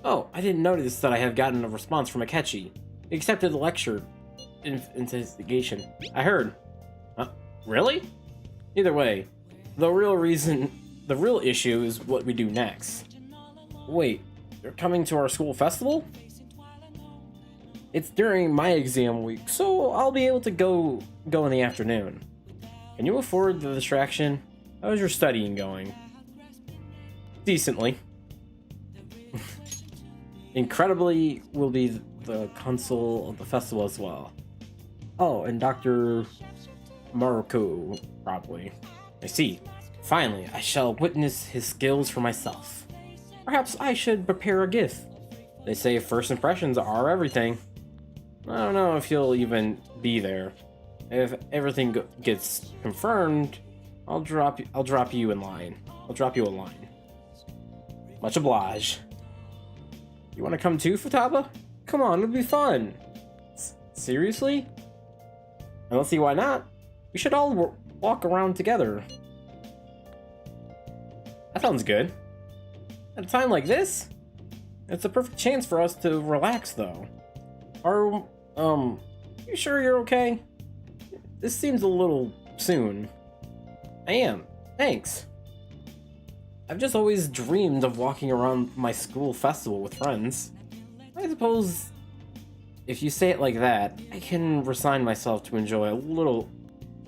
Oh, I didn't notice that I have gotten a response from Akechi. He accepted the lecture investigation. I heard. Huh? Really? Either way, the real issue is what we do next. Wait, they're coming to our school festival? It's during my exam week, so I'll be able to go in the afternoon. Can you afford the distraction? How's your studying going? Decently. Incredibly will be the consul of the festival as well. Oh, and Dr. Maruko, probably. I see. Finally, I shall witness his skills for myself. Perhaps I should prepare a gift. They say first impressions are everything. I don't know if he'll even be there. If everything gets confirmed, I'll drop you in line. I'll drop you a line. Much obliged. You want to come too, Futaba? Come on, it'll be fun. Seriously? I don't see why not. We should all walk around together. That sounds good. At a time like this, it's a perfect chance for us to relax, though. Are, you sure you're okay? This seems a little soon. I am. Thanks. I've just always dreamed of walking around my school festival with friends. I suppose if you say it like that, I can resign myself to enjoy a little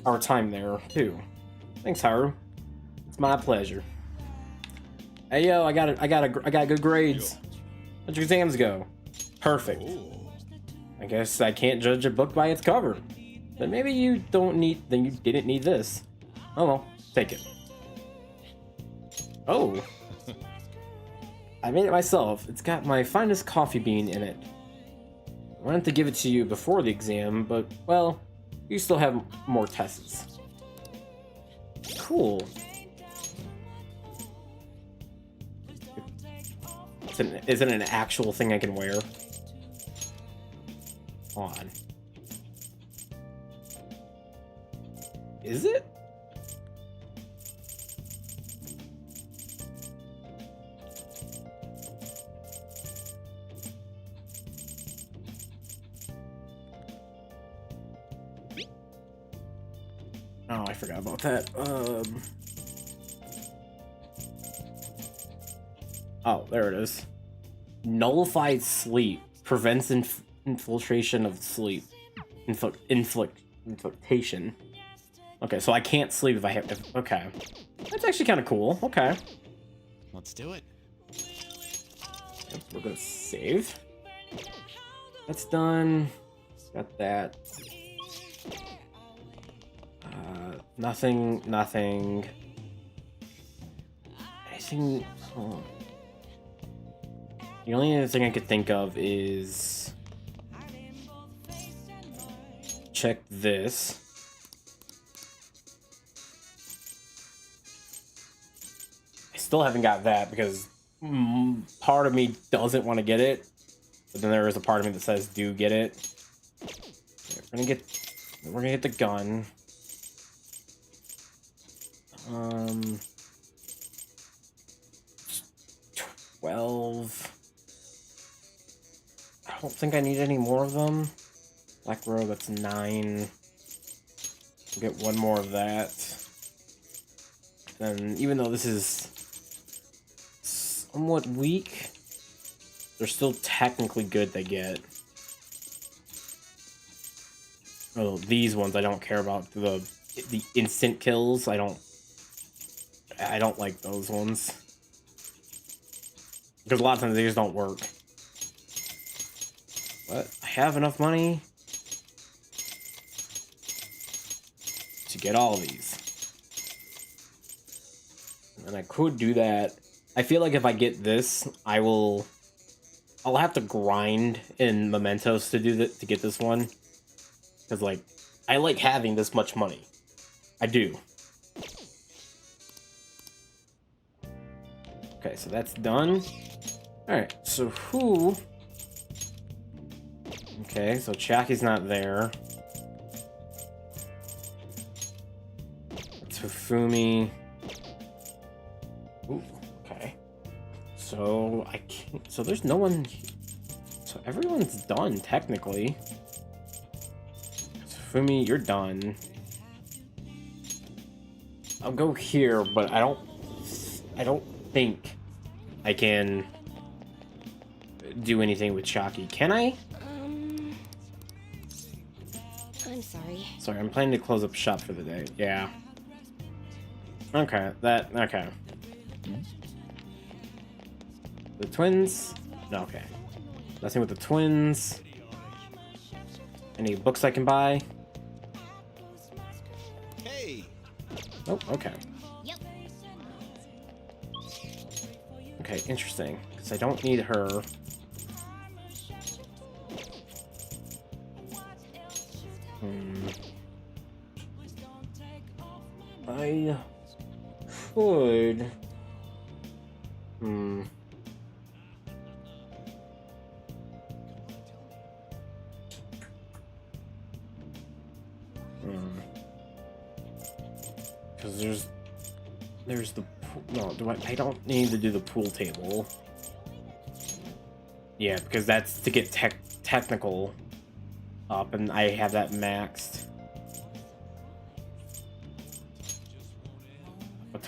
our time there too. Thanks, Haru. It's my pleasure. Hey yo, I got good grades. How'd your exams go? Perfect. I guess I can't judge a book by its cover. Then maybe you didn't need this. Oh well, take it. Oh. I made it myself. It's got my finest coffee bean in it. I wanted to give it to you before the exam, but, well, you still have more tests. Cool. Is it an actual thing I can wear? Hold on. Is it? Oh, I forgot about that. Oh, there it is. Nullified sleep prevents infiltration of sleep. Infiltration. Okay, so I can't sleep if I have. Okay, that's actually kind of cool. Okay, Let's do it. yep, we're gonna save. That's done. Got that. Nothing. Anything. Oh. The only other thing I could think of is check this. I still haven't got that because part of me doesn't want to get it, but then there is a part of me that says do get it. Okay, we're gonna get the gun. 12. I don't think I need any more of them. Black robe, that's 9. We'll get one more of that. And even though this is somewhat weak, they're still technically good to get. Oh, these ones I don't care about. The instant kills, I don't like those ones. Because a lot of times they just don't work. But I have enough money to get all of these. And I could do that. I feel like if I get this, I'll have to grind in Mementos to do that, to get this one. Because, like, I like having this much money. I do. Okay, so that's done. Alright, so who... Okay, so Chaki's not there. It's Hifumi. Ooh, okay. So, I can't... So there's no one... So everyone's done, technically. So Hifumi, you're done. I'll go here, but I don't think I can do anything with Chaki. Can I? I'm sorry. Sorry, I'm planning to close up shop for the day. Yeah. Okay, okay. The twins? No, okay. Nothing with the twins. Any books I can buy? Hey. Nope, okay. Okay, interesting. Because I don't need her. I could. Because there's the no. I don't need to do the pool table. Yeah, because that's to get technical up, and I have that maxed.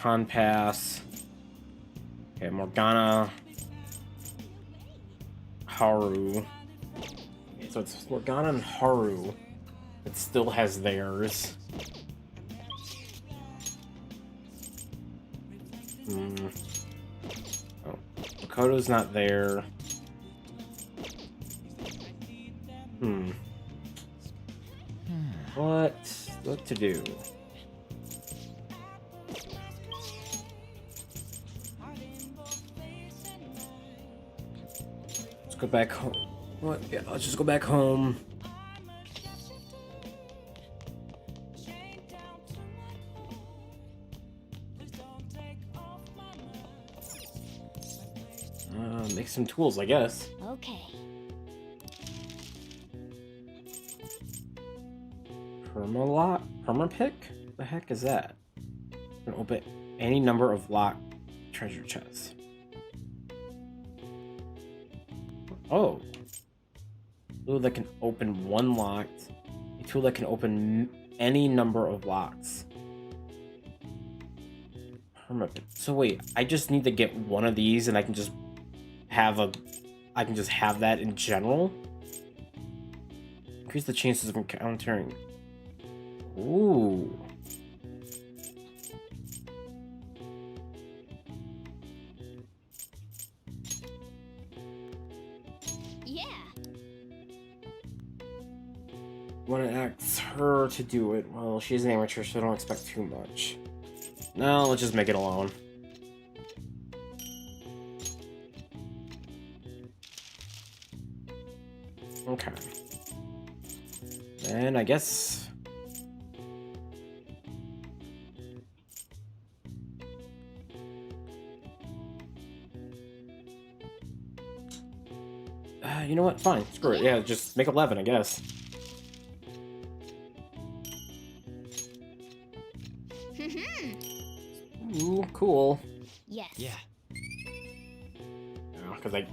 Con Pass. Okay, Morgana. Haru. Okay, so it's Morgana and Haru. It still has theirs. Oh, Makoto's not there. What to do? Let's go back home. What? Yeah, let's just go back home. Make some tools, I guess. Okay. Permalock? Permapick? What the heck is that? Can open any number of locked treasure chests. Oh. Tool that can open one locked. A tool that can open any number of locks. Permapick. So wait, I just need to get one of these and I can just have that in general? Increase the chances of encountering. Ooh. Yeah. Want to ask her to do it? Well, she's an amateur, so I don't expect too much. No, let's just make it alone. Okay. And I guess... you know what? Fine. Screw it. Yeah, just make 11, I guess. Ooh, cool. Yes. Yeah. Because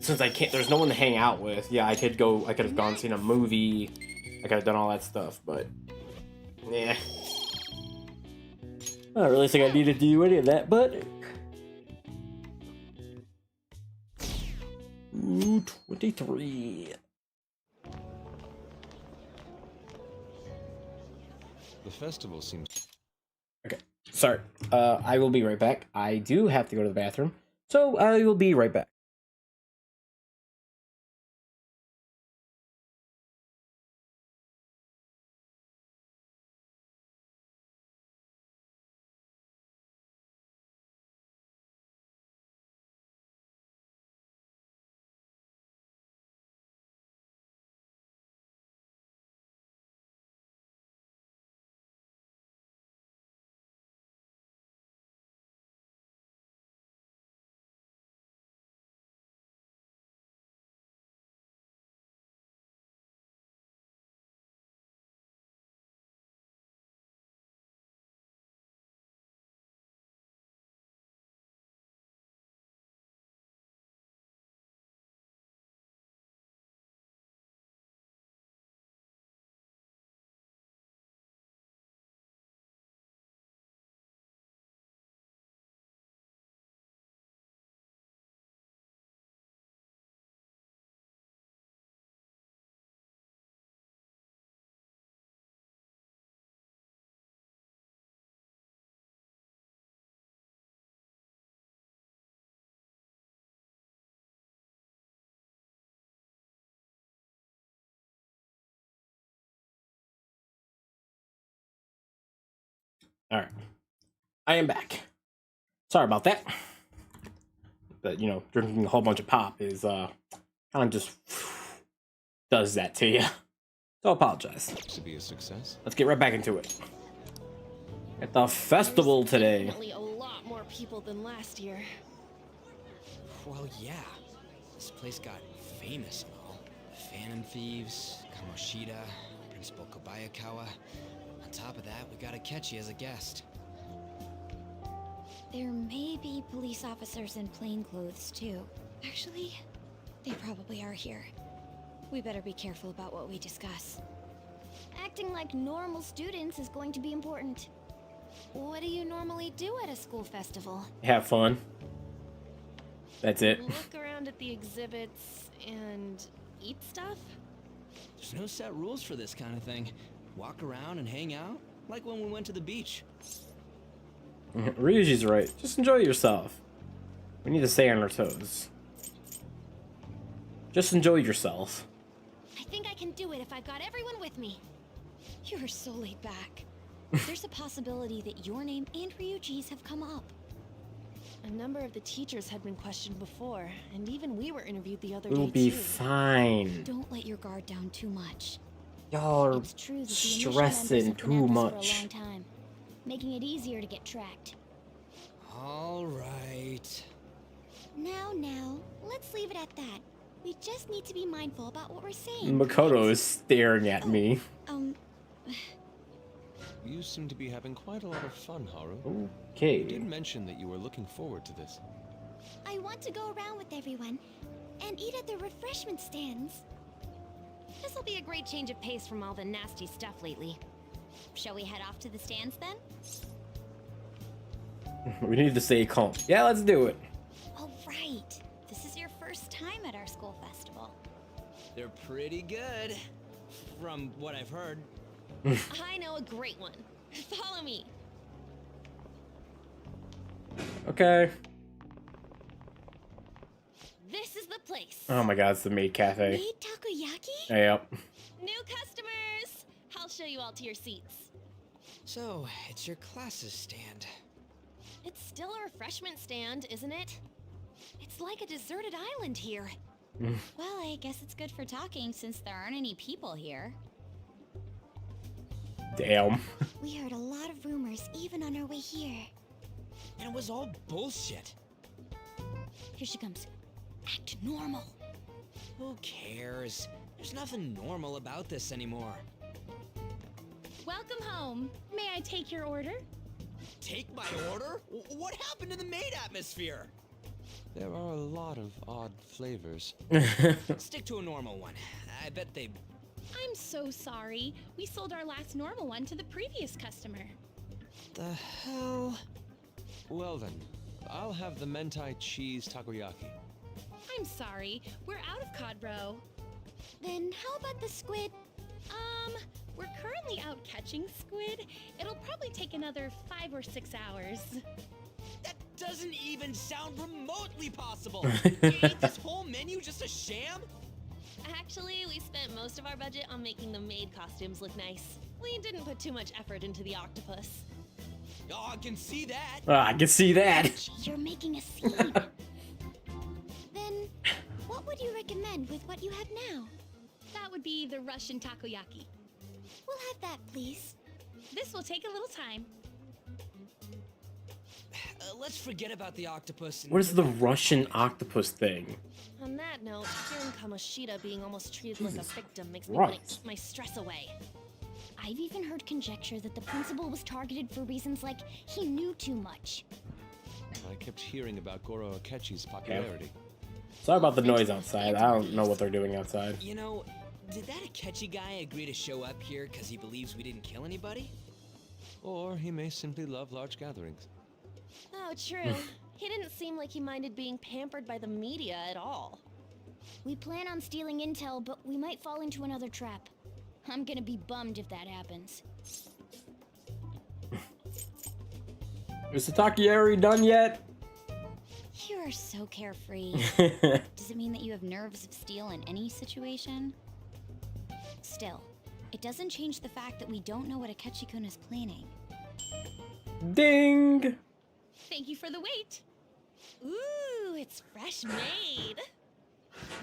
since I can't, there's no one to hang out with. Yeah, I could have gone seen a movie. I could have done all that stuff, but yeah. I don't really think I needed to do any of that, but ooh, 23. The festival seems... Okay, sorry. I will be right back. I do have to go to the bathroom, so I will be right back. Alright. I am back. Sorry about that. But, you know, drinking a whole bunch of pop is, kind of just does that to you. So I apologize. To be a success. Let's get right back into it. At the festival today. Definitely a lot more people than last year. Well, yeah. This place got famous and all. Phantom Thieves, Kamoshida, Principal Kobayakawa. On top of that, we got Akechi as a guest. There may be police officers in plainclothes, too. Actually, they probably are here. We better be careful about what we discuss. Acting like normal students is going to be important. What do you normally do at a school festival? Have fun. That's it. Look around at the exhibits and eat stuff? There's no set rules for this kind of thing. Walk around and hang out, like when we went to the beach. Ryuji's right. Just enjoy yourself. We need to stay on our toes. Just enjoy yourself. I think I can do it if I've got everyone with me. You're so laid back. There's a possibility that your name and Ryuji's have come up. A number of the teachers had been questioned before, and even we were interviewed the other We'll day be too. fine. Don't let your guard down too much. Y'all are It's true that the initial stressing members have been too at this much. for a long time, making it easier to get tracked. All right. Now, let's leave it at that. We just need to be mindful about what we're saying. Makoto is staring at me. You seem to be having quite a lot of fun, Haru. Okay. You did mention that you were looking forward to this. I want to go around with everyone and eat at the refreshment stands. This'll be a great change of pace from all the nasty stuff lately. Shall we head off to the stands then? We need to stay calm. Yeah, let's do it. Oh, right. This is your first time at our school festival. They're pretty good, from what I've heard. I know a great one. Follow me. Okay. This is the place. Oh my god, it's the maid cafe. Maid takoyaki? Yep. New customers. I'll show you all to your seats. So, it's your class's stand. It's still a refreshment stand, isn't it? It's like a deserted island here. Well, I guess it's good for talking since there aren't any people here. Damn. We heard a lot of rumors even on our way here. And it was all bullshit. Here she comes. Act normal. Who cares? There's nothing normal about this anymore. Welcome home. May I take your order? Take my order? What happened to the maid atmosphere? There are a lot of odd flavors. Stick to a normal one. I bet they... I'm so sorry. We sold our last normal one to the previous customer. The hell? Well then, I'll have the mentai cheese takoyaki. I'm sorry. We're out of cod roe. Then how about the squid? We're currently out catching squid. It'll probably take another 5 or 6 hours. That doesn't even sound remotely possible. Ain't this whole menu just a sham? Actually, we spent most of our budget on making the maid costumes look nice. We didn't put too much effort into the octopus. Oh, I can see that. I can see that. You're making a scene. Then, what would you recommend with what you have now? That would be the Russian takoyaki. We'll have that, please. This will take a little time. Let's forget about the octopus. What is the Russian octopus thing? On that note, hearing Kamoshida being almost treated like a victim makes me Right. want to keep my stress away. I've even heard conjecture that the principal was targeted for reasons like he knew too much. I kept hearing about Goro Akechi's popularity. Sorry about the noise outside. I don't know what they're doing outside. You know, did that Akechi guy agree to show up here because he believes we didn't kill anybody? Or he may simply love large gatherings. Oh, true. He didn't seem like he minded being pampered by the media at all. We plan on stealing intel, but we might fall into another trap. I'm gonna be bummed if that happens. Is the takoyaki done yet? You are so carefree. Does it mean that you have nerves of steel in any situation? Still, it doesn't change the fact that we don't know what Akechi-kun is planning. Ding! Thank you for the wait. Ooh, it's fresh made.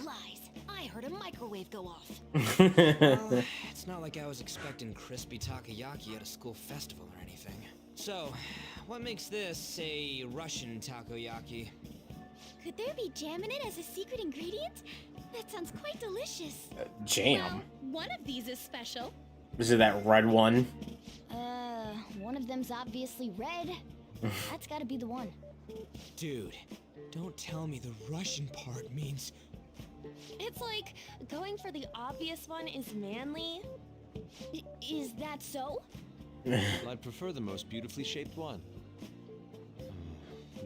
Lies. I heard a microwave go off. Well, it's not like I was expecting crispy takoyaki at a school festival or anything. So, what makes this a Russian takoyaki? Could there be jam in it as a secret ingredient? That sounds quite delicious. Jam. One of these is special. Is it that red one? One of them's obviously red. That's gotta be the one. Dude, don't tell me the Russian part means... It's like going for the obvious one is manly. Is that so? Well, I'd prefer the most beautifully shaped one.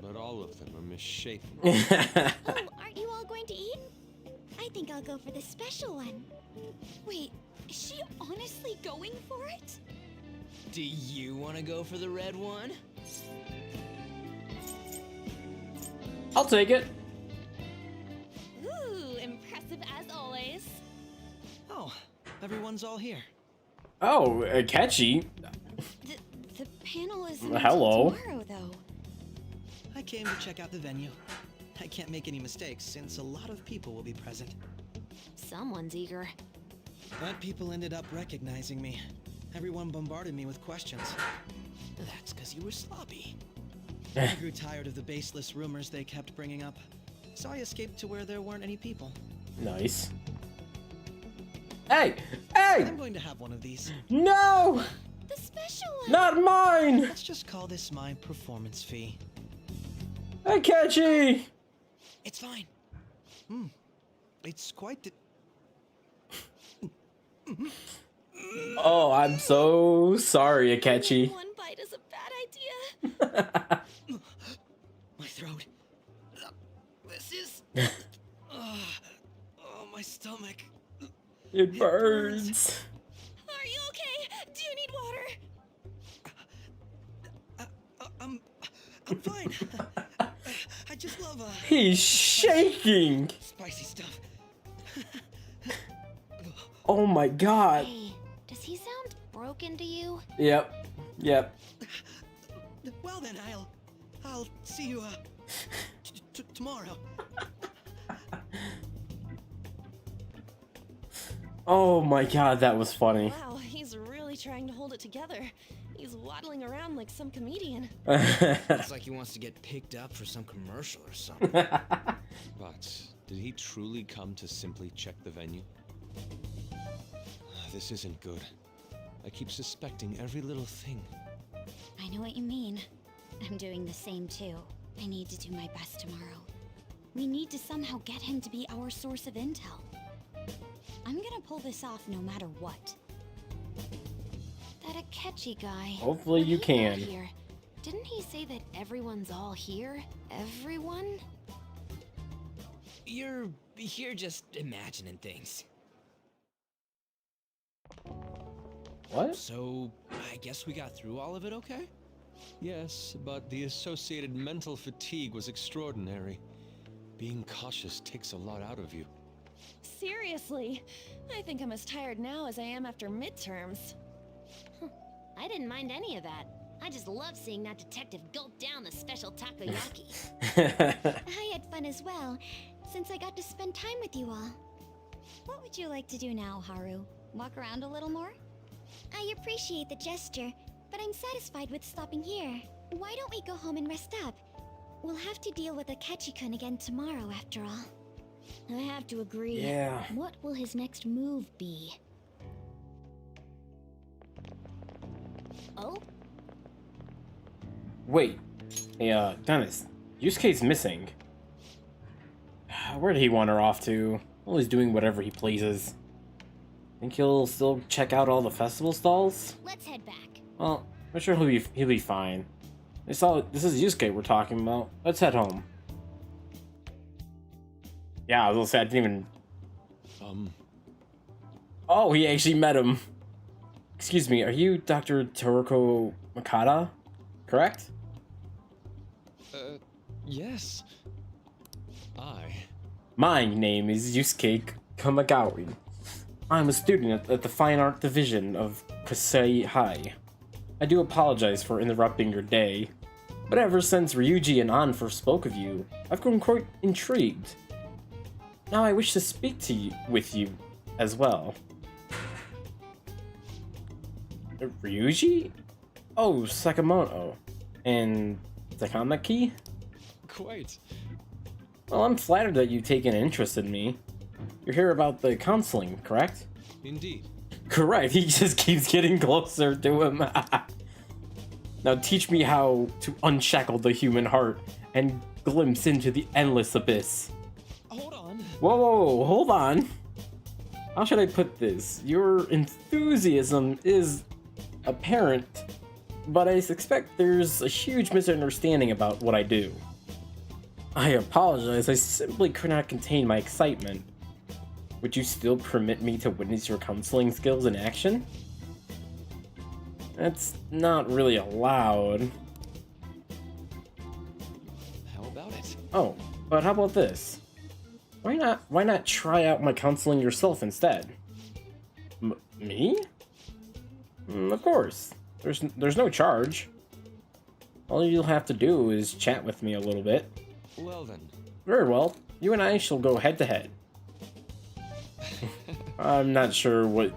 But all of them are misshapen. Oh, aren't you all going to eat? I think I'll go for the special one. Wait, is she honestly going for it? Do you want to go for the red one? I'll take it. Ooh, impressive as always. Oh, everyone's all here. Oh, catchy. The panel is Hello. tomorrow, though. I came to check out the venue. I can't make any mistakes since a lot of people will be present. Someone's eager. But people ended up recognizing me. Everyone bombarded me with questions. That's because you were sloppy. I grew tired of the baseless rumors they kept bringing up, so I escaped to where there weren't any people. Nice. Hey! Hey! I'm going to have one of these. No! The special one! Not mine! Let's just call this my performance fee. Hey, catchy! It's fine. It's quite the... Oh, I'm so sorry, Akechi. One bite is a bad idea. My throat. This is... oh, my stomach. It burns. Are you okay? Do you need water? I'm fine. I just love He's shaking. spicy stuff. Oh my god. Hey, does he sound broken to you? Yep. Yep. Well then, I'll see you tomorrow. Oh my god, that was funny. Wow, he's really trying to hold it together. He's waddling around like some comedian. It's like he wants to get picked up for some commercial or something. But did he truly come to simply check the venue? This isn't good. I keep suspecting every little thing. I know what you mean. I'm doing the same too. I need to do my best tomorrow. We need to somehow get him to be our source of intel. I'm gonna pull this off no matter what. That Akechi guy. Hopefully when you he got can. Here, didn't he say that everyone's all here? Everyone? You're just imagining things. What? So, I guess we got through all of it okay? Yes, but the associated mental fatigue was extraordinary. Being cautious takes a lot out of you. Seriously, I think I'm as tired now as I am after midterms. I didn't mind any of that. I just love seeing that detective gulp down the special takoyaki. I had fun as well, since I got to spend time with you all. What would you like to do now, Haru? Walk around a little more? I appreciate the gesture, but I'm satisfied with stopping here. Why don't we go home and rest up? We'll have to deal with Akechi-kun again tomorrow, after all. I have to agree. Yeah. What will his next move be? Oh? Wait. Hey, Dennis. Yusuke's missing. Where did he wander off to? Well, he's doing whatever he pleases. Think he'll still check out all the festival stalls? Let's head back. Well, I'm sure he'll be fine. This is Yusuke we're talking about. Let's head home. Yeah, I was gonna say I didn't even. Oh, he actually met him. Excuse me, are you Dr. Toroko Makata? Correct? Yes. My name is Yusuke Kamagawi. I'm a student at the Fine Art Division of Kasei High. I do apologize for interrupting your day, but ever since Ryuji and An first spoke of you, I've grown quite intrigued. Now I wish to speak with you as well. Ryuji? Oh, Sakamoto. And Takamaki? Quite. Well, I'm flattered that you've taken an interest in me. You're here about the counseling, correct? Indeed. Correct, he just keeps getting closer to him. Now teach me how to unshackle the human heart and glimpse into the endless abyss. Hold on. Whoa, hold on. How should I put this? Your enthusiasm is apparent, but I suspect there's a huge misunderstanding about what I do. I apologize, I simply could not contain my excitement. Would you still permit me to witness your counseling skills in action? That's not really allowed. How about it? Oh, but how about this? Why not try out my counseling yourself instead? Me? Of course. There's no charge. All you'll have to do is chat with me a little bit. Well then. Very well. You and I shall go head to head. I'm not sure what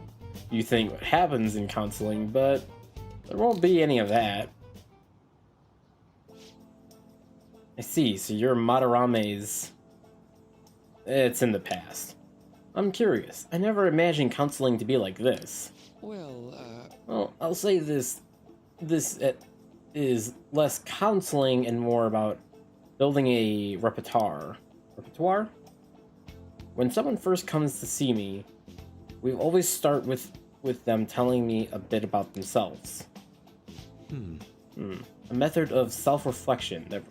you think happens in counseling, but there won't be any of that. I see, so your Madarame's... It's in the past. I'm curious. I never imagined counseling to be like this. Well, I'll say this is less counseling and more about building a repertoire. Repertoire? When someone first comes to see me, we always start with them telling me a bit about themselves. A method of self-reflection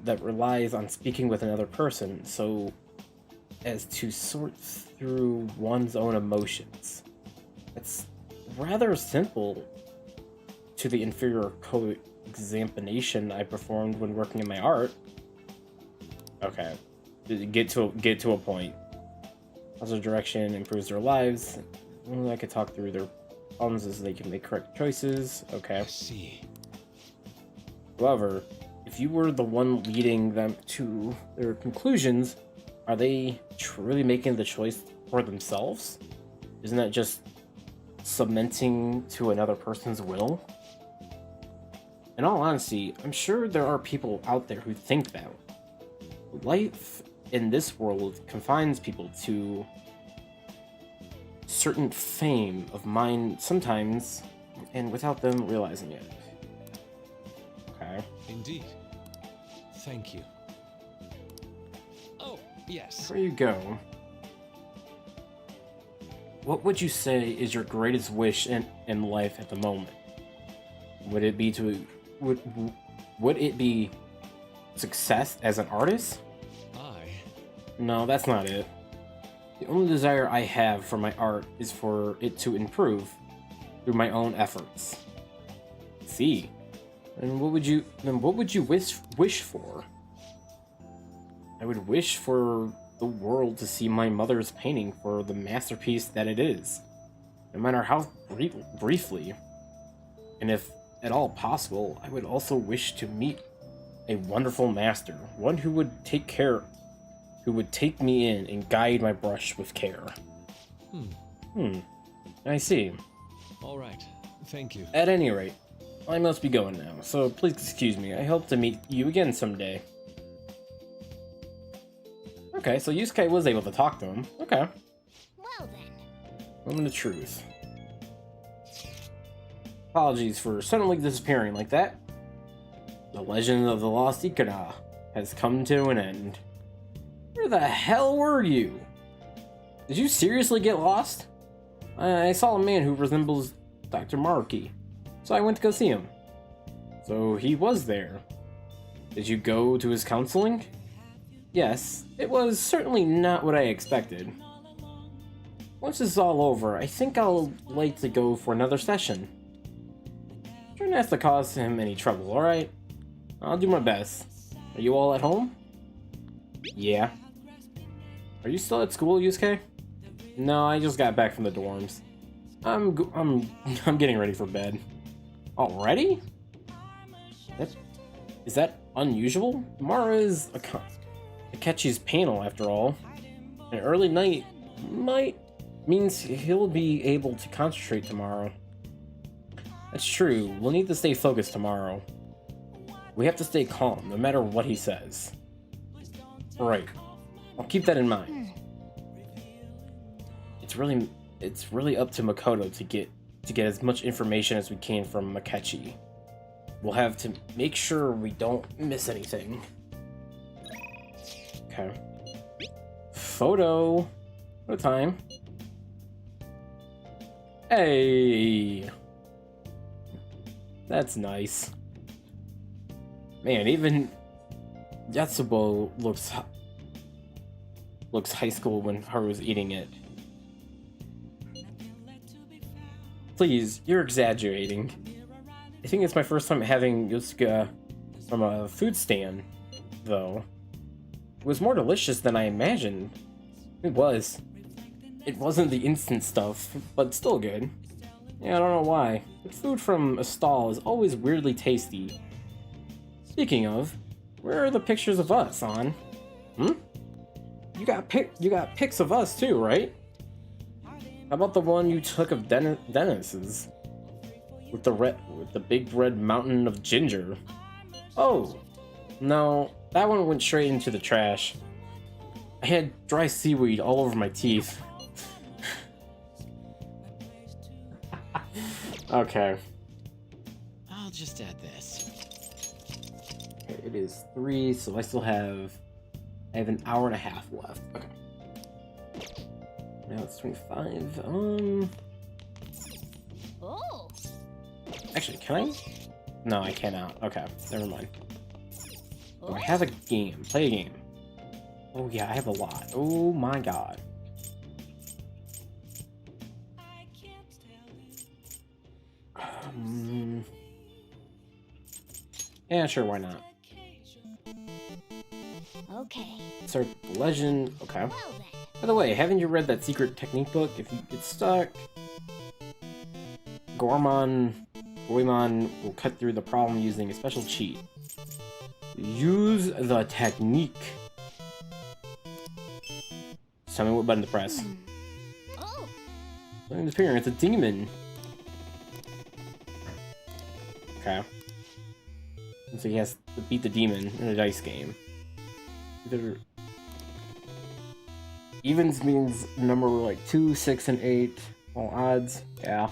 that relies on speaking with another person so as to sort through one's own emotions. It's rather simple to the inferior code examination I performed when working in my art. Okay, get to a point. Also, direction improves their lives. I could talk through their problems as they can make correct choices. Okay. I see. However, if you were the one leading them to their conclusions, are they truly making the choice for themselves? Isn't that just submitting to another person's will? In all honesty, I'm sure there are people out there who think that. Life in this world confines people to certain fame of mind sometimes, and without them realizing it. Okay. Indeed. Thank you. Oh, yes. Before you go, what would you say is your greatest wish in life at the moment? Would it be would it be success as an artist? No, that's not it. The only desire I have for my art is for it to improve through my own efforts. See. And what would you wish for? I would wish for the world to see my mother's painting for the masterpiece that it is, no matter how briefly. And if at all possible, I would also wish to meet a wonderful master, one who would take me in and guide my brush with care. I see. All right. Thank you. At any rate, I must be going now, so please excuse me. I hope to meet you again someday. Okay, so Yusuke was able to talk to him. Okay. Well then. Moment of truth. Apologies for suddenly disappearing like that. The legend of the lost Ikeda has come to an end. Where the hell were you? Did you seriously get lost? I saw a man who resembles Dr. Maruki, so I went to go see him. So he was there. Did you go to his counseling? Yes, it was certainly not what I expected. Once this is all over, I think I'll like to go for another session. Try not to cause him any trouble, alright? I'll do my best. Are you all at home? Yeah. Are you still at school, Yusuke? No, I just got back from the dorms. I'm getting ready for bed. Already? Is that unusual? Tomorrow is Akechi's panel, after all. An early night means he'll be able to concentrate tomorrow. That's true. We'll need to stay focused tomorrow. We have to stay calm, no matter what he says. Right. I'll keep that in mind. It's really up to Makoto to get as much information as we can from Akechi. We'll have to make sure we don't miss anything. Okay. Photo. What a time. Hey. That's nice. Man, even Yatsubo looks high school when Haru's eating it. Please, you're exaggerating. I think it's my first time having Yosuke from a food stand, though. It was more delicious than I imagined. It was. It wasn't the instant stuff, but still good. Yeah, I don't know why, but food from a stall is always weirdly tasty. Speaking of, where are the pictures of us, On? Hmm? You got pics of us too, right? How about the one you took of Dennis's? With the big red mountain of ginger. Oh, no, that one went straight into the trash. I had dry seaweed all over my teeth. Okay. I'll just add this. Okay, it is 3, so I still have an hour and a half left. Okay. Now it's 25. Oh. Actually, can I? No, I cannot. Okay, never mind. Oh, I have a game. Play a game. Oh yeah, I have a lot. Oh my god. Yeah, sure, why not? Okay. Start the legend. Okay. By the way, haven't you read that secret technique book? If you get stuck, Goemon will cut through the problem using a special cheat. Use the technique. Just tell me what button to press. Oh. Something's appearing. It's a demon. Okay. So he has to beat the demon in a dice game. Either evens means number like 2, 6, and 8. All odds, yeah.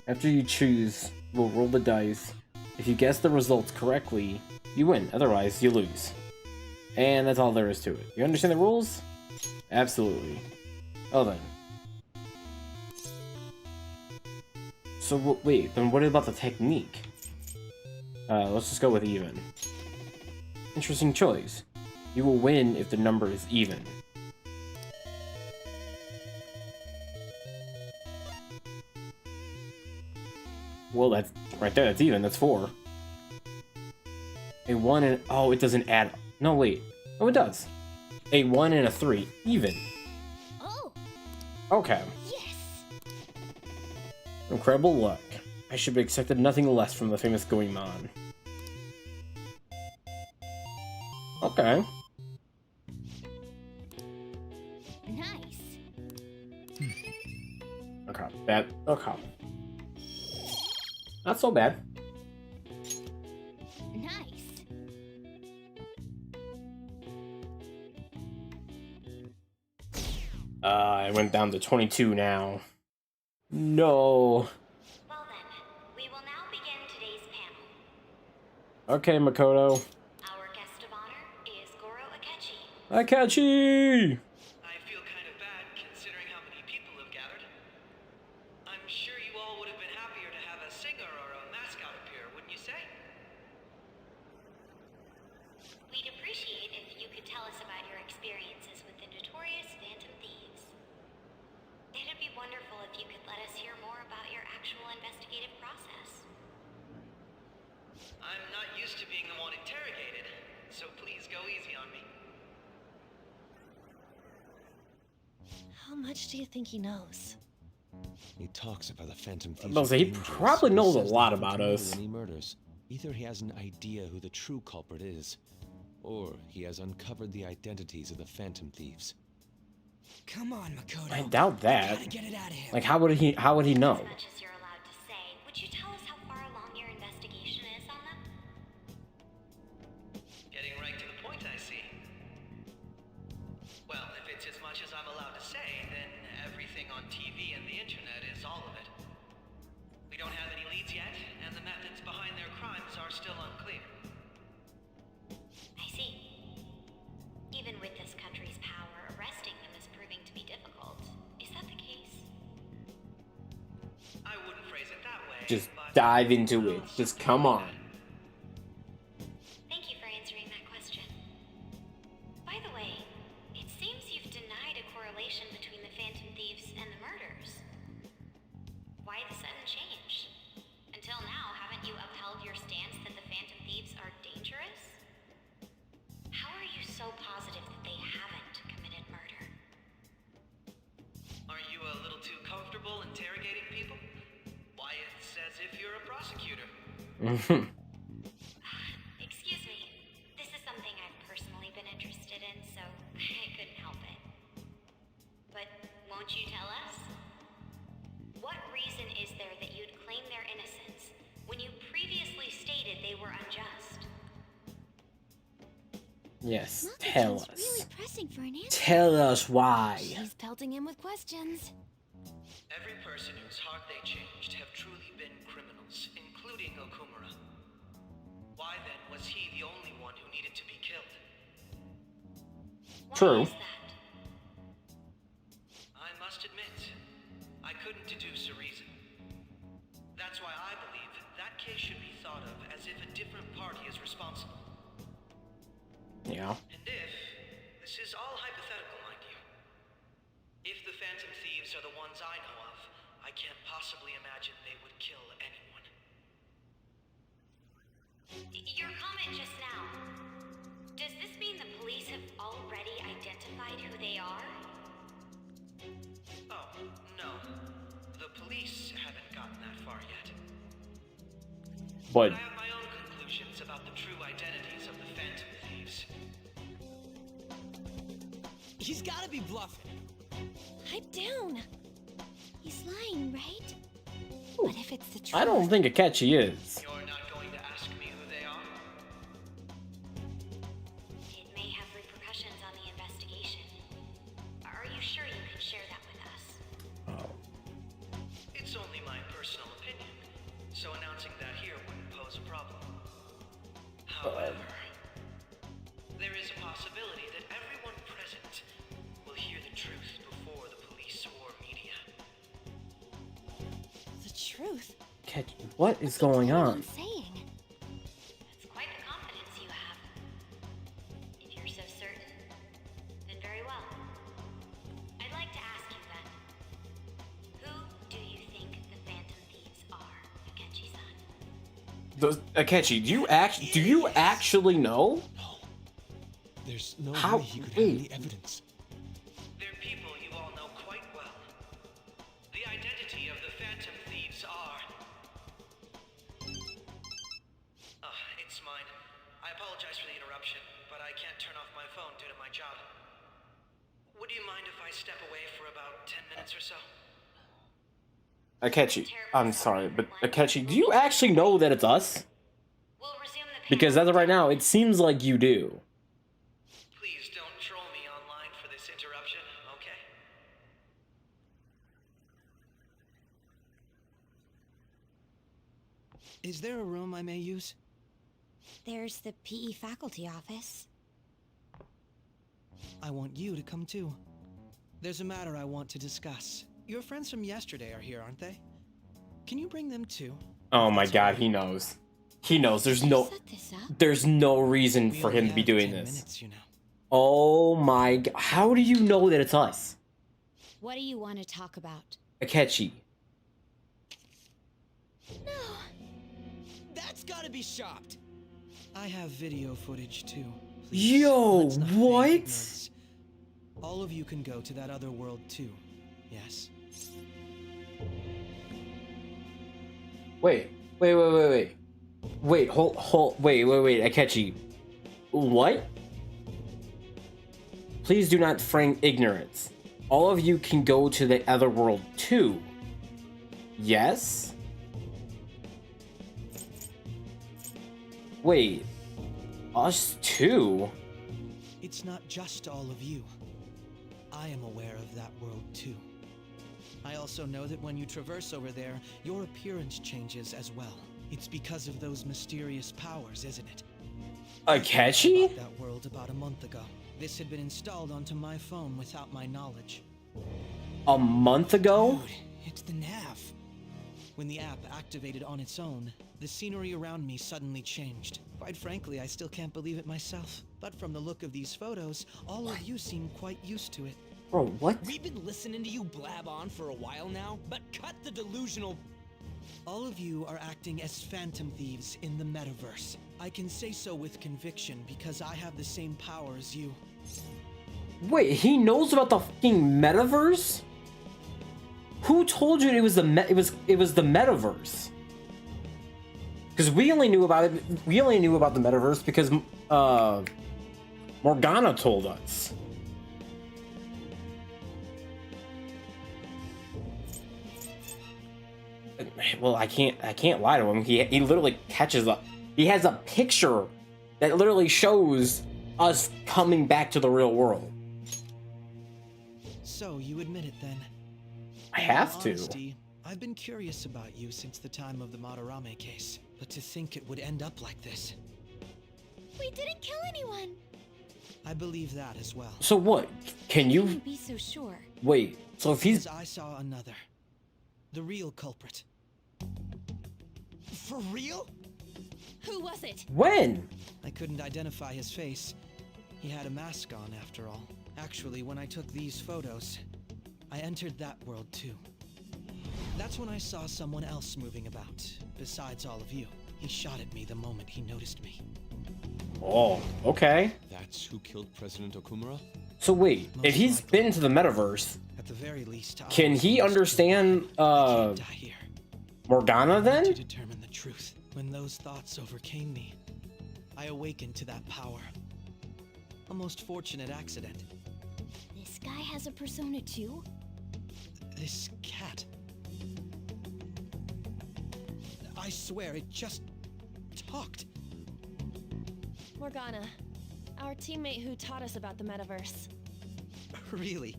After you choose, we'll roll the dice. If you guess the results correctly, you win. Otherwise, you lose. And that's all there is to it. You understand the rules? Absolutely. Oh then. So wait, then what about the technique? Let's just go with even. Interesting choice. You will win if the number is even. Well, that's right there. That's even. That's 4. A 1 and... Oh, it doesn't add... No, wait. Oh, it does. A 1 and a 3. Even. Oh. Okay. Yes. Incredible luck. I should have expected nothing less from the famous Goemon. Okay. Nice. Okay. That... Okay. Not so bad. Nice. I went down to 22 now. No. Well then, we will now begin today's panel. Okay, Makoto. Our guest of honor is Goro Akechi. Akechi! I feel kind of bad considering how many people have gathered. I'm sure you all would have been happier to have a singer or a mascot appear, wouldn't you say? We'd appreciate if you could tell us about your experiences with the notorious Phantom Thieves. It'd be wonderful if you could let us hear more about your actual investigative process. I'm not used to being the one interrogated, so please go easy on me. How much do you think he knows? He talks about the Phantom Thieves. Well, he probably knows a lot about us. He murders. Either he has an idea who the true culprit is, or he has uncovered the identities of the Phantom Thieves. Come on, Makoto. I doubt that. Gotta get it out of him. Like, how would he know? As much as you're allowed to say, would you tell us how far along your investigation is on them? Getting right to the point, I see. Well, if it's as much as I'm allowed to say, then everything on TV and the internet is all of it. We don't have any leads yet, and the methods behind their crimes are still unclear. I see. Even with this country's power, arresting them is proving to be difficult. Is that the case? I just dive into it. Just come on. Thank you for answering that question. By the way, it seems you've denied a correlation between the Phantom Thieves and the murders. Why the sudden change? Until now, haven't you upheld your stance that the Phantom Thieves are dangerous? How are you so positive that they haven't committed murder? Are you a little too comfortable interrogating people? Why, it's as if you're a prosecutor. Excuse me. This is something I've personally been interested in, so I couldn't help it. But won't you tell us? What reason is there that you'd claim their innocence when you previously stated they were unjust? Yes, tell us. Really pressing for an answer. Tell us why. She's pelting him with questions. Every person whose heart they changed have truly been criminals, including Okumura. Why then was he the only one who needed to be killed? True. Why is that? I must admit, I couldn't deduce a reason. That's why I believe that case should be thought of as if a different party is responsible. Yeah. And if, this is all hypothetical, mind you, if the Phantom Thieves are the ones I know of, I can't possibly imagine they would kill anyone. Your comment just now, does this mean the police have already identified who they are? Oh, no. The police haven't gotten that far yet. But I have my own conclusions about the true identities of the Phantom Thieves. He's gotta be bluffing. Pipe down. He's lying, right? But if it's the truth, I don't think Akechi is. You're not going to ask me who they are? It may have repercussions on the investigation. Are you sure you can share that with us? It's only my personal opinion, so announcing that here wouldn't pose a problem. However, there is a possibility that everyone present will hear the truth before the police or media. the truth. Akechi, what is going on? Saying. That's quite the confidence you have. If you're so certain, then very well. I'd like to ask you then, who do you think the Phantom Thieves are, Akechi-san? Akechi, do you actually know? There's no How? way he could have Wait. any evidence. They're people you all know quite well. The identity of the Phantom Thieves are... it's mine. I apologize for the interruption, but I can't turn off my phone due to my job. Would you mind if I step away for about 10 minutes or so? Akechi, I'm sorry, but Akechi, do you actually know that it's us? Because as of right now, it seems like you do. Please don't troll me online for this interruption, okay? Is there a room I may use? There's the PE faculty office. I want you to come too. There's a matter I want to discuss. Your friends from yesterday are here, aren't they? Can you bring them too? Oh my god, he knows. He knows there's no reason for him to be doing this. Minutes, you know. Oh my god, how do you know that it's us? What do you want to talk about? Akechi. That's gotta be shopped. I have video footage too. Please, Yo, let's not feign what? ignorance. All of you can go to that other world too. Yes. Wait, Akechi. What? Please do not feign ignorance. All of you can go to the other world too. Yes? Wait, us too? It's not just all of you. I am aware of that world too. I also know that when you traverse over there, your appearance changes as well. It's because of those mysterious powers, isn't it? Akechi? I bought that world about a month ago. This had been installed onto my phone without my knowledge. A month ago? Dude, it's the nav. When the app activated on its own, the scenery around me suddenly changed. Quite frankly, I still can't believe it myself. But from the look of these photos, all of you seem quite used to it. Bro, what? We've been listening to you blab on for a while now, but cut the delusional. All of you are acting as Phantom Thieves in the metaverse. I can say so with conviction because I have the same power as you. Wait, he knows about the fucking metaverse? Who told you it was the metaverse? Because we only knew about it. We only knew about the metaverse because Morgana told us. Well, I can't lie to him. He literally catches up. He has a picture that literally shows us coming back to the real world. So you admit it then? I have to. Honesty, I've been curious about you since the time of the Madarame case, but to think it would end up like this. We didn't kill anyone. I believe that as well. So what? Can you be so sure? Wait, so if he's... I saw another. The real culprit. For real? Who was it? When? I couldn't identify his face. He had a mask on after all. Actually, when I took these photos, I entered that world too. That's when I saw someone else moving about, besides all of you. He shot at me the moment he noticed me. Oh, okay. That's who killed President Okumura? So wait, if he's been to the metaverse, at the very least, can he understand Morgana then? To determine the truth. When those thoughts overcame me, I awakened to that power. A most fortunate accident. This guy has a persona too? This cat. I swear it just talked. Morgana, our teammate who taught us about the metaverse. Really?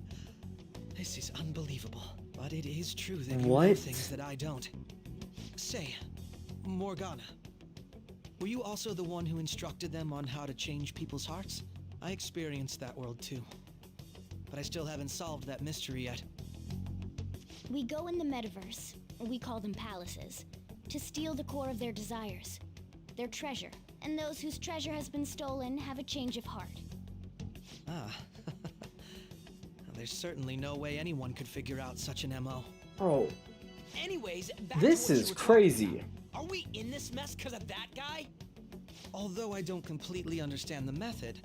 This is unbelievable. But it is true that you know things that I don't. Say, Morgana, were you also the one who instructed them on how to change people's hearts? I experienced that world too. But I still haven't solved that mystery yet. We go in the metaverse, we call them palaces, to steal the core of their desires, their treasure. And those whose treasure has been stolen have a change of heart. Ah. There's certainly no way anyone could figure out such an MO. Bro. Anyways, this is crazy. Are we in this mess because of that guy? Although I don't completely understand the method,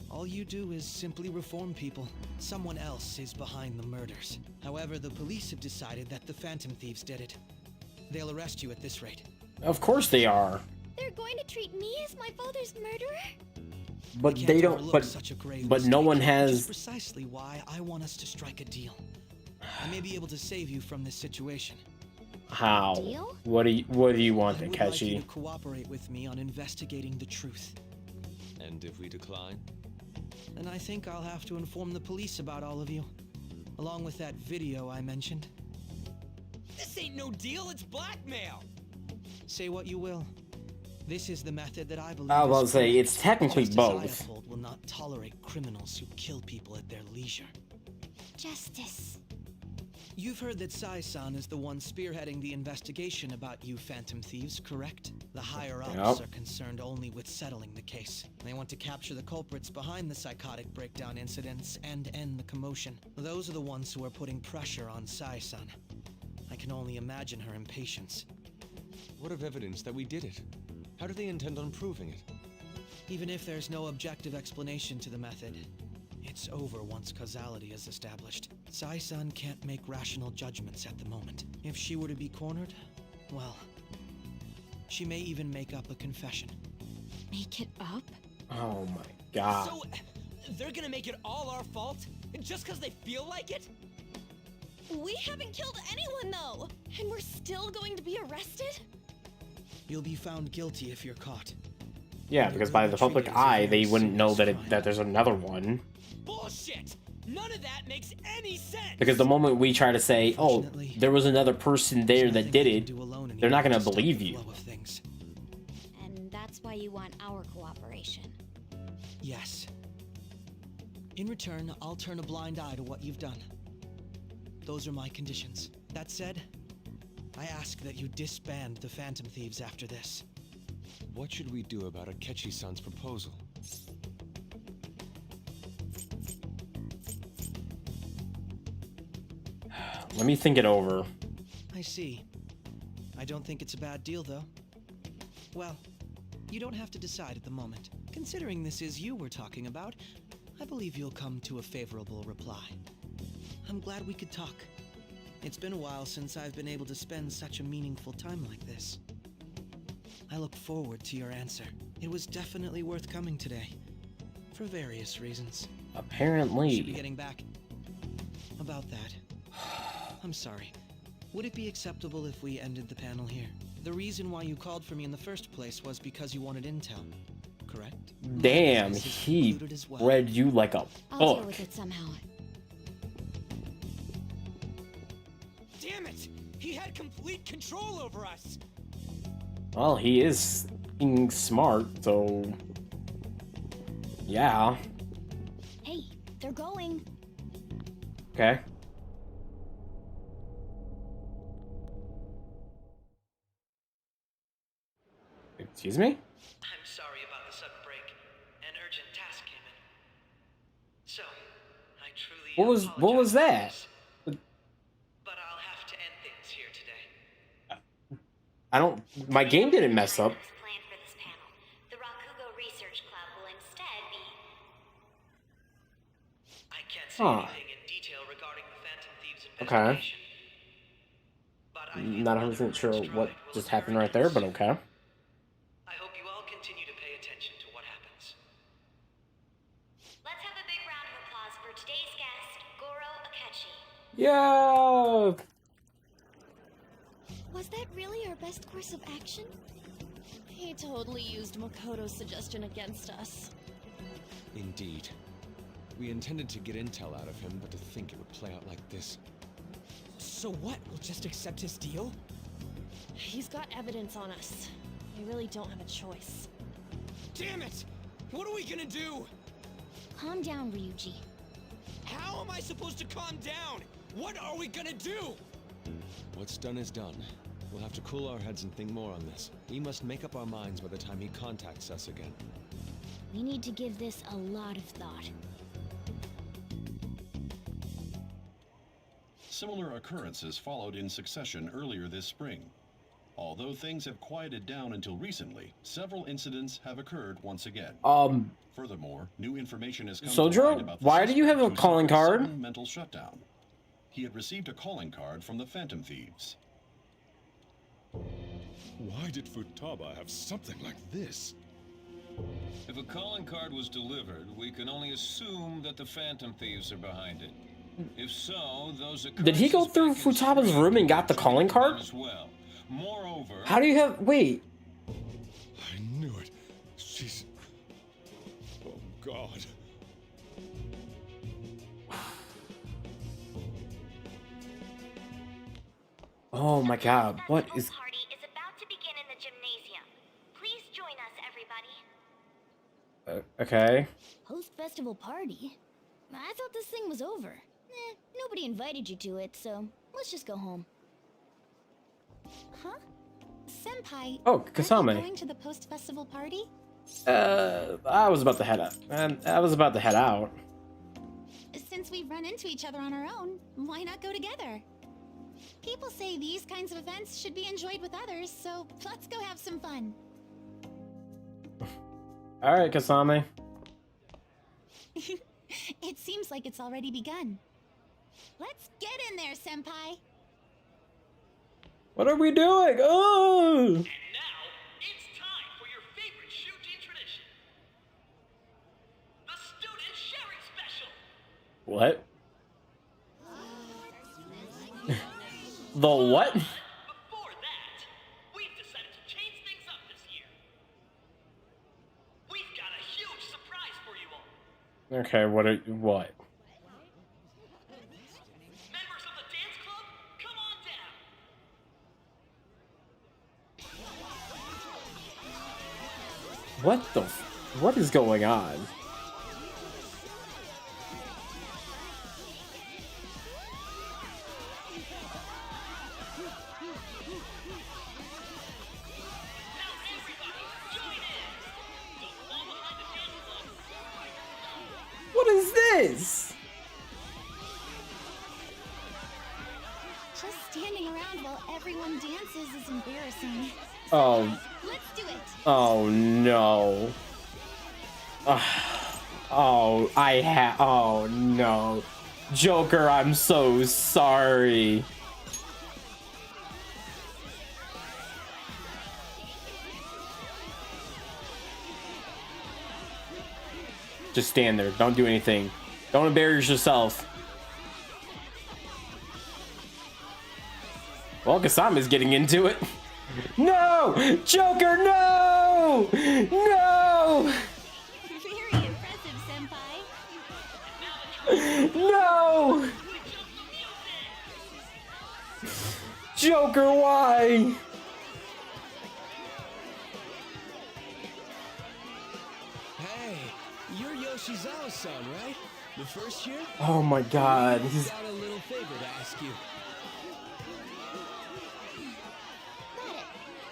all you do is simply reform people. Someone else is behind the murders. However, the police have decided that the Phantom Thieves did it. They'll arrest you at this rate. Of course they are. They're going to treat me as my father's murderer? But they don't. But no one has. Which is precisely why I want us to strike a deal. I may be able to save you from this situation. How? Deal? What do you want, I would Takeshi? like you to cooperate with me on investigating the truth. And if we decline? Then I think I'll have to inform the police about all of you, along with that video I mentioned. This ain't no deal, it's blackmail. Say what you will. This is the method that I believe. I was about to say it's technically Justice both. I uphold will not tolerate criminals who kill people at their leisure. Justice. You've heard that Sai-san is the one spearheading the investigation about you Phantom Thieves, correct? The higher-ups are concerned only with settling the case. They want to capture the culprits behind the psychotic breakdown incidents and end the commotion. Those are the ones who are putting pressure on Sai-san. I can only imagine her impatience. What of evidence that we did it? How do they intend on proving it? Even if there's no objective explanation to the method, it's over once causality is established. Sai-san can't make rational judgments at the moment. If she were to be cornered, well, she may even make up a confession. Make it up? Oh my god. So, they're gonna make it all our fault? Just because they feel like it? We haven't killed anyone though! And we're still going to be arrested? You'll be found guilty if you're caught. Yeah, because by the public eye, they wouldn't know that there's another one. Bullshit! None of that makes any sense! Because the moment we try to say, oh, there was another person there that did it, they're not going to believe you. And that's why you want our cooperation. Yes. In return, I'll turn a blind eye to what you've done. Those are my conditions. That said, I ask that you disband the Phantom Thieves after this. What should we do about Akechi-san's proposal? Let me think it over. I see. I don't think it's a bad deal, though. Well, you don't have to decide at the moment. Considering this is you we're talking about, I believe you'll come to a favorable reply. I'm glad we could talk. It's been a while since I've been able to spend such a meaningful time like this. I look forward to your answer. It was definitely worth coming today, for various reasons. Apparently. Should be getting back. About that. I'm sorry. Would it be acceptable if we ended the panel here? The reason why you called for me in the first place was because you wanted intel, correct? Damn, he read you like a I'll deal book. with it somehow. Damn it! He had complete control over us! Well, he is being smart, so yeah. Hey, they're going. Okay. Excuse me? I'm sorry about the sudden break. An urgent task came in. So, I truly What was that? but I'll have to end things here today. I don't. My game didn't mess up. Planned for this panel. The Rakugo Research Club will instead be... I can't say anything in detail regarding the Phantom Thieves investigation. Okay. Not 100% sure what just happened right there, but okay. I hope you all continue to pay attention to what happens. Let's have a big round of applause for today's guest, Goro Akechi. Yeah. Was that really our best course of action? He totally used Makoto's suggestion against us. Indeed. We intended to get intel out of him, but to think it would play out like this. So what? We'll just accept his deal? He's got evidence on us. We really don't have a choice. Damn it! What are we gonna do? Calm down, Ryuji. How am I supposed to calm down? What are we gonna do? What's done is done. We'll have to cool our heads and think more on this. We must make up our minds by the time he contacts us again. We need to give this a lot of thought. Similar occurrences followed in succession earlier this spring. Although things have quieted down until recently, several incidents have occurred once again. Furthermore, new information has come to light Sojiro, about the why do you have a suspect who calling suffered card? sudden mental shutdown. He had received a calling card from the Phantom Thieves. Why did Futaba have something like this? If a calling card was delivered, we can only assume that the Phantom Thieves are behind it. If so, those Did he go through Futaba's room and got the calling card? as well. Moreover, How do you have? Wait. I knew it. She's... Oh, God. Oh my God! What is? Party is about to begin in the gymnasium. Please join us, everybody. Okay. Host festival party? I thought this thing was over. Nobody invited you to it, so let's just go home. Huh? Senpai, Oh, Kasame. aren't you going to the post-festival party? I was about to head out. I was about to head out. Since we've run into each other on our own, why not go together? People say these kinds of events should be enjoyed with others, so let's go have some fun. All right, Kasame. It seems like it's already begun. Let's get in there, Senpai! What are we doing? Oh! It's time for your favorite Shujin tradition. The student sharing special. What? The what? Before that, we've decided to change things up this year. We've got a huge surprise for you all. Okay, what? Members of the dance club, come on down. What is going on? What is this? Just standing around while everyone dances is embarrassing. Oh. Let's do it. Oh no. Oh, oh no. Joker, I'm so sorry. Just stand there. Don't do anything. Don't embarrass yourself. Well, Kasami's getting into it. No! Joker, no! No! Very impressive, senpai. No! Joker, why? Hey, you're Yoshizawa's son, right? The first year? Oh my god. He's got a little favor to ask you.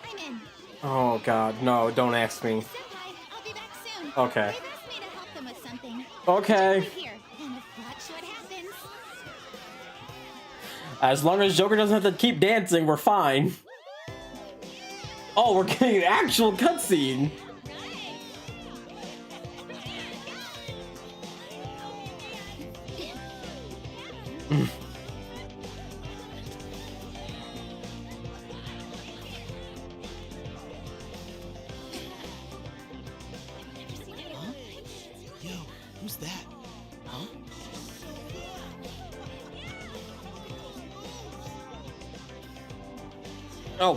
I'm in. Oh god, no, don't ask me. Senpai, I'll be back soon. Okay. They've asked me to help them with something. Okay. Just wait here and watch what happens. As long as Joker doesn't have to keep dancing, we're fine. Oh, we're getting an actual cutscene. Yo, who's that? Huh? Oh,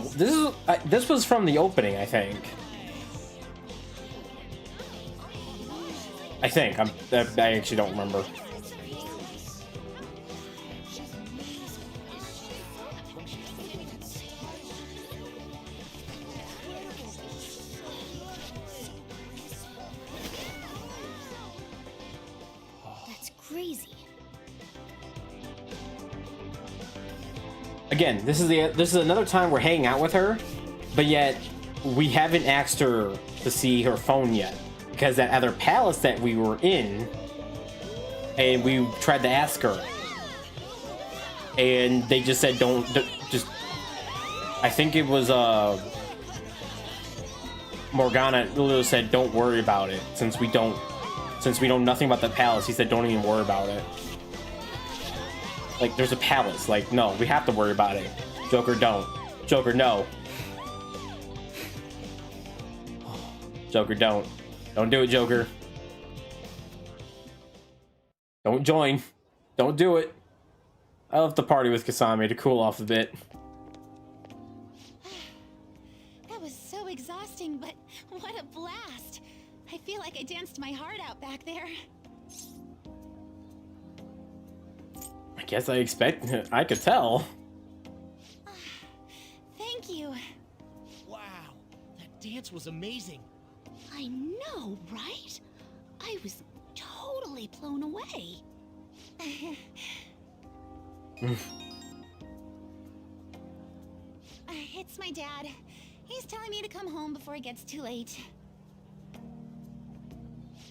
this was from the opening, I think. I actually don't remember. That's crazy. Again, this is another time we're hanging out with her, but yet we haven't asked her to see her phone yet, because that other palace that we were in, and we tried to ask her, and they just said just. I think it was Morgana literally said don't worry about it since we know nothing about the palace. He said don't even worry about it. Like, there's a palace. Like, no, we have to worry about it. Joker, don't. Joker, no. Joker, don't. Don't do it, Joker. Don't join. Don't do it. I left the party with Kasami to cool off a bit. That was so exhausting, but what a blast. I feel like I danced my heart out back there. I guess I could tell. Thank you. Wow, that dance was amazing. I know, right? I was totally blown away. It's my dad. He's telling me to come home before it gets too late.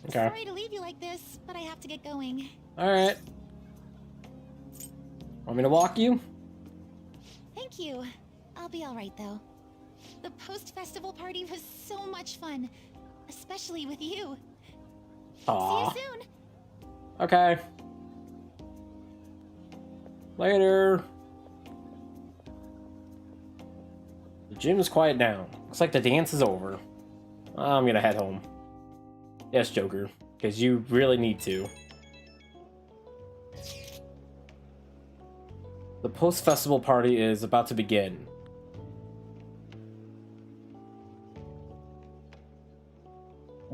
Okay. Sorry to leave you like this, but I have to get going. Alright. Want me to walk you? Thank you. I'll be alright though. The post-festival party was so much fun. Especially with you. Aww. See you soon. Okay. Later. The gym is quiet down. Looks like the dance is over. I'm gonna head home. Yes, Joker. Because you really need to. The post-festival party is about to begin.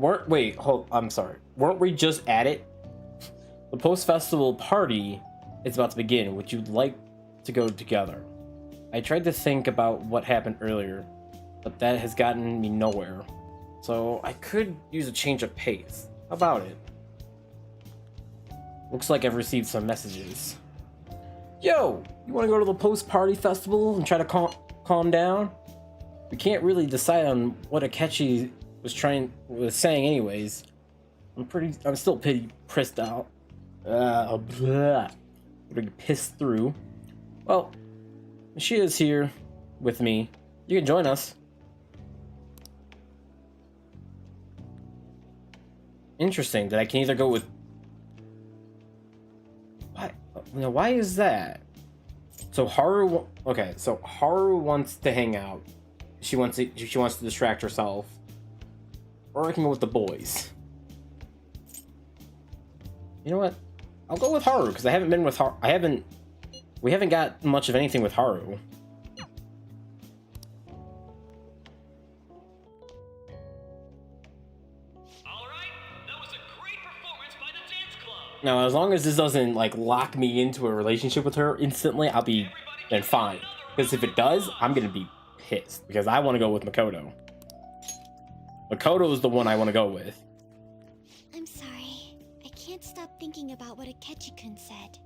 I'm sorry. Weren't we just at it? The post-festival party is about to begin. Would you like to go together? I tried to think about what happened earlier, but that has gotten me nowhere. So I could use a change of pace. How about it? Looks like I've received some messages. Yo, you want to go to the post-party festival and try to calm down? We can't really decide on what Akechi was saying anyways. I'm still pretty pissed out. Pretty pissed through. Well, she is here with me. You can join us. Interesting that I can either go with. Why? Now, why is that? So Haru. Okay, so Haru wants to hang out. She wants to distract herself. Or I can go with the boys. You know what? I'll go with Haru because I haven't been with Haru. We haven't got much of anything with Haru. Now, as long as this doesn't like lock me into a relationship with her instantly, I'll be then fine. Because if it does, I'm gonna be pissed because I want to go with Makoto. Makoto is the one I want to go with. I'm sorry. I can't stop thinking about what Akechi-kun said.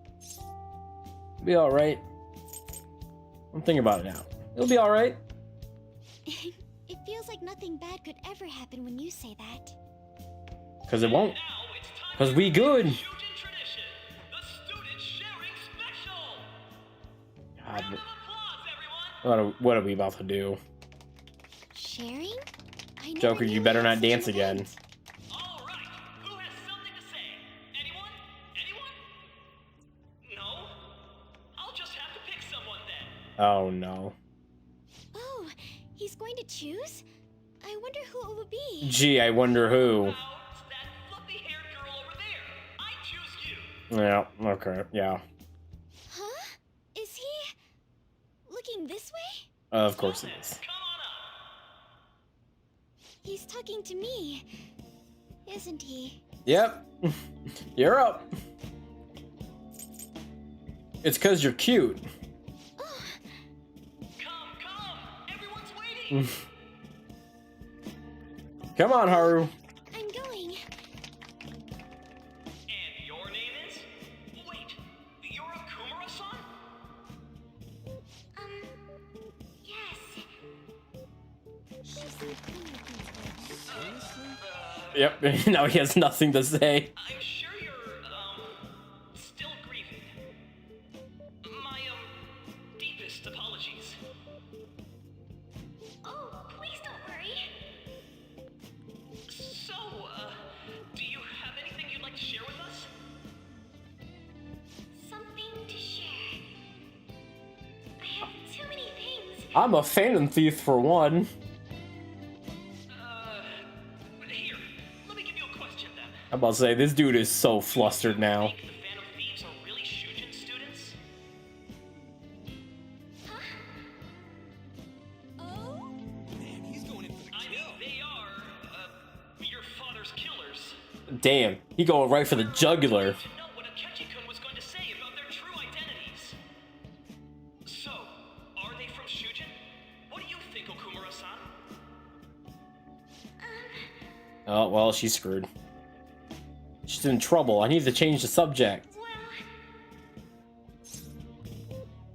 Be all right. I'm thinking about it now. It'll be all right. It feels like nothing bad could ever happen when you say that. Because it won't. Because we good. God, what are we about to do? Sharing? Joker, you better not dance again. Oh no. Oh, he's going to choose? I wonder who it would be. Gee, I wonder who. Yeah, okay, yeah. Huh? Is he looking this way? Of course he is. He's talking to me, isn't he? Yep. You're up. It's because you're cute. Oh. Come on, Haru. I'm going. Yep, now he has nothing to say. I'm sure you're, still grieving. My, deepest apologies. Oh, please don't worry. So, do you have anything you'd like to share with us? Something to share. I have too many things. I'm a Phantom Thief for one. I'm about to say, this dude is so flustered now. The Phantom Thieves are really Shujin students? Huh? Oh? Man, he's going in for the kill. I mean, they are, your father's killers. Damn, he going right for the jugular. To know what Akechi-kun was going to say about their true identities. So, are they from Shujin? What do you think, Okumura-san? Oh, well, she's screwed. She's in trouble. I need to change the subject.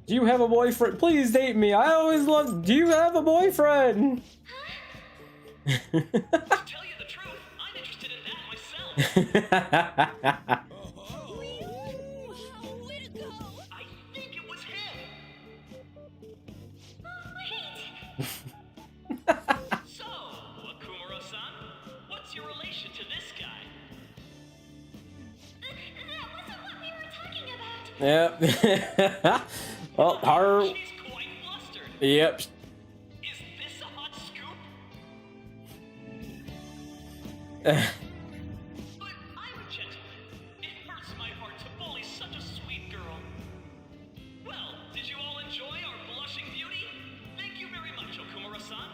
Do you have a boyfriend? Please date me. I always love. Do you have a boyfriend? To tell you the truth, I'm interested in that myself. Way to go! I think it was him. So, Okumura-san, what's your relation to this guy? That wasn't what we were talking about. Yep. Well, Haru. She's quite flustered. Yep. Is this a hot scoop? But I'm a gentleman. It hurts my heart to bully such a sweet girl. Well, did you all enjoy our blushing beauty? Thank you very much, Okumura-san.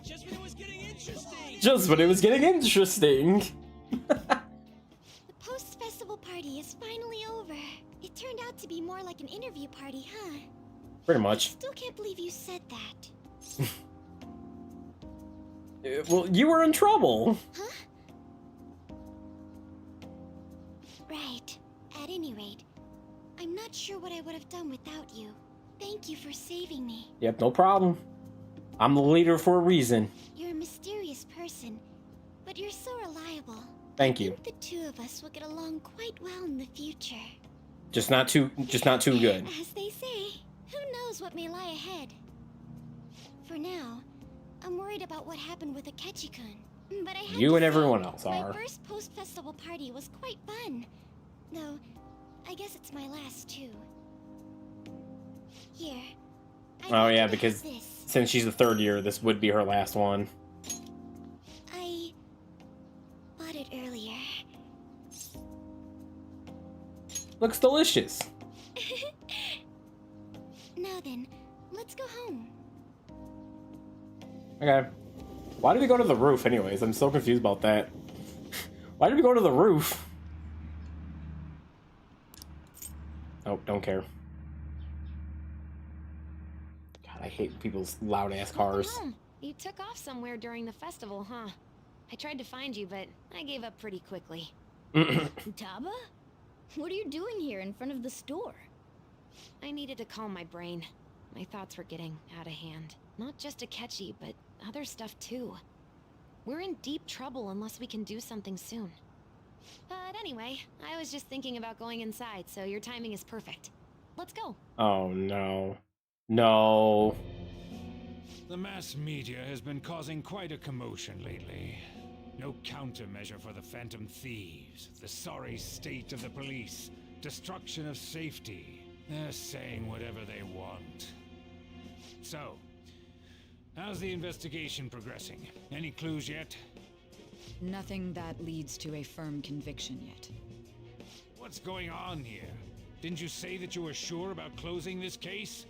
Just when it was getting interesting. Just when it was getting interesting. The post-festival party is finally over. It turned out to be more like an interview party, huh? Pretty much. Still can't believe you said that. Well, you were in trouble. Huh? Right. At any rate, I'm I'm not sure what I would have done without you. Thank you for saving me. Yep, no problem. I'm the leader for a reason. You're a mysterious person, but you're so reliable. Thank you. I think the two of us will get along quite well in the future. Just not too good. As they say, who knows what may lie ahead? For now, I'm worried about what happened with Akechi-kun. But I have You to and say, everyone else my are. first post-festival party was quite fun. Though, I guess it's my last too. Here. Oh yeah, because since she's the third year, this would be her last one. I bought it earlier. Looks delicious. Now then, let's go home. Okay. Why did we go to the roof anyways? I'm so confused about that. Why did we go to the roof? Oh, don't care. God, I hate people's loud ass cars. Welcome home. You took off somewhere during the festival, huh? I tried to find you, but I gave up pretty quickly. Futaba? What are you doing here in front of the store? I needed to calm my brain. My thoughts were getting out of hand. Not just Akechi, but other stuff too. We're in deep trouble unless we can do something soon. But anyway, I was just thinking about going inside, so your timing is perfect. Let's go. Oh no. No. The mass media has been causing quite a commotion lately. No countermeasure for the Phantom Thieves, the sorry state of the police, destruction of safety. They're saying whatever they want. So, how's the investigation progressing? Any clues yet? Nothing that leads to a firm conviction yet. What's going on here? Didn't you say that you were sure about closing this case?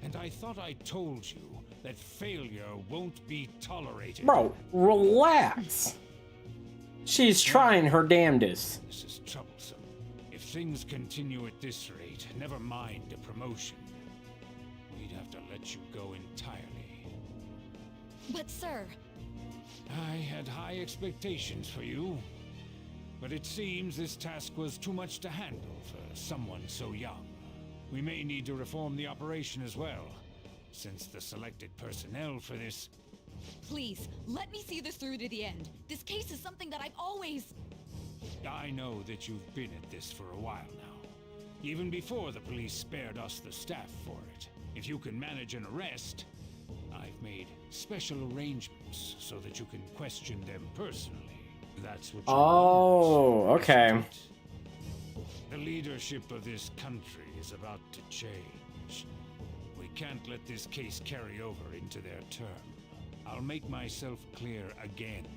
And I thought I told you that failure won't be tolerated. Bro, relax. She's trying her damnedest. This is troublesome. If things continue at this rate, never mind a promotion. We'd have to let you go entirely. But sir... I had high expectations for you. But it seems this task was too much to handle for someone so young. We may need to reform the operation as well, since the selected personnel for this... Please, let me see this through to the end. This case is something that I've always... I know that you've been at this for a while now. Even before the police spared us the staff for it. If you can manage an arrest, I've made special arrangements so that you can question them personally. That's what you Oh, want, okay. The leadership of this country is about to change. We can't let this case carry over into their term. I'll make myself clear again.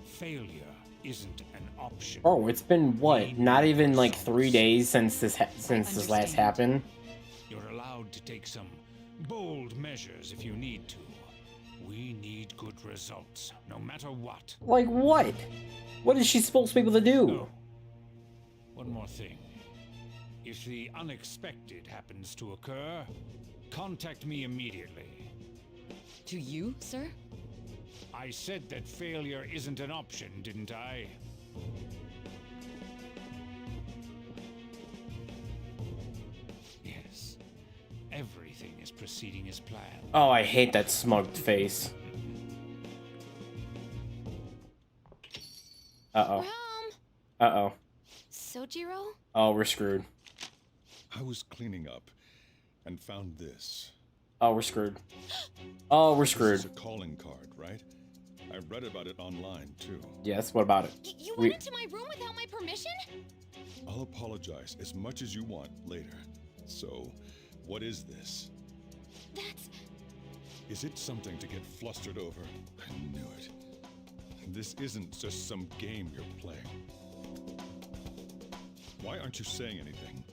Failure isn't an option. Oh, it's been what? Not even like 3 days since this last happened. You're allowed to take some bold measures if you need to. We need good results, no matter what. Like what? What is she supposed to be able to do? Oh, one more thing. If the unexpected happens to occur, contact me immediately. To you, sir? I said that failure isn't an option, didn't I? Yes. Everything is proceeding as planned. Oh, I hate that smug face. Uh-oh. Uh-oh. Sojiro? Oh, we're screwed. I was cleaning up and found this. Oh, we're screwed. Oh, we're screwed. This is a calling card, right? I read about it online, too. Yes, what about it? You went into my room without my permission? I'll apologize as much as you want later. So, what is this? That's... Is it something to get flustered over? I knew it. This isn't just some game you're playing. Why aren't you saying anything?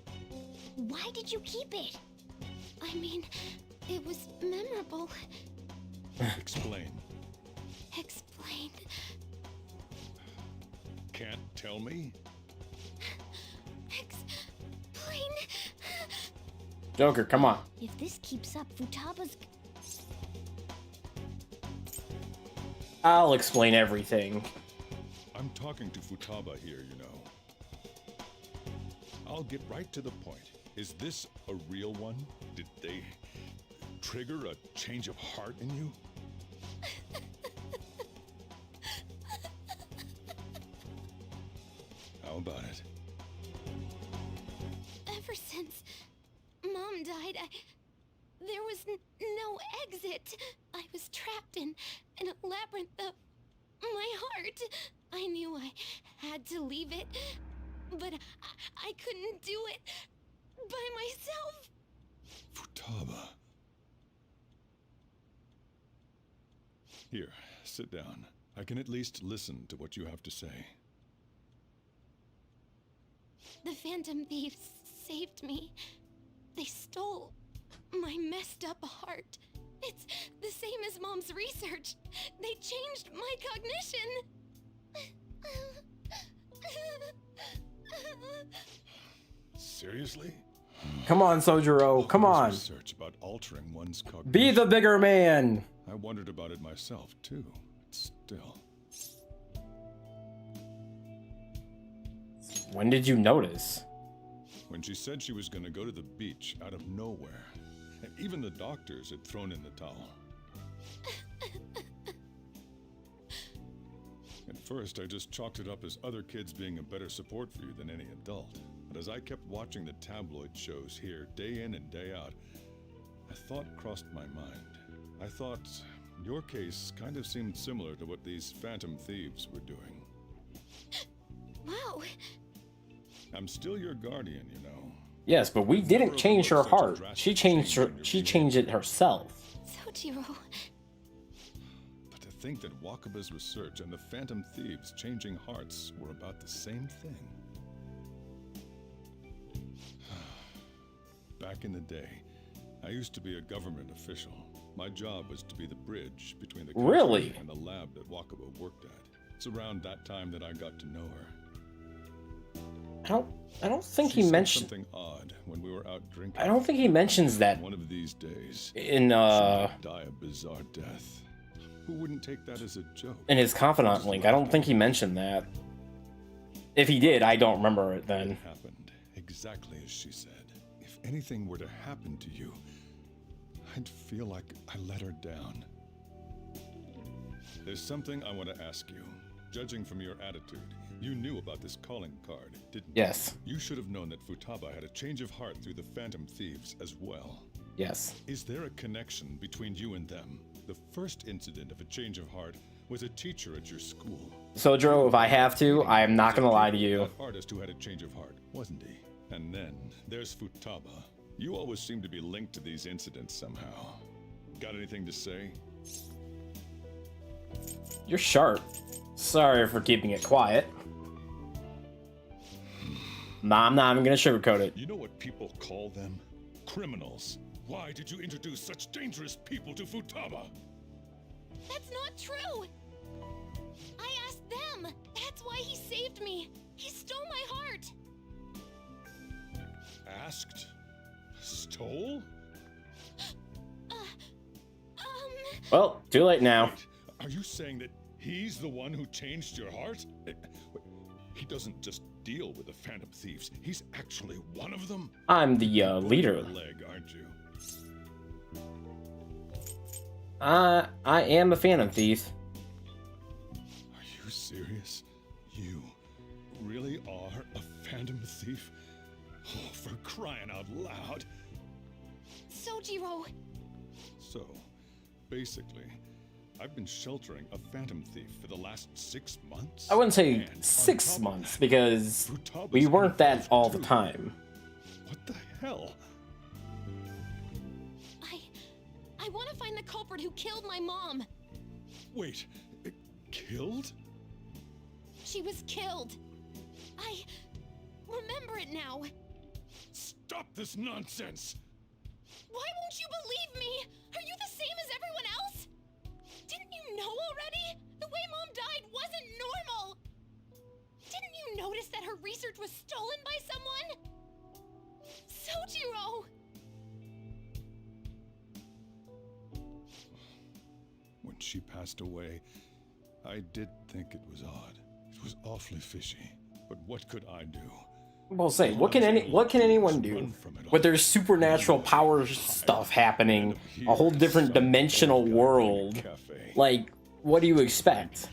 Why did you keep it? I mean, it was memorable. Explain. Explain. Can't tell me? Explain. Joker, come on. If this keeps up, Futaba's... I'll explain everything. I'm talking to Futaba here, you know. I'll get right to the point. Is this a real one? Did they trigger a change of heart in you? How about it? Ever since Mom died, there was no exit. I was trapped in a labyrinth of my heart. I knew I had to leave it, but I couldn't do it by myself. Futaba. Here, sit down. I can at least listen to what you have to say. The Phantom Thieves saved me. They stole my messed up heart. It's the same as Mom's research. They changed my cognition. Seriously? Come on, Sojiro. Come on. Research about altering one's cognition. Be the bigger man. I wondered about it myself too. Still. When did you notice? When she said she was going to go to the beach out of nowhere. And even the doctors had thrown in the towel. At first, I just chalked it up as other kids being a better support for you than any adult. But as I kept watching the tabloid shows here, day in and day out, a thought crossed my mind. I thought your case kind of seemed similar to what these Phantom Thieves were doing. Wow. I'm still your guardian, you know. Yes, but we didn't change her heart. She changed it herself. Sojiro. But to think that Wakaba's research and the Phantom Thieves changing hearts were about the same thing. Back in the day, I used to be a government official. My job was to be the bridge between the country and the lab that Wakaba worked at. It's around that time that I got to know her. I don't think he mentioned something odd when we were out drinking. I don't think he mentions that. One of these days, in die a bizarre death. Who wouldn't take that as a joke? In his confidant link, I don't think he mentioned that. If he did, I don't remember it then. It happened exactly as she said. If anything were to happen to you, I'd feel like I let her down. There's something I want to ask you. Judging from your attitude, you knew about this calling card, didn't you? Yes. You should have known that Futaba had a change of heart through the Phantom Thieves as well. Yes. Is there a connection between you and them? The first incident of a change of heart was a teacher at your school. Sojiro, if I have to, I am not gonna lie to you. That artist who had a change of heart, wasn't he? And then there's Futaba. You always seem to be linked to these incidents somehow. Got anything to say? You're sharp. Sorry for keeping it quiet. Nah, I'm not even gonna sugarcoat it. You know what people call them? Criminals. Why did you introduce such dangerous people to Futaba? That's not true. I asked them. That's why he saved me. He stole my heart. Asked? Stole? Well, too late now. Wait, are you saying that he's the one who changed your heart? He doesn't just deal with the Phantom Thieves. He's actually one of them? I'm the leader. Leg, aren't you? I am a Phantom Thief. Are you serious? You really are a Phantom Thief? Oh, for crying out loud. Sojiro. So, basically, I've been sheltering a Phantom Thief for the last 6 months? I wouldn't say 6 months, because we weren't that all the time. What the hell? I want to find the culprit who killed my mom. Wait, killed? She was killed. I remember it now. Stop this nonsense! Why won't you believe me? Are you the same as everyone else? Didn't you know already? The way Mom died wasn't normal. Didn't you notice that her research was stolen by someone? Sojiro! When she passed away, I did think it was odd. It was awfully fishy. But what could I do? Well, say, what can anyone do with their supernatural power stuff happening? A whole different dimensional world. Like, what do you expect?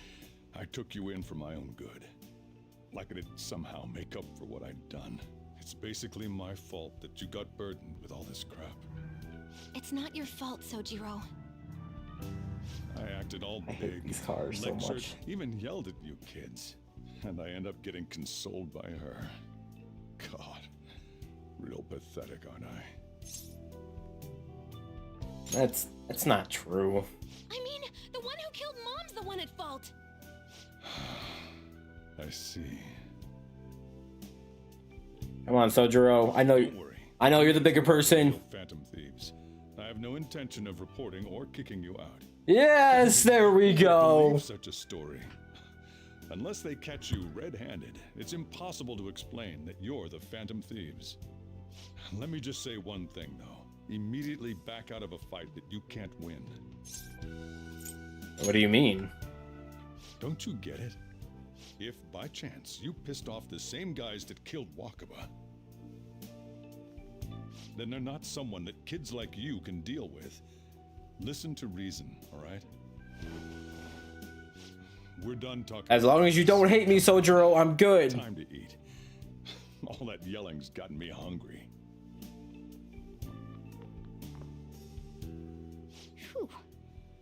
I took you in for my own good. Like it'd somehow make up for what I'd done. It's basically my fault that you got burdened with all this crap. It's not your fault, Sojiro. I acted all I hate big, these cars so lectured, much. even yelled at you kids. And I end up getting consoled by her. God, real pathetic, aren't I? That's not true. I mean, the one who killed Mom's the one at fault. I see. Come on, Sojiro. I know you're the bigger person. Phantom Thieves. I have no intention of reporting or kicking you out. Yes, there we go. Believe such a story. Unless they catch you red-handed, it's impossible to explain that you're the Phantom Thieves. Let me just say one thing, though. Immediately back out of a fight that you can't win. What do you mean? Don't you get it? If, by chance, you pissed off the same guys that killed Wakaba, then they're not someone that kids like you can deal with. Listen to reason, all right? We're done talking. As long as you don't hate me, Sojiro, I'm good. Time to eat. All that yelling's gotten me hungry. Phew.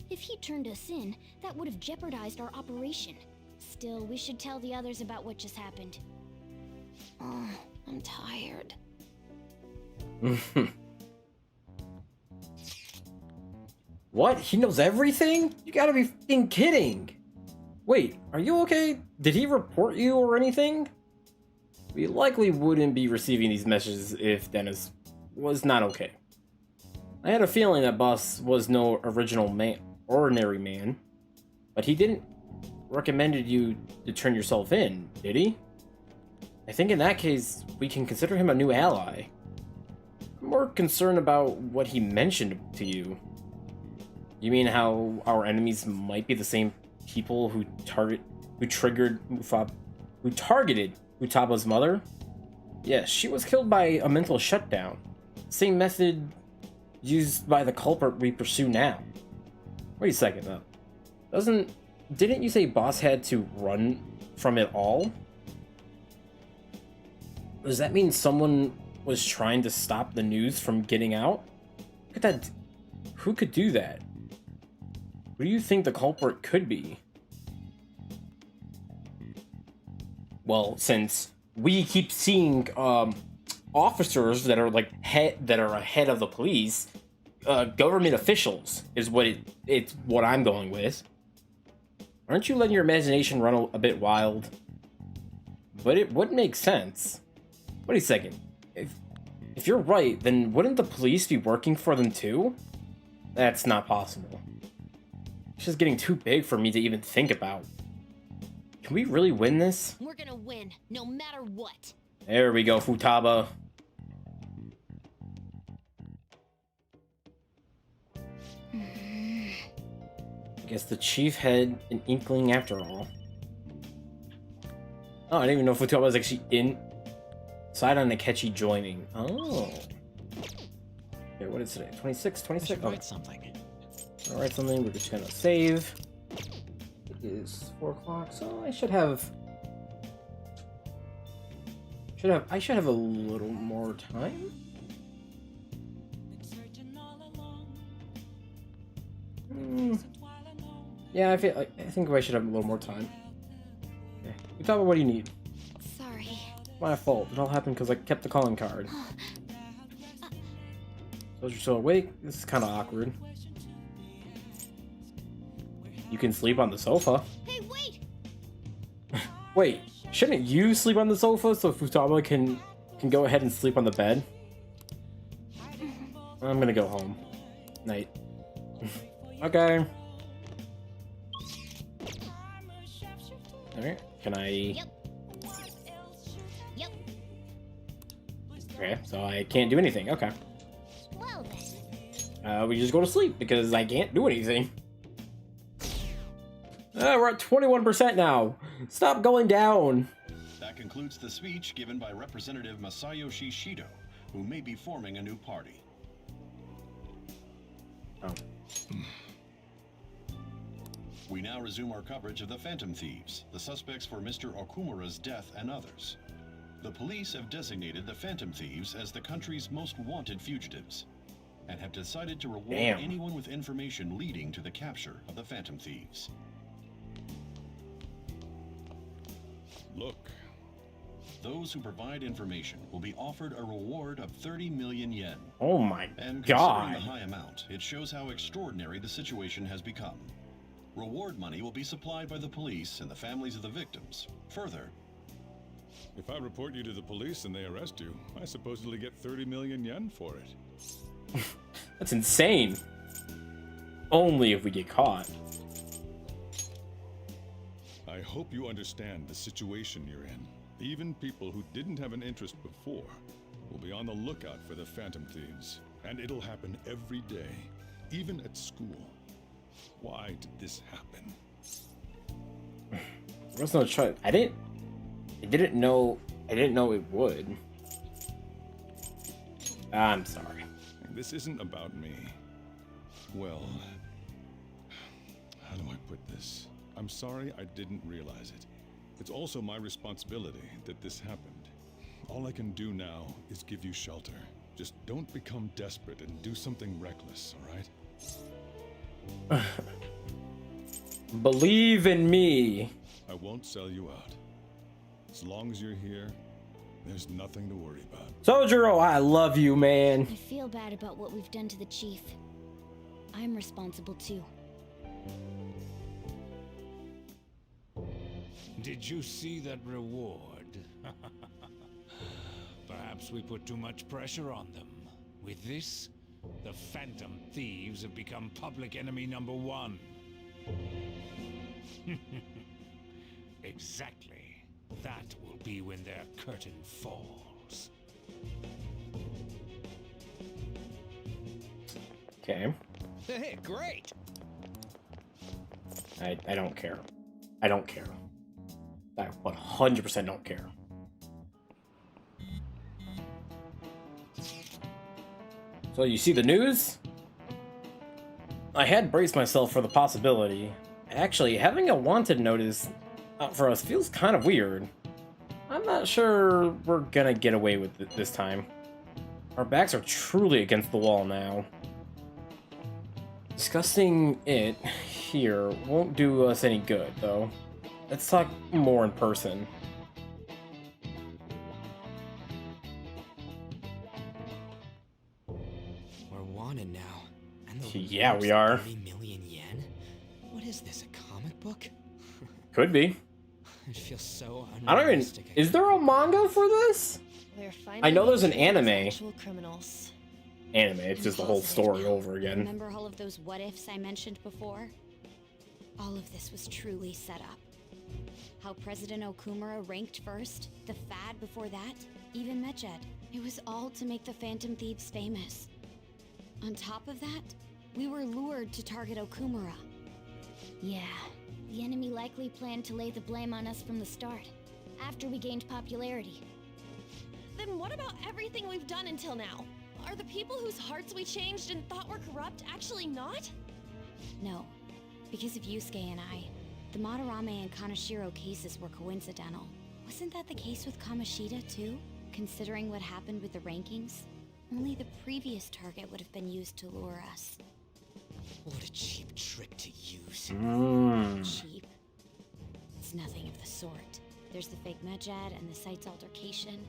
If he turned us in, that would have jeopardized our operation. Still, we should tell the others about what just happened. Oh, I'm tired. What? He knows everything? You gotta be f***ing kidding. Wait, are you okay? Did he report you or anything? We likely wouldn't be receiving these messages if Dennis was not okay. I had a feeling that Boss was no ordinary man, but he didn't recommended you to turn yourself in, did he? I think in that case, we can consider him a new ally. I'm more concerned about what he mentioned to you. You mean how our enemies might be the same people who targeted Futaba's mother? Yes, she was killed by a mental shutdown. Same method used by the culprit we pursue now. Wait a second though. Didn't you say Boss had to run from it all? Does that mean someone was trying to stop the news from getting out? Look at that. Who could do that? Who do you think the culprit could be? Well, since we keep seeing officers that are like ahead of the police, government officials is it's what I'm going with. Aren't you letting your imagination run a bit wild? But it would make sense. Wait a second. If you're right, then wouldn't the police be working for them too? That's not possible. It's just getting too big for me to even think about. Can we really win this? We're gonna win, no matter what. There we go, Futaba. I guess the chief had an inkling after all. Oh, I didn't even know Futaba was actually inside on Akechi joining. Oh. Okay, what is today? 26? 26? Write something. I'll write something. We're just gonna save. It is 4 o'clock, so I should have a little more time. Yeah, I think I should have a little more time. Okay. Futaba, what do you need? Sorry. My fault. It all happened because I kept the calling card. So you're still awake? This is kind of awkward. You can sleep on the sofa. Hey, wait! Wait, shouldn't you sleep on the sofa so Futaba can go ahead and sleep on the bed? I'm gonna go home. Night. Okay. Alright, can I... Yep. Okay, so I can't do anything. Okay. Well then. We just go to sleep because I can't do anything. We're at 21% now. Stop going down. That concludes the speech given by Representative Masayoshi Shido, who may be forming a new party. Oh. We now resume our coverage of the Phantom Thieves, the suspects for Mr. Okumura's death and others. The police have designated the Phantom Thieves as the country's most wanted fugitives, and have decided to reward anyone with information leading to the capture of the Phantom Thieves. Look. Those who provide information will be offered a reward of 30 million yen. Oh my and God. Considering the high amount, it shows how extraordinary the situation has become. Reward money will be supplied by the police and the families of the victims. Further, if I report you to the police and they arrest you, I supposedly get 30 million yen for it. That's insane. Only if we get caught. I hope you understand the situation you're in. Even people who didn't have an interest before will be on the lookout for the Phantom Thieves. And it'll happen every day, even at school. Why did this happen? There was no choice. I didn't know it would. I'm sorry. This isn't about me. Well, how do I put this? I'm sorry I didn't realize it. It's also my responsibility that this happened. All I can do now is give you shelter. Just don't become desperate and do something reckless, all right? Believe in me. I won't sell you out. As long as you're here, there's nothing to worry about. Sojiro, I love you, man. I feel bad about what we've done to the chief. I'm responsible too. Did you see that reward? Perhaps we put too much pressure on them. With this, the Phantom Thieves have become public enemy #1. Exactly. That will be when their curtain falls. Okay. Hey, great! I don't care. I don't care. I 100% don't care. So you see the news? I had braced myself for the possibility. Actually, having a wanted notice out for us feels kind of weird. I'm not sure we're gonna get away with it this time. Our backs are truly against the wall now. Discussing it here won't do us any good, though. Let's talk more in person. We're wanted now. And the Yeah, we are. 30 million yen? What is this, a comic book? Could be. It feels so I don't even... Is there a manga for this? I know there's an anime. Actual criminals. Anime, it's just the whole story over again. Remember all of those what-ifs I mentioned before? All of this was truly set up. How President Okumura ranked first, the Fad before that, even Medjed. It was all to make the Phantom Thieves famous. On top of that, we were lured to target Okumura. Yeah, the enemy likely planned to lay the blame on us from the start, after we gained popularity. Then what about everything we've done until now? Are the people whose hearts we changed and thought were corrupt actually not? No, because of Yusuke and I. The Madarame and Kaneshiro cases were coincidental. Wasn't that the case with Kamoshida too? Considering what happened with the rankings, only the previous target would have been used to lure us. What a cheap trick to use. Cheap? It's nothing of the sort. There's the fake Medjed and the site's altercation.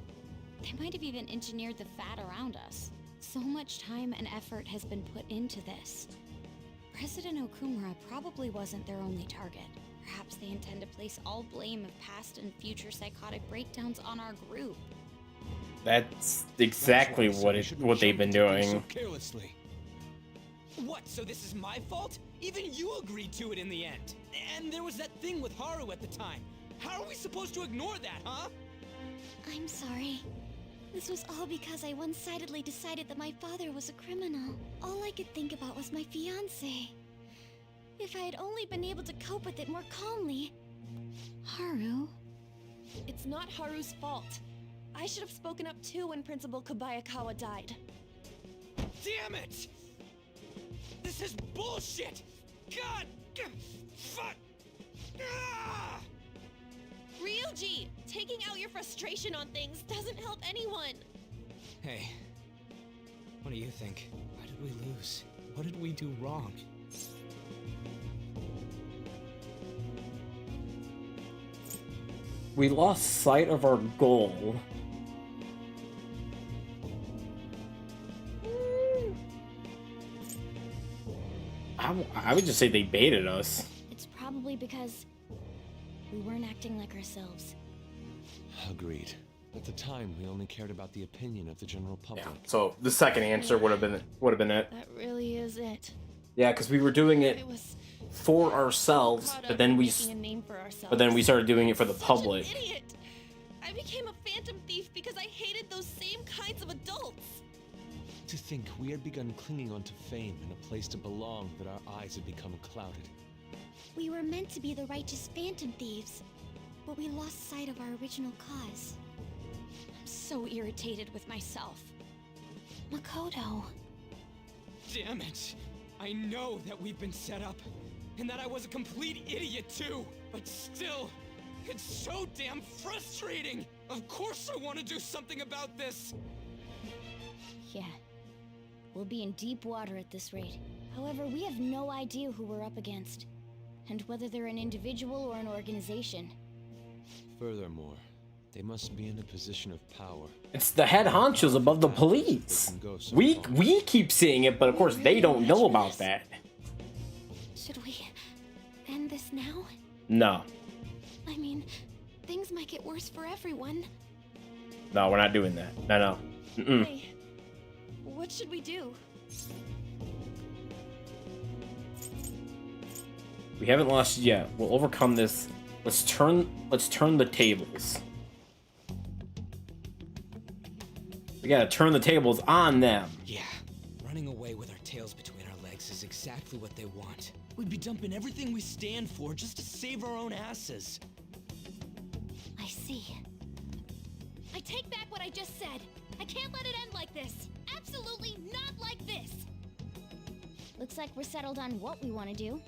They might have even engineered the Fad around us. So much time and effort has been put into this. President Okumura probably wasn't their only target. Perhaps they intend to place all blame of past and future psychotic breakdowns on our group. That's exactly what they've been doing. So carelessly. What, so this is my fault? Even you agreed to it in the end. And there was that thing with Haru at the time. How are we supposed to ignore that, huh? I'm sorry. This was all because I one-sidedly decided that my father was a criminal. All I could think about was my fiancé. If I had only been able to cope with it more calmly. Haru, It's not Haru's fault. I should have spoken up too when Principal Kobayakawa died. Damn it! This is bullshit! God! Fuck! Ah! Ryuji! Taking out your frustration on things doesn't help anyone! Hey, what do you think? Why did we lose? What did we do wrong? We lost sight of our goal. I would just say they baited us. It's probably because we weren't acting like ourselves. Agreed. At the time, we only cared about the opinion of the general public. Yeah, so the second answer would have been it. That really is it. Yeah, because we were doing it for ourselves, but then we started doing it for the public. Such an idiot! I became a phantom thief because I hated those same kinds of adults. To think we had begun clinging onto fame and a place to belong, that our eyes had become clouded. We were meant to be the righteous phantom thieves, but we lost sight of our original cause. I'm so irritated with myself. Makoto. Damn it! I know that we've been set up, and that I was a complete idiot too, but still, it's so damn frustrating! Of course I want to do something about this! Yeah. We'll be in deep water at this rate. However, we have no idea who we're up against, and whether they're an individual or an organization. Furthermore, they must be in a position of power. It's the head honchos above the police. We keep seeing it, but of course they don't know about that. Should we end this now? No. I mean, things might get worse for everyone. No, we're not doing that. No. Mm-mm. Hey, what should we do? We haven't lost yet. We'll overcome this. Let's turn the tables. We gotta turn the tables on them. Yeah, running away with our tails between our legs is exactly what they want. We'd be dumping everything we stand for just to save our own asses. I see. I take back what I just said. I can't let it end like this. Absolutely not like this. Looks like we're settled on what we want to do.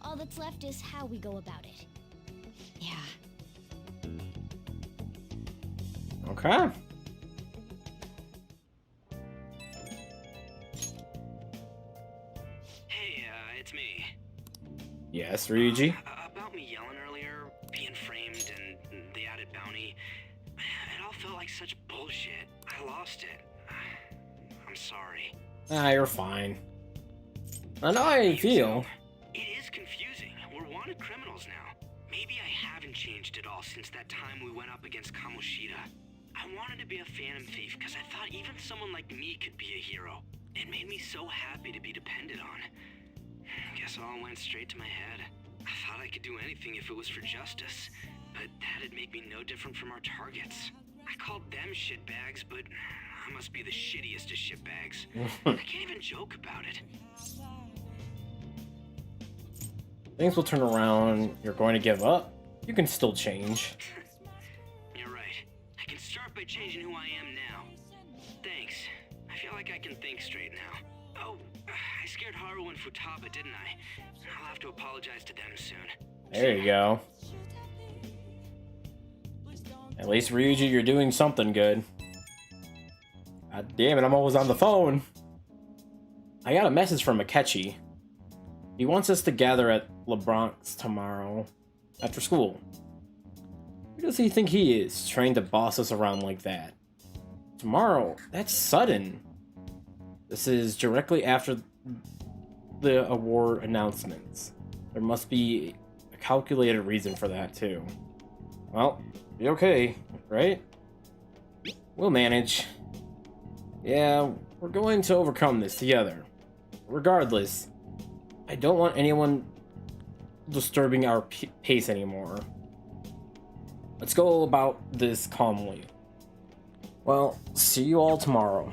All that's left is how we go about it. Yeah. Okay. Hey, it's me. Yes, Ryuji. About me yelling earlier, being framed, and the added bounty. It all felt like such bullshit. I lost it. I'm sorry. You're fine. I know how you feel. It is confusing. We're wanted criminals now. Maybe I haven't changed at all since that time we went up against Kamoshida. I wanted to be a phantom thief because I thought even someone like me could be a hero. It made me so happy to be depended on. Guess it all went straight to my head. I thought I could do anything if it was for justice, but that'd make me no different from our targets. I called them shitbags, but I must be the shittiest of shitbags. I can't even joke about it. Things will turn around. You're going to give up. You can still change. You're right. I can start by changing who I am now. Thanks. I feel like I can think straight now. Oh, I scared Haru and Futaba, didn't I? I'll have to apologize to them soon. There you go. At least, Ryuji, you're doing something good. God damn it, I'm always on the phone. I got a message from Akechi. He wants us to gather at LeBronk's tomorrow after school. Who does he think he is, trying to boss us around like that? Tomorrow? That's sudden. This is directly after the award announcements. There must be a calculated reason for that, too. Well, be okay, right? We'll manage. Yeah, we're going to overcome this together. Regardless, I don't want anyone disturbing our pace anymore. Let's go about this calmly. Well, see you all tomorrow.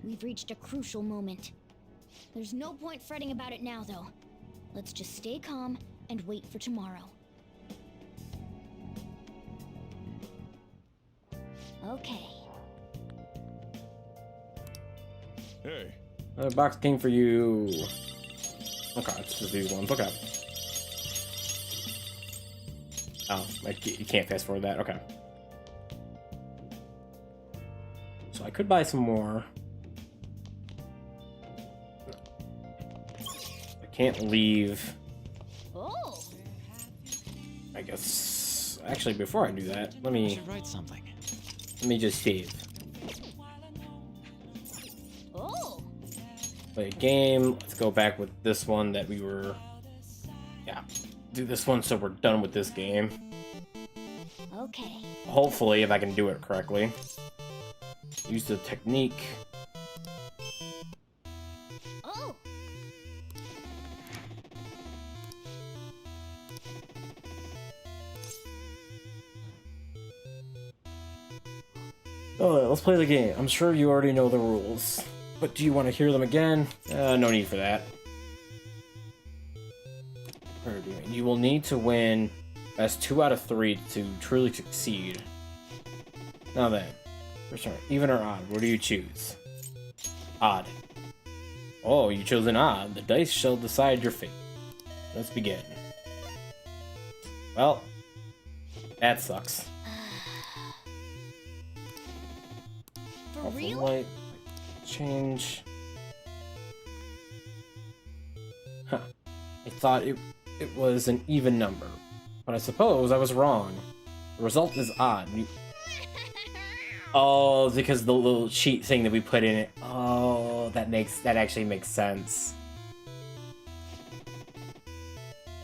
We've reached a crucial moment. There's no point fretting about it now, though. Let's just stay calm and wait for tomorrow. Okay. Hey. Box came for you. Okay, it's just these ones. Okay. Oh, you can't fast forward that. Okay. So I could buy some more. I can't leave. Oh. I guess. Actually, before I do that, let me. I should write something. Let me just save. Oh. Play a game. Let's go back with this one that we were. Yeah. Do this one so we're done with this game. Okay. Hopefully, if I can do it correctly. Use the technique. Oh. Alright, let's play the game. I'm sure you already know the rules. But do you want to hear them again? No need for that. You will need to win best 2 out of 3 to truly succeed. Now then, return. Even or odd, what do you choose? Odd. Oh, you chose an odd. The dice shall decide your fate. Let's begin. Well, that sucks. For real? Light, change. Huh. I thought it was an even number, but I suppose I was wrong. The result is odd. Oh, because the little cheat thing that we put in it. Oh, that actually makes sense.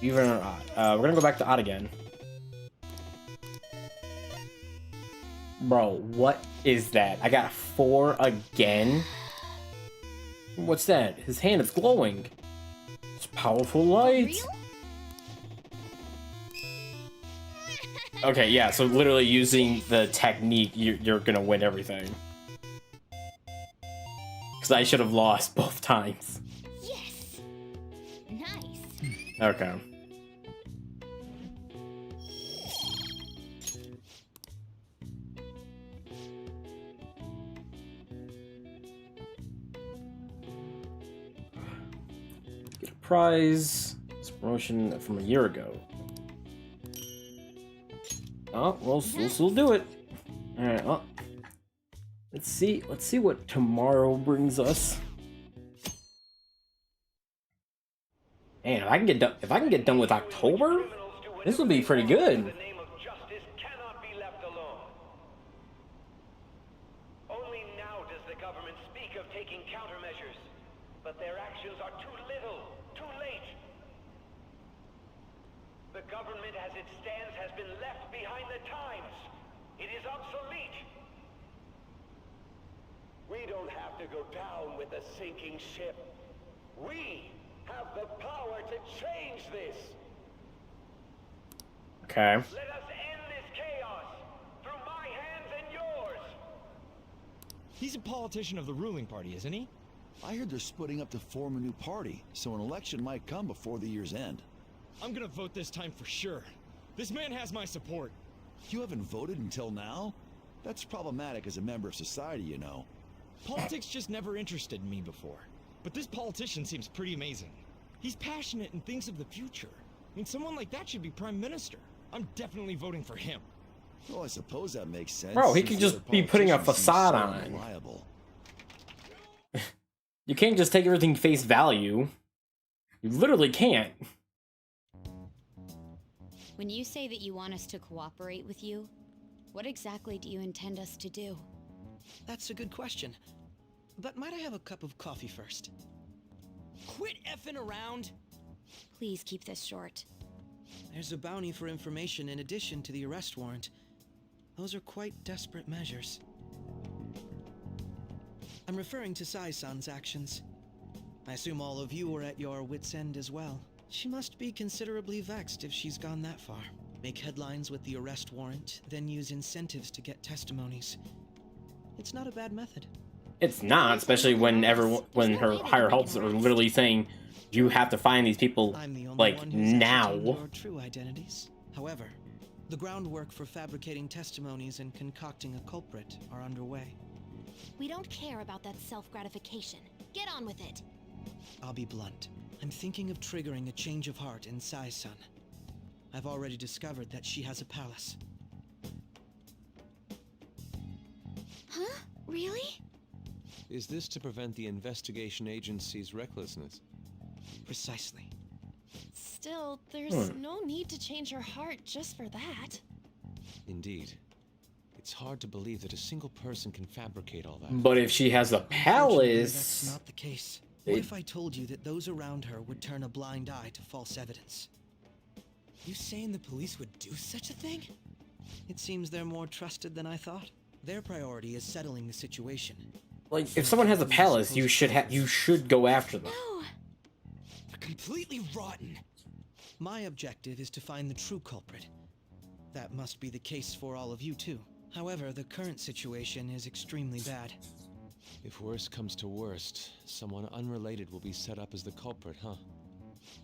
Even or odd. We're gonna go back to odd again. Bro, what is that? I got 4 again? What's that? His hand is glowing. It's powerful light. Okay, yeah, so literally using the technique, you're gonna win everything. Because I should have lost both times. Yes. Nice. Okay. Get a prize. It's a promotion from a year ago. Oh, we'll still do it. All right. Well, let's see what tomorrow brings us. Man, if I can get done with October, this will be pretty good. Only now does the government speak of taking countermeasures, but their actions are too little, too late. The government as it stands has been left behind the times. It is obsolete. We don't have to go down with the sinking ship. We have the power to change this. Okay. Let us end this chaos through my hands and yours. He's a politician of the ruling party, isn't he? I heard they're splitting up to form a new party, so an election might come before the year's end. I'm gonna vote this time for sure. This man has my support. You haven't voted until now? That's problematic as a member of society, you know. Politics just never interested me before. But this politician seems pretty amazing. He's passionate and thinks of the future. I mean, someone like that should be prime minister. I'm definitely voting for him. Well, I suppose that makes sense. Bro, he could just be putting a facade on. You can't just take everything face value. You literally can't. When you say that you want us to cooperate with you, what exactly do you intend us to do? That's a good question. But might I have a cup of coffee first? Quit effing around! Please keep this short. There's a bounty for information in addition to the arrest warrant. Those are quite desperate measures. I'm referring to Sai-san's actions. I assume all of you are at your wits' end as well. She must be considerably vexed if she's gone that far. Make headlines with the arrest warrant, then use incentives to get testimonies. It's not a bad method. It's not, especially when her higher helps are literally saying you have to find these people like now. Your true identities. However, The groundwork for fabricating testimonies and concocting a culprit are underway. We don't care about that self-gratification. Get on with it. I'll be blunt. I'm thinking of triggering a change of heart in Sai-san. I've already discovered that she has a palace. Huh? Really? Is this to prevent the investigation agency's recklessness? Precisely. Still, there's no need to change her heart just for that. Indeed. It's hard to believe that a single person can fabricate all that. But if she has a palace... That's not the case. What if I told you that those around her would turn a blind eye to false evidence? You saying the police would do such a thing? It seems they're more trusted than I thought. Their priority is settling the situation. Like, if someone has a palace, you should go after them. No. They're completely rotten. My objective is to find the true culprit. That must be the case for all of you too. However, the current situation is extremely bad. If worst comes to worst, someone unrelated will be set up as the culprit, huh?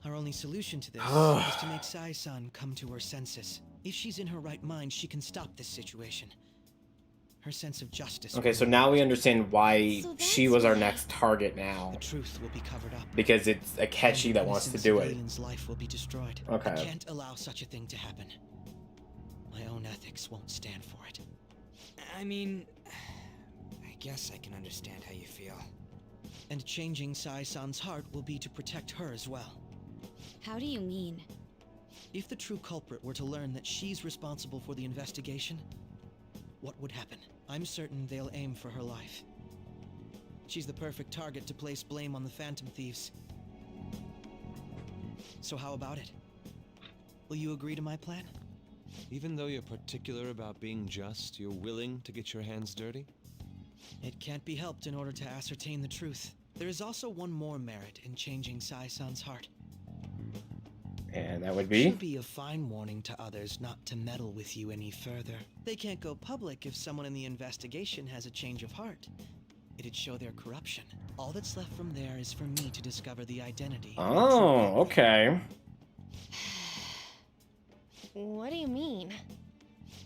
Our only solution to this is to make Sai-san come to her senses. If she's in her right mind, she can stop this situation. Her sense of justice. Okay, so now we understand why she was our next target now. The truth will be covered up. Because it's Akechi that wants to do it. Life will be destroyed. Okay. I can't allow such a thing to happen. My own ethics won't stand for it. I mean, I guess I can understand how you feel. And changing Sai-san's heart will be to protect her as well. How do you mean? If the true culprit were to learn that she's responsible for the investigation, what would happen? I'm certain they'll aim for her life. She's the perfect target to place blame on the Phantom Thieves. So how about it? Will you agree to my plan? Even though you're particular about being just, you're willing to get your hands dirty? It can't be helped in order to ascertain the truth. There is also one more merit in changing Sai-san's heart. And that would be? It should be a fine warning to others not to meddle with you any further. They can't go public if someone in the investigation has a change of heart. It'd show their corruption. All that's left from there is for me to discover the identity. Oh, okay. What do you mean?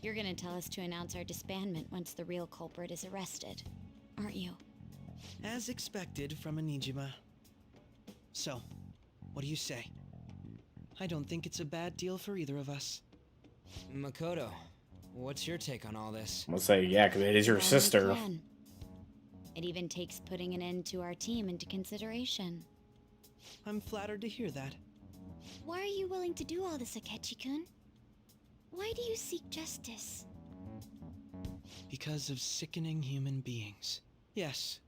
You're gonna tell us to announce our disbandment once the real culprit is arrested, aren't you? As expected from Anijima. So, what do you say? I don't think it's a bad deal for either of us. Makoto, what's your take on all this? I'm gonna say, yeah, because it is your sister. It even takes putting an end to our team into consideration. I'm flattered to hear that. Why are you willing to do all this, Akechi-kun? Why do you seek justice? Because of sickening human beings. Yes.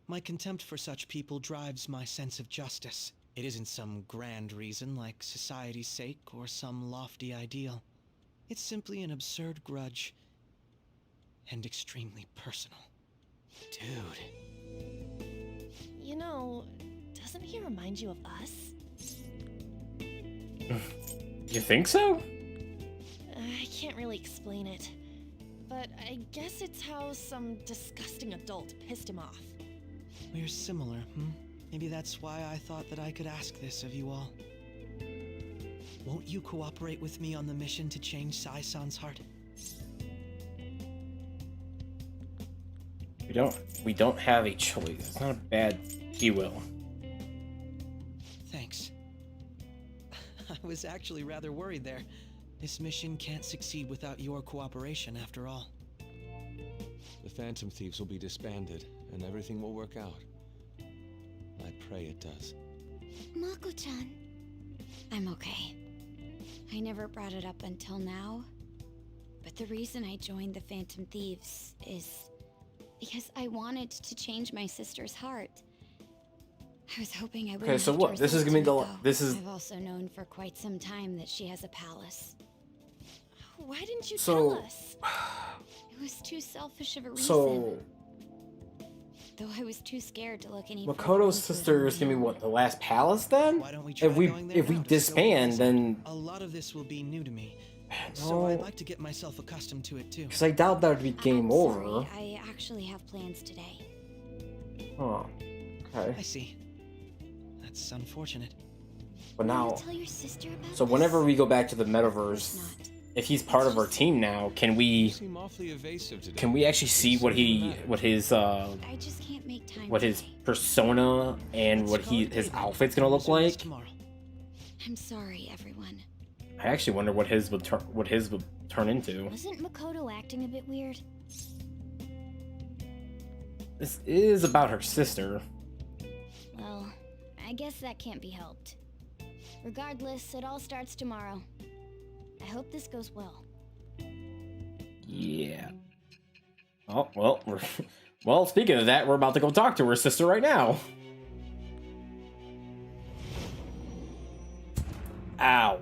My contempt for such people drives my sense of justice. It isn't some grand reason like society's sake or some lofty ideal. It's simply an absurd grudge. And extremely personal. Dude. You know, doesn't he remind you of us? You think so? I can't really explain it. But I guess it's how some disgusting adult pissed him off. We're similar, Maybe that's why I thought that I could ask this of you all. Won't you cooperate with me on the mission to change Sai-san's heart? We don't have a choice. It's not a bad he will. Thanks. I was actually rather worried there. This mission can't succeed without your cooperation after all. The Phantom Thieves will be disbanded, and everything will work out. I pray it does. Mako-chan. I'm okay. I never brought it up until now, but the reason I joined the Phantom Thieves is because I wanted to change my sister's heart. I was hoping I wouldn't. Okay, so what? This is gonna be the. This is. I've also known for quite some time that she has a palace. Why didn't you tell us? It was too selfish of a reason. So. Though I was too scared to look any. Makoto's sister is gonna be what, the last palace then? Why don't we try if we disband, then. A lot of this will be new to me. So I'd like to get myself accustomed to it too. Because I doubt that would be game over. I actually have plans today. Oh. Okay. I see. That's unfortunate. But now. Tell your sister about So whenever we go back to the metaverse, if he's part of our team now, can we actually see what his I just can't make time what his persona and what his outfit's gonna look like? I'm sorry, everyone. I actually wonder what his would turn into. Wasn't Makoto acting a bit weird? This is about her sister. Well, I guess that can't be helped. Regardless, it all starts tomorrow. I hope this goes well. Yeah. Oh, well, well, speaking of that, we're about to go talk to her sister right now. Ow.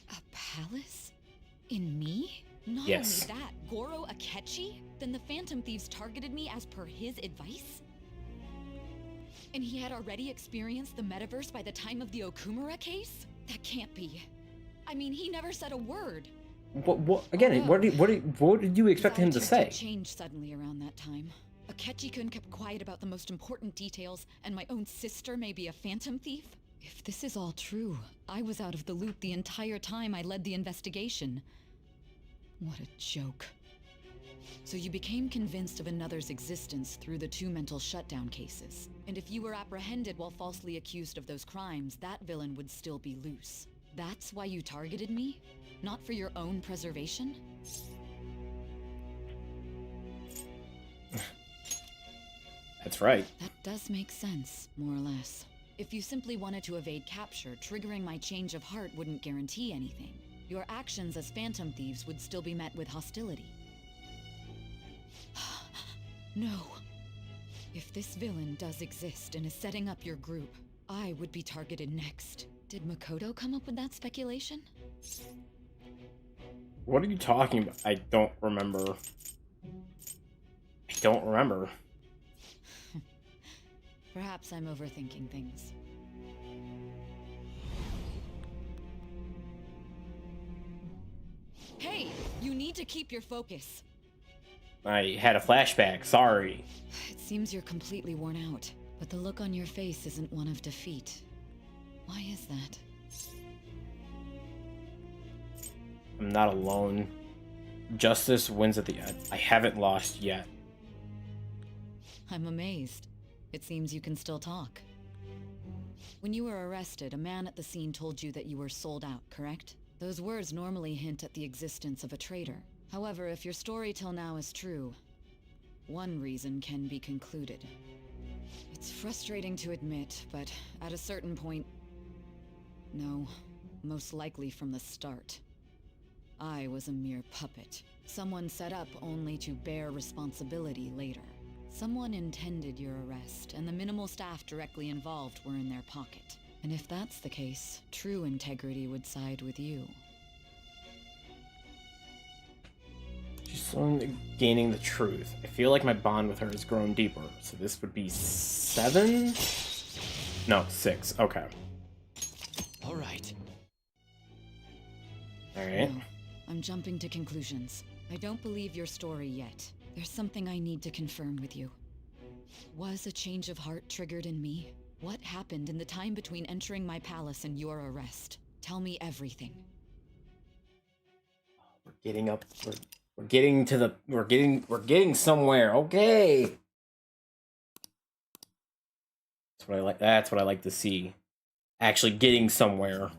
A palace? In me? Not Yes. only that, Goro Akechi? Then the Phantom Thieves targeted me as per his advice? And he had already experienced the metaverse by the time of the Okumura case? That can't be. I mean, he never said a word. What again? What did you expect him to say? Changed suddenly around that time. Akechi-kun kept quiet about the most important details, and my own sister may be a phantom thief? If this is all true, I was out of the loop the entire time I led the investigation. What a joke. So you became convinced of another's existence through the 2 mental shutdown cases. And if you were apprehended while falsely accused of those crimes, that villain would still be loose. That's why you targeted me? Not for your own preservation? That's right. That does make sense, more or less. If you simply wanted to evade capture, triggering my change of heart wouldn't guarantee anything. Your actions as Phantom Thieves would still be met with hostility. No. If this villain does exist and is setting up your group, I would be targeted next. Did Makoto come up with that speculation? What are you talking about? I don't remember. Perhaps I'm overthinking things. Hey, you need to keep your focus. I had a flashback, sorry. It seems you're completely worn out, but the look on your face isn't one of defeat. Why is that? I'm not alone. Justice wins at the end. I haven't lost yet. I'm amazed. It seems you can still talk. When you were arrested, a man at the scene told you that you were sold out, correct? Those words normally hint at the existence of a traitor. However, if your story till now is true, one reason can be concluded. It's frustrating to admit, but at a certain point... No, most likely from the start. I was a mere puppet. Someone set up only to bear responsibility later. Someone intended your arrest, and the minimal staff directly involved were in their pocket. And if that's the case, true integrity would side with you. She's slowly gaining the truth. I feel like my bond with her has grown deeper. So this would be 7? No, 6. Okay. All right. Alright. No, I'm jumping to conclusions. I don't believe your story yet. There's something I need to confirm with you. Was a change of heart triggered in me? What happened in the time between entering my palace and your arrest? Tell me everything. We're getting up. We're getting to the. We're getting somewhere. Okay. That's what I like. That's what I like to see. Actually getting somewhere.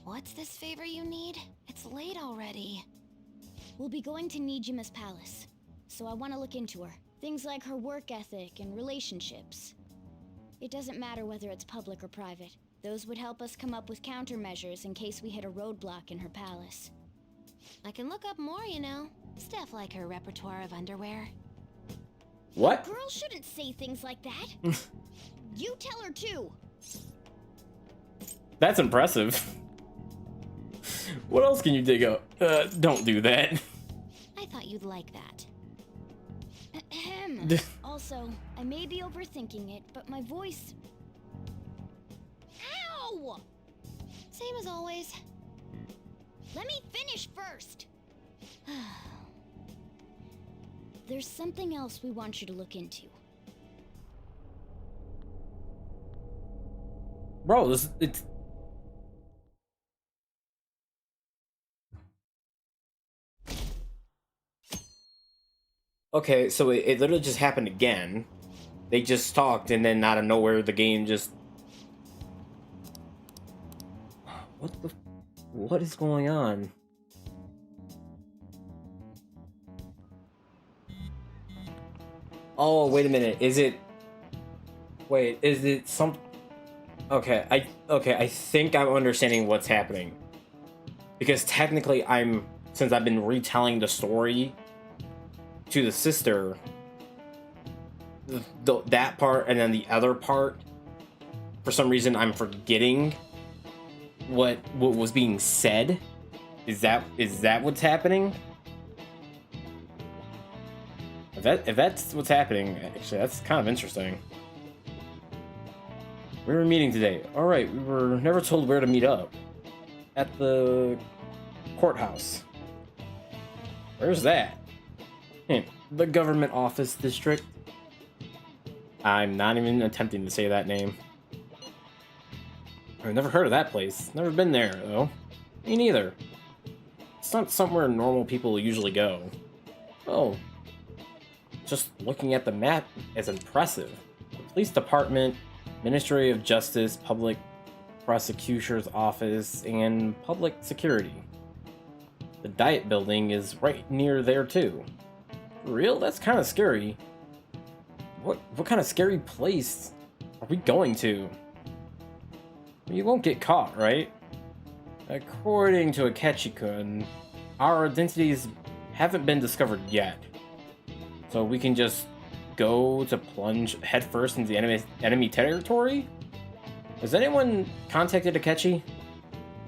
What's this favor you need? It's late already. We'll be going to Nijima's palace, so I want to look into her. Things like her work ethic and relationships. It doesn't matter whether it's public or private. Those would help us come up with countermeasures in case we hit a roadblock in her palace. I can look up more, you know. Stuff like her repertoire of underwear. What? Girls shouldn't say things like that. You tell her too. That's impressive. What else can you dig up? Don't do that. I thought you'd like that. Ahem. Also, I may be overthinking it, but my voice... Ow! Same as always. Let me finish first. There's something else we want you to look into. Bro, okay, so it literally just happened again. They just talked, and then out of nowhere, the game just... What is going on? Oh, wait a minute. Is it some... Okay, I think I'm understanding what's happening. Because technically since I've been retelling the story to the sister, that part and then the other part, for some reason I'm forgetting what was being said. Is that what's happening? If that's what's happening, actually that's kind of interesting. We were meeting today. Alright, we were never told where to meet up. At the courthouse. Where's that? The government office district. I'm not even attempting to say that name. I've never heard of that place. Never been there, though. Me neither. It's not somewhere normal people usually go. Oh. Just looking at the map is impressive. The police department, Ministry of Justice, Public Prosecutor's Office, and Public Security. The Diet Building is right near there too. For real? That's kind of scary. What kind of scary place are we going to? You won't get caught, right? According to Akechi-kun, our identities haven't been discovered yet. So we can just go to plunge headfirst into enemy territory? Has anyone contacted Akechi?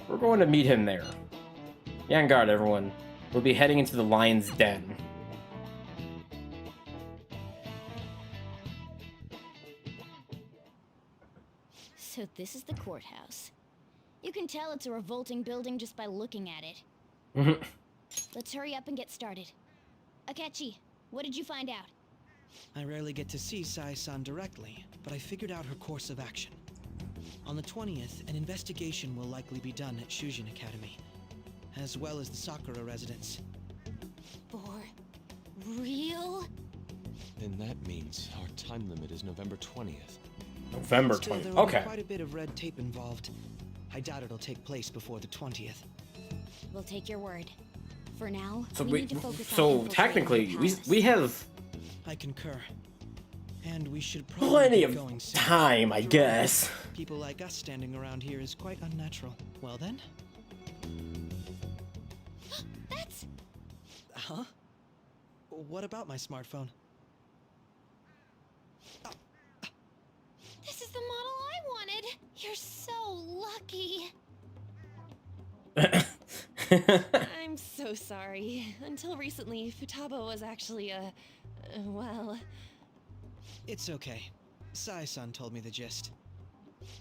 We're going to meet him there. Be on guard, everyone. We'll be heading into the lion's den. So this is the courthouse. You can tell it's a revolting building just by looking at it. Let's hurry up and get started. Akechi, what did you find out? I rarely get to see Sai-san directly, but I figured out her course of action. On the 20th, an investigation will likely be done at Shujin Academy, as well as the Sakura residence. For real? Then that means our time limit is November 20th. November 20th. Still, there will be Okay. quite a bit of red tape involved. I doubt it'll take place before the 20th. We'll take your word. For now, So we need to focus on so infiltrating technically, the we palace. have I concur. And we should probably plenty get of going soon. time, I guess. People like us standing around here is quite unnatural. Well then? That's... Huh? What about my smartphone? This is the model I wanted. You're so lucky. I'm so sorry. Until recently, Futaba was actually well... It's okay. Sai-san told me the gist.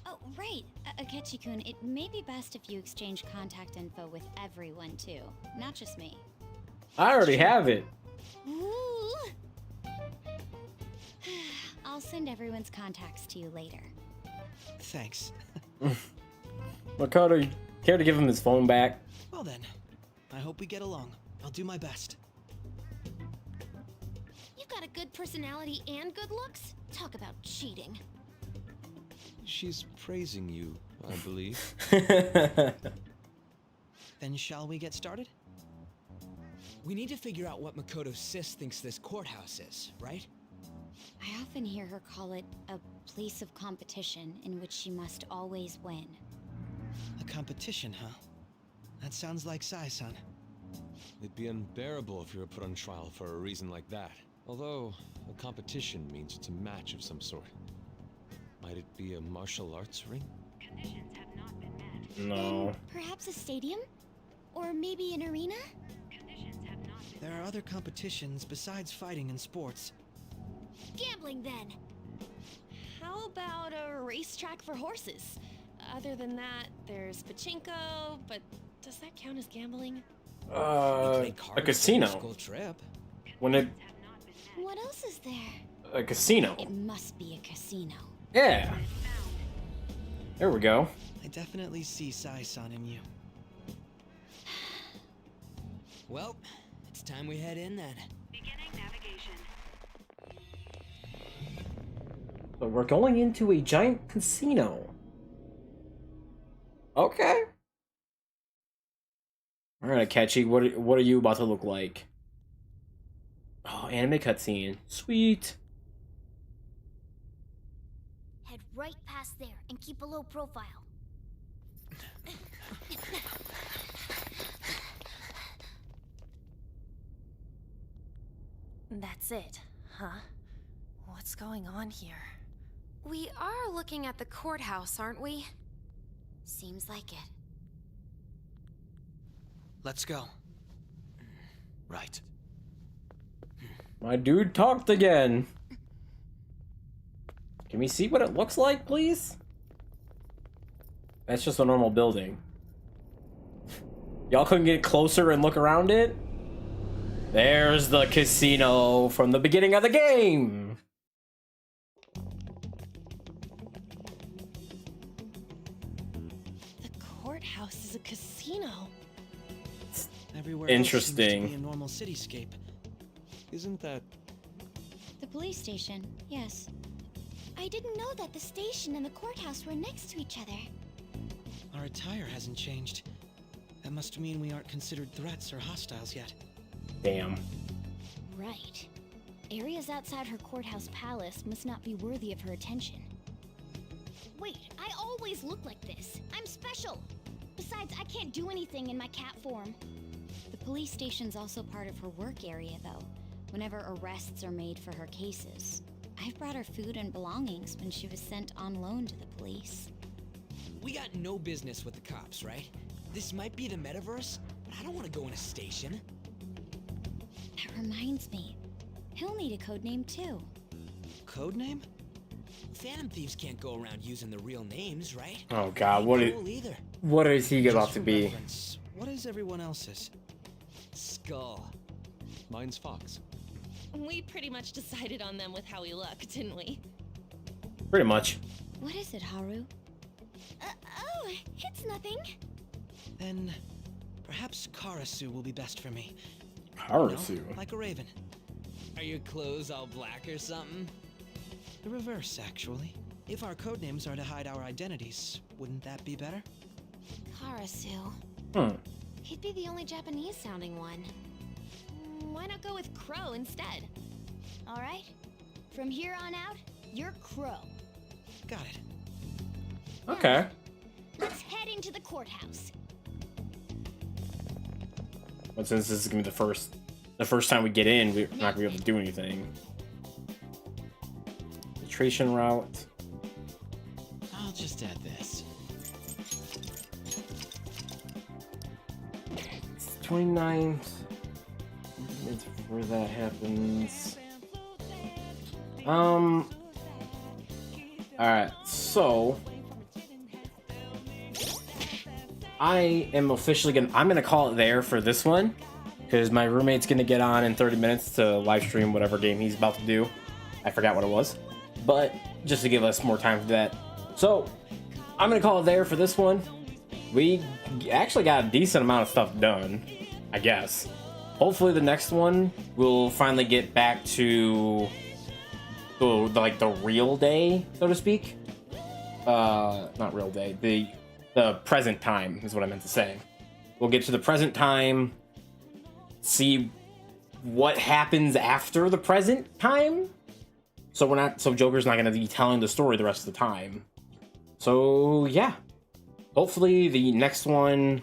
Oh, right. Akechi-kun, it may be best if you exchange contact info with everyone, too. Not just me. I already have it. Ooh. I'll send everyone's contacts to you later. Thanks. Makoto, care to give him his phone back? Well then, I hope we get along. I'll do my best. You've got a good personality and good looks. Talk about cheating. She's praising you, I believe. Then shall we get started? We need to figure out what Makoto's sis thinks this courthouse is, right? I often hear her call it a place of competition in which she must always win. A competition, huh? That sounds like Sai-san. It'd be unbearable if you were put on trial for a reason like that. Although, a competition means it's a match of some sort. Might it be a martial arts ring? Conditions have not been met. No. Perhaps a stadium? Or maybe an arena? Conditions have not been There are other competitions besides fighting and sports. Gambling, then. How about a racetrack for horses? Other than that, there's pachinko, but does that count as gambling? A casino. School trip. When it What else is there? a casino. It must be a casino. Yeah. There we go. I definitely see Sai-san in you. Well, it's time we head in then. beginning navigation. But we're going into a giant casino. Okay. Alright, Akechi, what are you about to look like? Oh, anime cutscene. Sweet. Head right past there and keep a low profile. That's it, huh? What's going on here? We are looking at the courthouse, aren't we? Seems like it. Let's go. Right. My dude talked again. Can we see what it looks like, please? That's just a normal building. Y'all couldn't get closer and look around it? There's the casino from the beginning of the game. The courthouse is a casino. Everywhere Interesting. else seems to be a normal cityscape. Isn't that... The police station, yes. I didn't know that the station and the courthouse were next to each other. Our attire hasn't changed. That must mean we aren't considered threats or hostiles yet. Damn. Right. Areas outside her courthouse palace must not be worthy of her attention. Wait, I always look like this. I'm special. Besides, I can't do anything in my cat form. The police station's also part of her work area, though, whenever arrests are made for her cases. I've brought her food and belongings when she was sent on loan to the police. We got no business with the cops, right? This might be the metaverse, but I don't want to go in a station. That reminds me. He'll need a code name, too. Code name? Phantom Thieves can't go around using the real names, right? Oh god, what is he about to be? Reference, what is everyone else's? Skull. Mine's Fox. We pretty much decided on them with how we look, didn't we? Pretty much. What is it, Haru? Oh, it's nothing. Then perhaps Karasu will be best for me. Karasu? You know, like a raven. Are your clothes all black or something? The reverse, actually. If our codenames are to hide our identities, wouldn't that be better? Karasu. He'd be the only Japanese-sounding one. Why not go with Crow instead? All right. From here on out, you're Crow. Got it. Okay. Let's head into the courthouse. But since this is gonna be the first time we get in, we're not gonna be able to do anything. Filtration route. I'll just add this. It's 29th. It's where that happens. Alright, so I am officially I'm gonna call it there for this one, because my roommate's gonna get on in 30 minutes to live stream whatever game he's about to do. I forgot what it was, but just to give us more time for that. So I'm gonna call it there for this one. We actually got a decent amount of stuff done, I guess. Hopefully the next one we'll finally get back to the real day, so to speak. Not real day, the present time is what I meant to say. We'll get to the present time, see what happens after the present time. So Joker's not gonna be telling the story the rest of the time. So yeah. Hopefully the next one,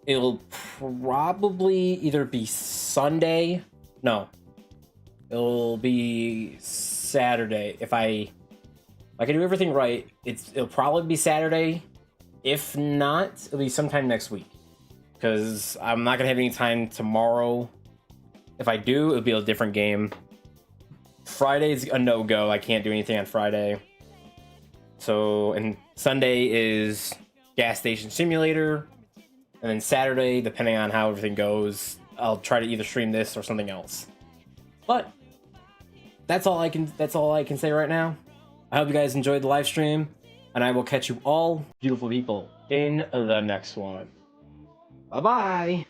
it'll probably either be Sunday. No. It'll be Saturday. If I can do everything right, it'll probably be Saturday. If not, it'll be sometime next week. Because I'm not gonna have any time tomorrow. If I do, it'll be a different game. Friday's a no-go. I can't do anything on Friday. So, and Sunday is Gas Station Simulator. And then Saturday, depending on how everything goes, I'll try to either stream this or something else. But that's all I can say right now. I hope you guys enjoyed the live stream, and I will catch you all beautiful people in the next one. Bye-bye.